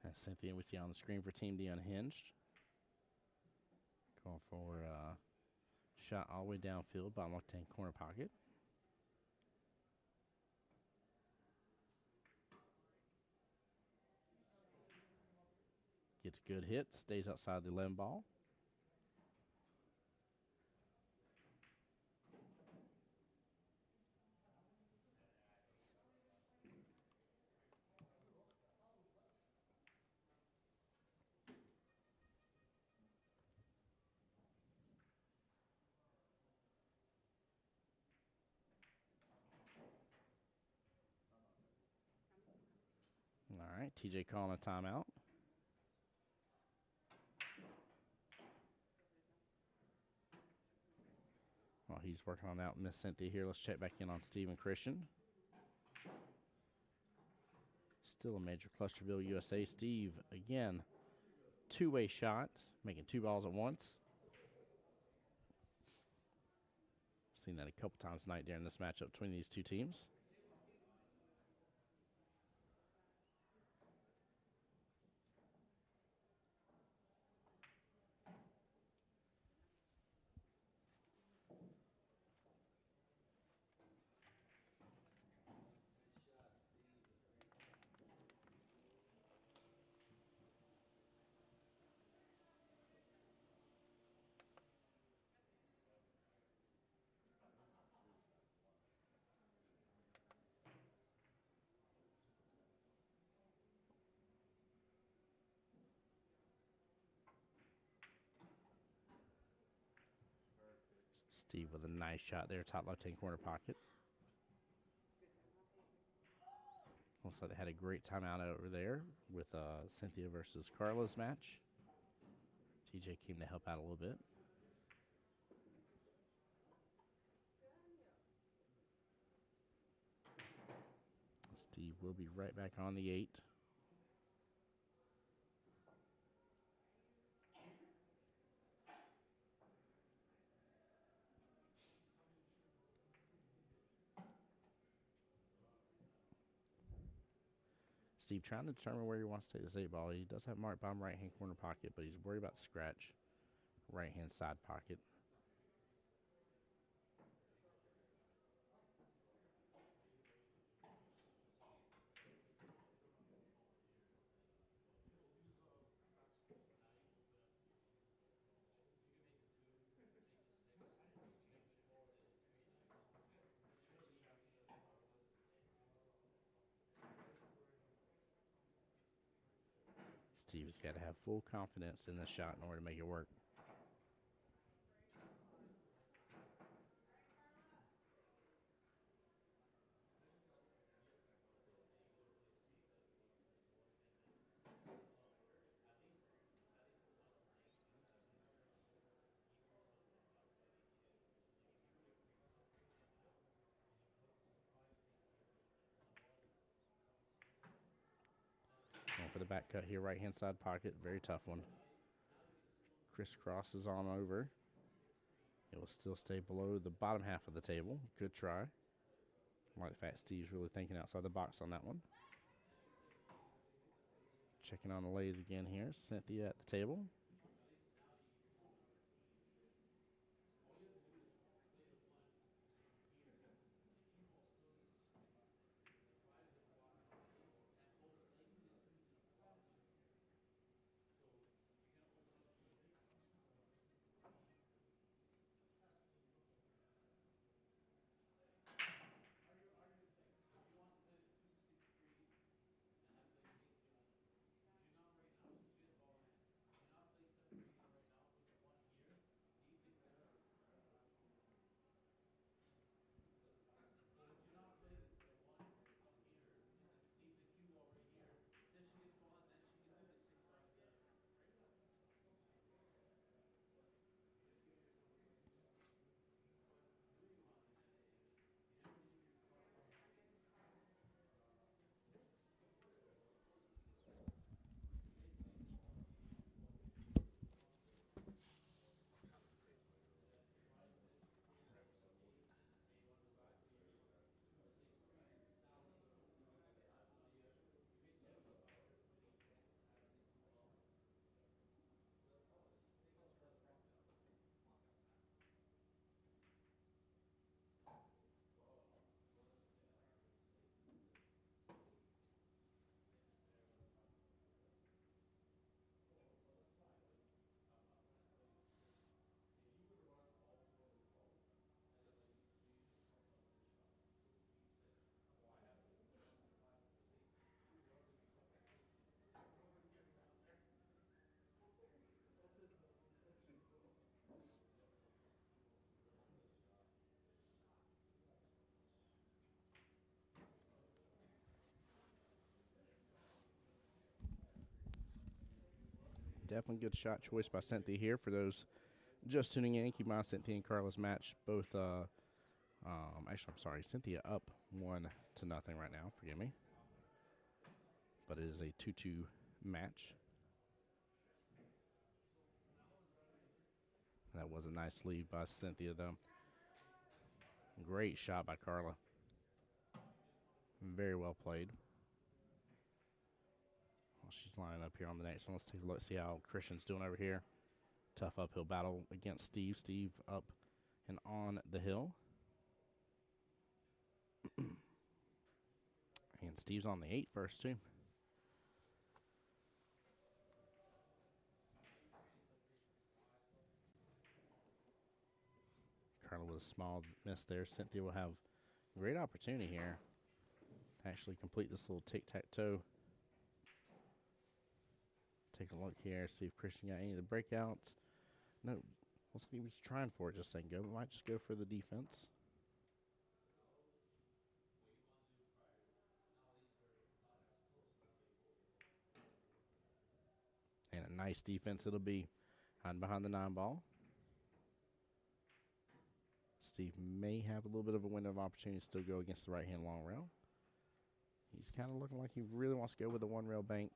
And Cynthia, we see on the screen for Team the Unhinged. Going for a shot all the way downfield, bottom left-hand corner pocket. Gets a good hit, stays outside the 11 ball. All right, TJ calling a timeout. While he's working on out Miss Cynthia here, let's check back in on Steve and Christian. Still a major Clusterville, USA. Steve, again, two-way shot, making 2 balls at once. Seen that a couple times tonight during this matchup between these two teams. Steve with a nice shot there, top left-hand corner pocket. Looks like they had a great timeout over there with Cynthia versus Carla's match. TJ came to help out a little bit. Steve will be right back on the 8. Steve trying to determine where he wants to take this 8 ball. He does have marked bottom right-hand corner pocket, but he's worried about the scratch right-hand side pocket. Steve's got to have full confidence in this shot in order to make it work. Going for the back cut here, right-hand side pocket. Very tough one. Crisscrosses on over. It will still stay below the bottom half of the table. Good try. I like the fact Steve's really thinking outside the box on that one. Checking on the lays again here. Cynthia at the table. Definitely good shot choice by Cynthia here for those just tuning in. Keep in mind Cynthia and Carla's match both, actually, I'm sorry, Cynthia up 1-0 right now. Forgive me. But it is a 2-2 match. That was a nice lead by Cynthia, though. Great shot by Carla. Very well played. Well, she's lining up here on the next one. Let's take a look, see how Christian's doing over here. Tough uphill battle against Steve. Steve up and on the hill. And Steve's on the 8 first, too. Carla with a small miss there. Cynthia will have great opportunity here to actually complete this little tic-tac-toe. Take a look here, see if Christian got any of the breakouts. No, looks like he was trying for it just a second ago, but might just go for the defense. And a nice defense it'll be, hiding behind the 9 ball. Steve may have a little bit of a window of opportunity to still go against the right-hand long rail. He's kind of looking like he really wants to go with the 1-rail bank.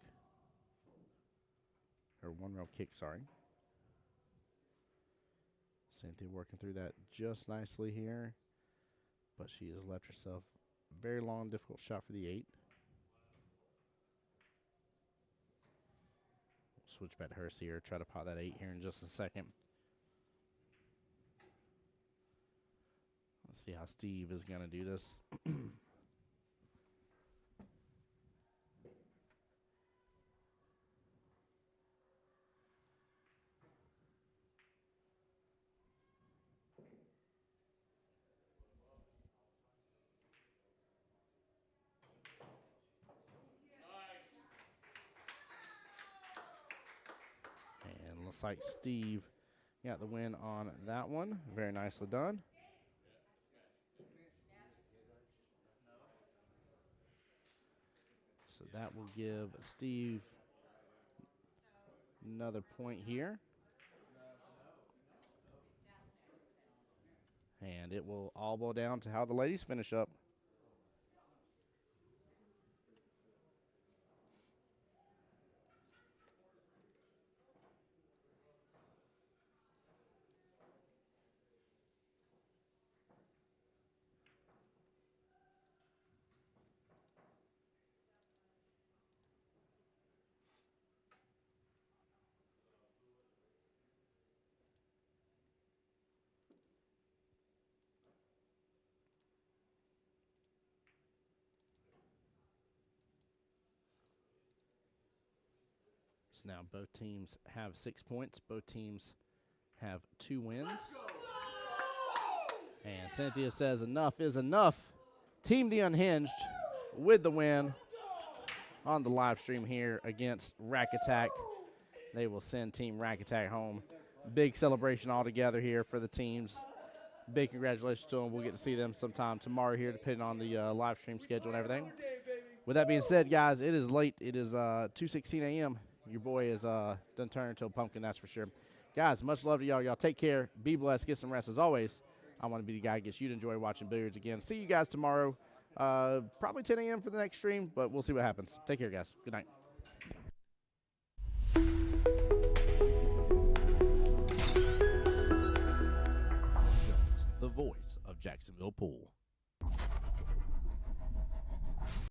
Or 1-rail kick, sorry. Cynthia working through that just nicely here. But she has left herself a very long, difficult shot for the 8. Switch back to her, see her try to pot that 8 here in just a second. Let's see how Steve is going to do this. And looks like Steve got the win on that one. Very nicely done. So that will give Steve another point here. And it will all boil down to how the ladies finish up. So now both teams have 6 points. Both teams have 2 wins. And Cynthia says enough is enough. Team The Unhinged with the win on the live stream here against Rack Attack. They will send Team Rack Attack home. Big celebration all together here for the teams. Big congratulations to them. We'll get to see them sometime tomorrow here, depending on the live stream schedule and everything. With that being said, guys, it is late. It is 2:16 a.m. Your boy is done turning into a pumpkin, that's for sure. Guys, much love to y'all. Y'all take care. Be blessed. Get some rest. As always, I want to be the guy that gets you to enjoy watching billiards again. See you guys tomorrow. Probably 10 a.m. for the next stream, but we'll see what happens. Take care, guys. Good night. The voice of Jacksonville Pool.